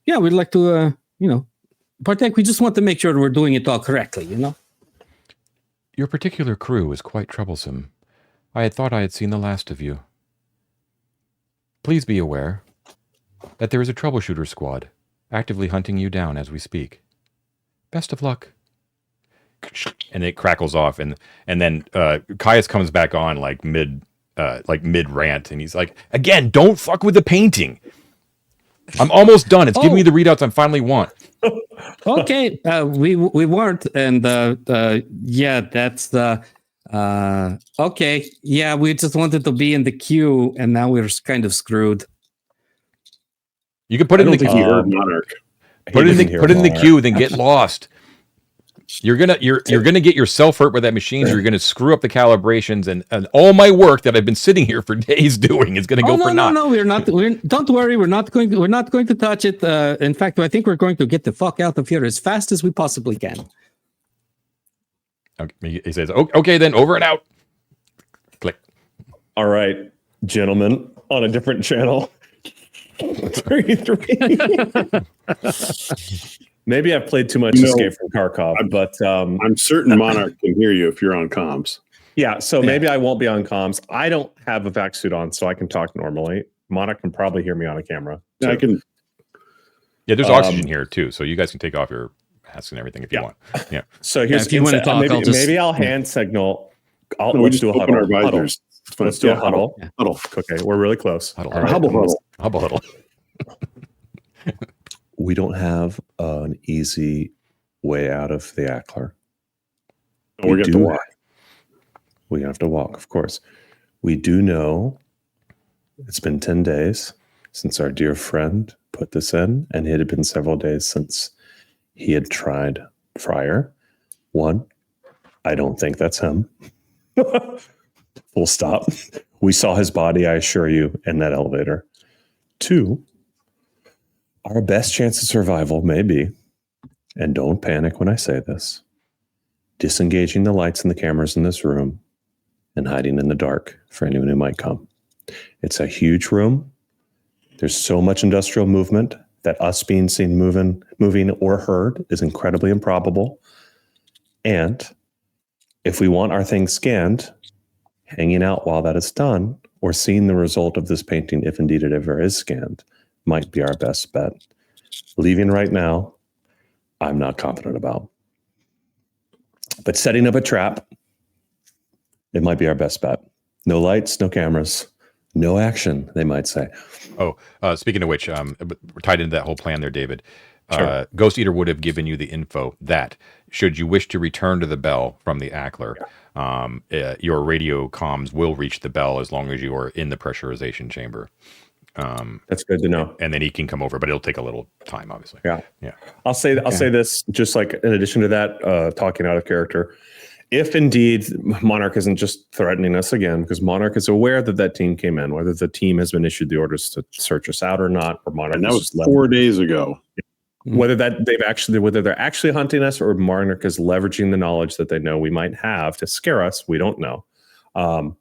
C: we'd like to partake. We just want to make sure we're doing it all correctly.
A: Your particular crew is quite troublesome. I had thought I had seen the last of you. Please be aware that there is a troubleshooter squad actively hunting you down as we speak. Best of luck. And it crackles off, and then Caius comes back on like mid rant, and he's like, "Again, don't fuck with the painting. I'm almost done. It's giving me the readouts I finally want."
C: Okay, we weren't, and yeah, that's the okay. Yeah, we just wanted to be in the queue, and now we're kind of screwed.
A: You can put it in the
D: think he heard Monarch.
A: put it in the queue, then get lost. You're gonna get yourself hurt with that machine. You're gonna screw up the calibrations, and all my work that I've been sitting here for days doing is gonna go for naught.
C: No, we're not. Don't worry, we're not going to touch it. In fact, I think we're going to get the fuck out of here as fast as we possibly can.
A: Okay, he says, "Okay, then over and out." Click.
B: All right, gentlemen, on a different channel. 33. Maybe I've played too much Escape from Kharkov, but
D: I'm certain Monarch can hear you if you're on comms.
B: Yeah, so maybe I won't be on comms. I don't have a vac suit on, so I can talk normally. Monarch can probably hear me on a camera.
D: Yeah, I can.
A: Yeah, there's oxygen here too, so you guys can take off your masks and everything if you want. Yeah.
B: So here's
C: if you want to talk,
B: maybe I'll hand signal.
D: Let's do a huddle. Our visors.
B: Let's do a huddle.
D: Yeah. Huddle.
B: Okay, we're really close.
A: Huddle.
B: All right.
A: Huddle.
B: We don't have an easy way out of the A.C.L.E.R.
D: We're going to walk.
B: We have to walk, of course. We do know it's been 10 days since our dear friend put this in, and it had been several days since he had tried Friar. One, I don't think that's him. Full stop. We saw his body, I assure you, in that elevator. Two, our best chance of survival may be, and don't panic when I say this, disengaging the lights and the cameras in this room and hiding in the dark for anyone who might come. It's a huge room. There's so much industrial movement that us being seen moving or heard is incredibly improbable. And if we want our things scanned, hanging out while that is done, or seeing the result of this painting, if indeed it ever is scanned, might be our best bet. Leaving right now, I'm not confident about. But setting up a trap, it might be our best bet. No lights, no cameras, no action, they might say.
A: Oh, speaking of which, we're tied into that whole plan there, David.
B: Sure.
A: Ghost Eater would have given you the info that should you wish to return to the bell from the A.C.L.E.R, your radio comms will reach the bell as long as you are in the pressurization chamber.
B: That's good to know.
A: And then he can come over, but it'll take a little time, obviously.
B: Yeah.
A: Yeah.
B: I'll say this, just like in addition to that, talking out of character. If indeed Monarch isn't just threatening us again, because Monarch is aware that team came in, whether the team has been issued the orders to search us out or not, or Monarch.
D: And that was 4 days ago.
B: Whether they're actually hunting us, or Monarch is leveraging the knowledge that they know we might have to scare us, we don't know. The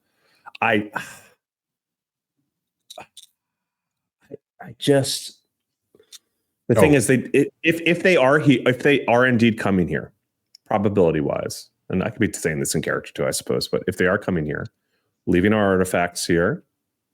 B: thing is, if they are indeed coming here, probability wise, and I could be saying this in character too, I suppose, but if they are coming here, leaving our artifacts here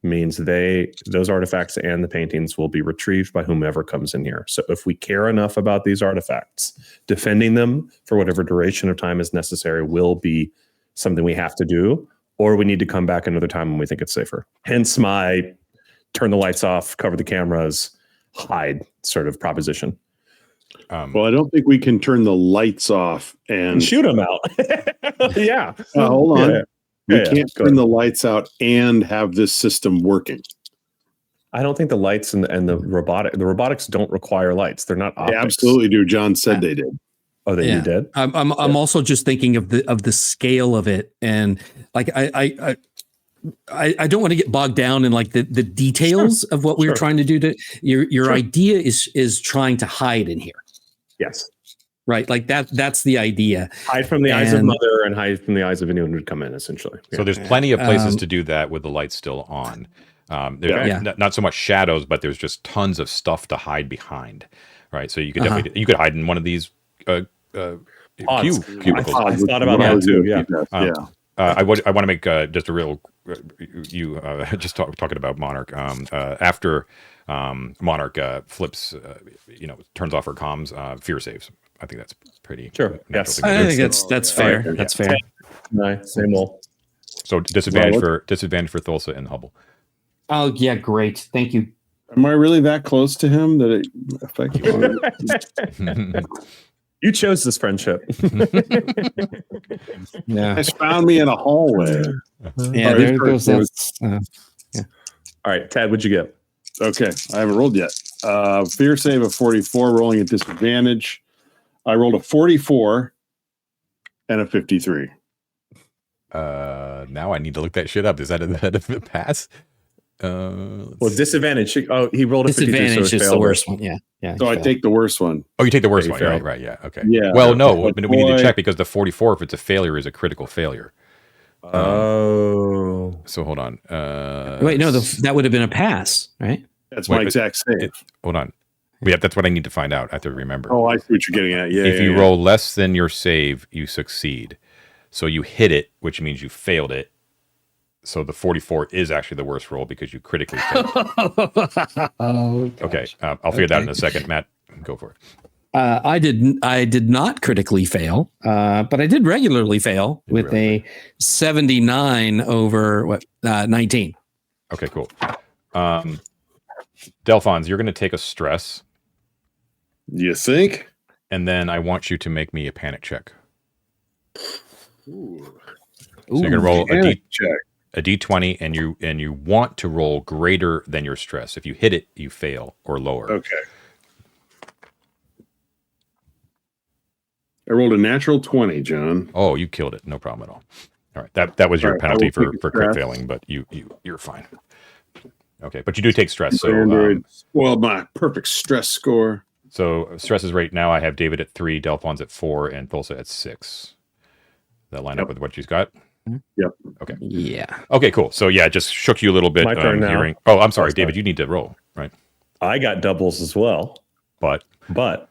B: means those artifacts and the paintings will be retrieved by whomever comes in here. So if we care enough about these artifacts, defending them for whatever duration of time is necessary will be something we have to do, or we need to come back another time when we think it's safer. Hence my turn the lights off, cover the cameras, hide sort of proposition.
D: Well, I don't think we can turn the lights off and
B: shoot them out. Yeah.
D: Hold on.
B: Yeah.
D: We can't turn the lights out and have this system working.
B: I don't think the lights and the robotics don't require lights. They're not optics.
D: They absolutely do. John said they did.
B: Oh, you did?
C: I'm also just thinking of the scale of it, and like I don't want to get bogged down in like the details of what we're trying to do. To your idea is trying to hide in here.
B: Yes.
C: Right. Like that's the idea.
B: Hide from the eyes of Mother and hide from the eyes of anyone who'd come in, essentially.
A: So there's plenty of places to do that with the lights still on. Not so much shadows, but there's just tons of stuff to hide behind. Right. So you could definitely, you could hide in one of these cubicles.
B: I thought about that too. Yeah.
A: I want to make just a real just talking about Monarch. After Monarch flips, turns off her comms, fear saves. I think that's pretty
B: sure. Yes,
C: I think that's fair. That's fair.
B: Nice. Same old.
A: So disadvantage for Thulsa and Hubble.
C: Oh yeah, great. Thank you.
D: Am I really that close to him that it affects me?
B: You chose this friendship.
C: Yeah.
D: Guys found me in a hallway.
C: Yeah. There's that. Yeah.
B: All right, Tad, what'd you get?
D: Okay, I haven't rolled yet. Fear save of 44, rolling at disadvantage. I rolled a 44 and a 53.
A: Now I need to look that shit up. Is that a pass?
B: Well, disadvantage. Oh, he rolled a 52,
C: Disadvantage
B: so
C: is the worst one. Yeah. Yeah.
D: So I take the worst one.
A: Oh, you take the worst
B: Yeah,
A: one,
B: you
A: right?
B: failed.
A: Right, yeah, okay.
D: Yeah.
A: Well, no,
D: But
A: we need to
D: boy-
A: check because the 44, if it's a failure, is a critical failure.
B: Oh.
A: So hold on.
C: Wait, no, that would have been a pass, right?
D: That's
A: Wait,
D: my
A: but
D: exact save.
A: Hold on. Yeah, that's what I need to find out. I have to remember.
D: Oh, I see what you're getting at. Yeah.
A: If you roll less than your save, you succeed. So you hit it, which means you failed it. So the 44 is actually the worst roll because you critically failed.
C: Oh,
A: Okay, I'll figure that out in a second. Matt, go for it.
C: I did not critically fail, but I did regularly fail with a 79 over 19.
A: Okay, cool. Delphons, you're going to take a stress,
D: You think?
A: and then I want you to make me a panic check.
D: Ooh.
A: So you're going to roll
D: Panic check.
A: a d20, and you want to roll greater than your stress. If you hit it, you fail or lower.
D: Okay. I rolled a natural 20, John.
A: Oh, you killed it. No problem at all. All right, that was your
D: All right,
A: penalty
D: I will
A: for
D: take
A: crit
D: stress.
A: failing, but you're fine. Okay, but you do take stress. So
D: Android. Well, my perfect stress score.
A: so stresses right now. I have David at 3, Delphon's at 4, and Thulsa at 6. That line up with what she's got.
D: Yep.
A: Okay.
C: Yeah.
A: Okay. Cool. So yeah, it just shook you a little bit.
B: My turn now.
A: hearing. Oh, I'm sorry,
B: Oh,
A: David.
B: sorry.
A: You need to roll, right?
B: I got doubles as well,
A: But
B: but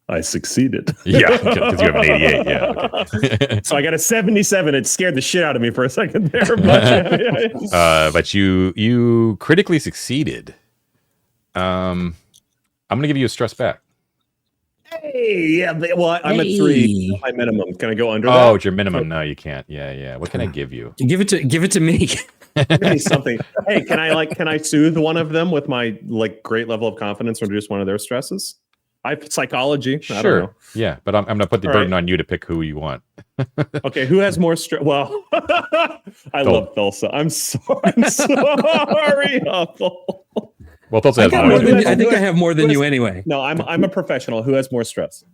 B: I succeeded.
A: yeah, because you have an 88. Yeah. Okay.
B: So I got a 77. It scared the shit out of me for a second there. But
A: But you critically succeeded. I'm gonna give you a stress back.
B: hey, yeah. Well, I'm at 3. My minimum. Can I go under
A: Oh,
B: that?
A: it's your minimum. No, you can't. Yeah. What can I give you?
C: Give it to me.
B: Give me something. Hey, can I soothe one of them with my great level of confidence or reduce one of their stresses? I have psychology. I don't know.
A: Yeah, but I'm gonna put the
B: All
A: burden
B: right.
A: on you to pick who you want.
B: Okay, who has more stress? Well, I love Thulsa. I'm sorry, Huffle.
A: Well, Thulsa
C: I,
A: has
C: got
A: more.
C: more than,
A: than
C: I think I have more than you anyway.
B: No, I'm a professional. Who has more stress?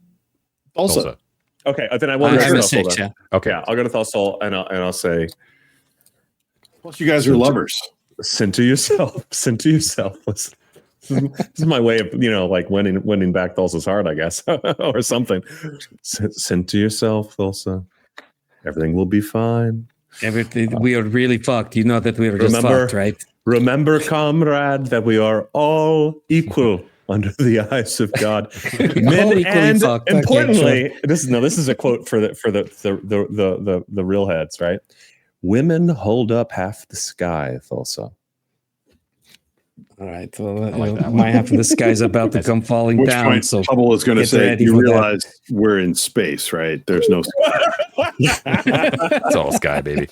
A: Thulsa.
B: Okay, then I will
C: I'm
B: go
C: a
B: to
C: 6.
B: Thulsa.
C: Yeah.
A: Okay.
B: Yeah, I'll go to Thulsa and I'll say,
D: Plus, you guys are lovers.
B: "Sin to yourself. Sin to yourself." Listen, this is my way of winning back Thulsa's heart, I guess, or something. Sin to yourself, Thulsa. Everything will be fine.
C: Everything we are really fucked. You know that we are just
B: Remember-
C: fucked, right?
B: Remember, comrade, that we are all equal under the eyes of God.
C: All equally
B: and
C: fucked. Okay,
B: importantly, this is a quote for the real heads, right? Women hold up half the sky, Thulsa.
C: All right. Well,
A: I like that
C: my half of the sky's about to come falling
D: Which
C: down.
D: point
C: So
D: Hubble is going to
C: get
D: say,
C: ready
D: you
C: for that."
D: realize we're in space, right? There's no
A: It's all sky, baby.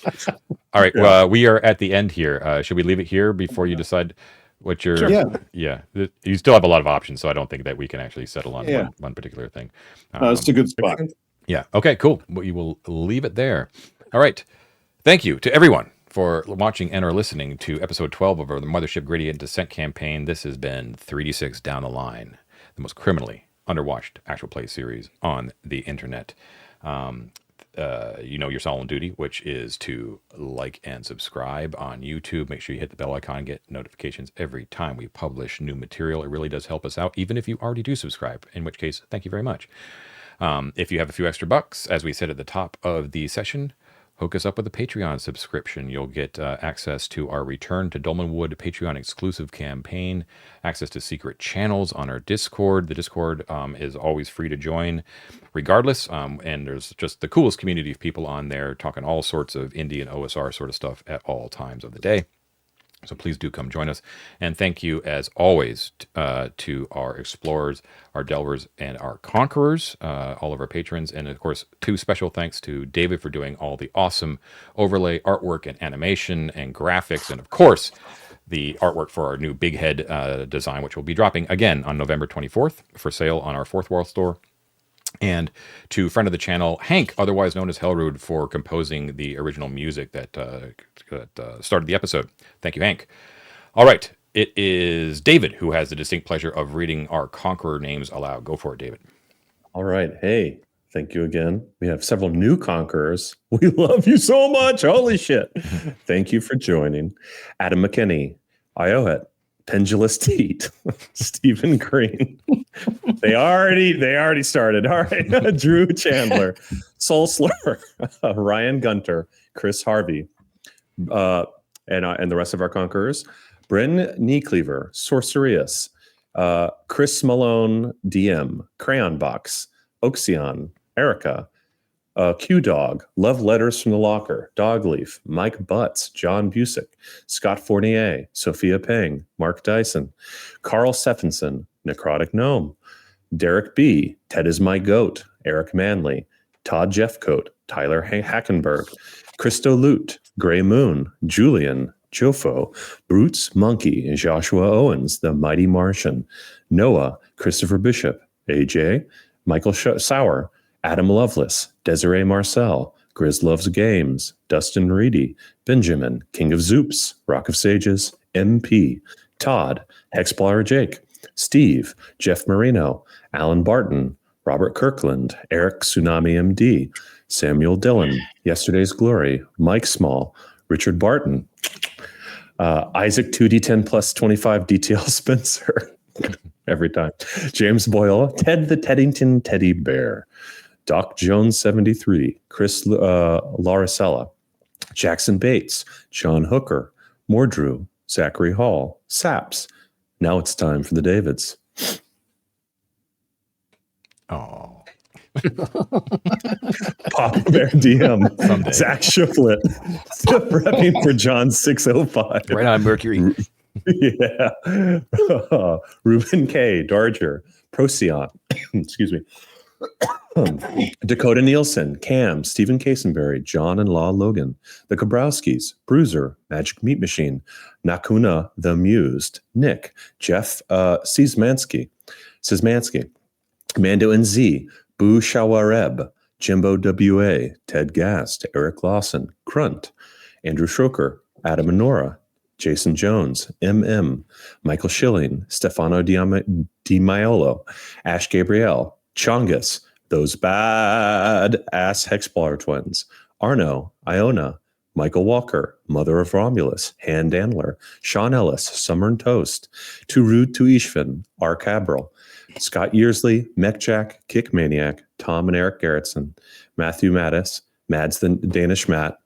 A: All right. Well, we are at the end here. Should we leave it here before you decide what your?
D: Sure. Yeah.
A: Yeah. You still have a lot of options, so I don't think that we can actually settle on
D: Yeah.
A: one particular thing.
D: That's a good spot.
A: Yeah. Okay. Cool. We will leave it there. All right. Thank you to everyone for watching and or listening to episode 12 of our the Mothership Gradient Descent campaign. This has been 3D6 Down the Line, the most criminally underwatched actual play series on the internet. You know your solemn duty, which is to like and subscribe on YouTube. Make sure you hit the bell icon, get notifications every time we publish new material. It really does help us out, even if you already do subscribe, in which case, thank you very much. If you have a few extra bucks, as we said at the top of the session, hook us up with a Patreon subscription. You'll get access to our Return to Dolmenwood Patreon exclusive campaign, access to secret channels on our Discord. The Discord is always free to join regardless. And there's just the coolest community of people on there talking all sorts of indie and OSR sort of stuff at all times of the day. So please do come join us. And thank you, as always, to our explorers, our delvers, and our conquerors, all of our patrons. And, of course, two special thanks to David for doing all the awesome overlay, artwork, and animation and graphics. And, of course, the artwork for our new big head design, which will be dropping again on November 24th for sale on our Fourth Wall store. And to friend of the channel, Hank, otherwise known as Hellrude, for composing the original music that started the episode. Thank you, Hank. All right. It is David who has the distinct pleasure of reading our Conqueror names aloud. Go for it, David.
B: All right. Hey, thank you again. We have several new Conquerors. We love you so much. Holy shit. Thank you for joining. Adam McKinney, Iohet, Pendulous Teat, Stephen Green. They already started. All right. Drew Chandler, Soul Slur, Ryan Gunter, Chris Harvey, and the rest of our Conquerors. Bryn Kneecleaver, Sorcerius, Chris Malone, DM, Crayon Box, Oxion, Erica, Q-Dog, Love Letters from the Locker, Dogleaf, Mike Butts, John Busick, Scott Fournier, Sophia Peng, Mark Dyson, Carl Stephenson, Necrotic Gnome, Derek B, Ted is My Goat, Eric Manley, Todd Jeffcoat, Tyler Hackenberg, Christo Lute, Gray Moon, Julian, Jofo, Brutes Monkey, Joshua Owens, The Mighty Martian, Noah, Christopher Bishop, AJ, Michael Sauer, Adam Lovelace, Desiree Marcel, Grizz Loves Games, Dustin Reedy, Benjamin, King of Zoops, Rock of Sages, MP, Todd, Hexplorer Jake, Steve, Jeff Marino, Alan Barton, Robert Kirkland, Eric Tsunami MD, Samuel Dillon, Yesterday's Glory, Mike Small, Richard Barton, Isaac 2D10 plus 25 DTL Spencer, every time, James Boyle, Ted the Teddington Teddy Bear, Doc Jones 73, Chris Laricella, Jackson Bates, John Hooker, Mordrew, Zachary Hall, Saps. Now it's time for the Davids.
A: Oh.
B: Papa Bear DM,
A: Someday.
B: Zach Shiflett, still prepping for John 605.
A: Right on, Mercury.
B: Yeah. Ruben K. Darger, Procyon, excuse me. Dakota Nielsen, Cam, Stephen Casenberry, John and Law Logan, the Kabrowskis, Bruiser, Magic Meat Machine, Nakuna the Amused, Nick, Jeff Szymanski, Mando and Z, Boo Shawareb, Jimbo WA, Ted Gast, Eric Lawson, Crunt, Andrew Schroker, Adam and Nora, Jason Jones, MM, Michael Schilling, Stefano Di Maiolo, Ash Gabriel, Chongus, Those Bad Ass Hexplorer Twins, Arno, Iona, Michael Walker, Mother of Romulus, Han Dandler, Sean Ellis, Summer and Toast, Too Rude to Ishvin, R. Cabral, Scott Yearsley, Mechjack, Kick Maniac, Tom and Eric Gerritsen, Matthew Mattis, Mads the Danish Matt,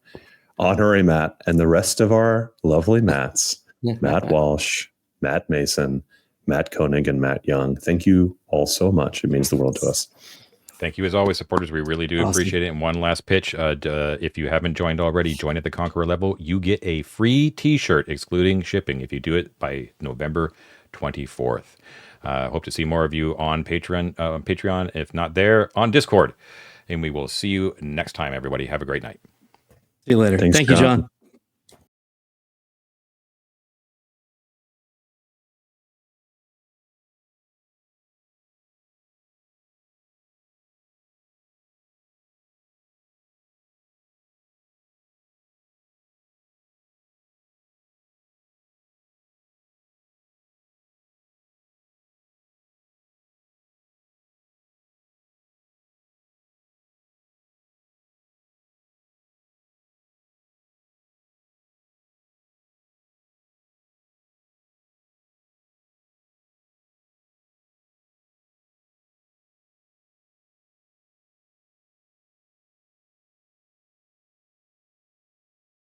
B: Honorary Matt, and the rest of our lovely Matts, Matt Walsh, Matt Mason, Matt Koenig, and Matt Young. Thank you all so much. It means the world to us.
A: Thank you as always, supporters. We really do appreciate it. And one last pitch. If you haven't joined already, join at the Conqueror level. You get a free t-shirt, excluding shipping, if you do it by November 24th. Hope to see more of you on Patreon, if not there, on Discord. And we will see you next time, everybody. Have a great night.
C: See you later.
B: Thanks,
C: Thank you, John.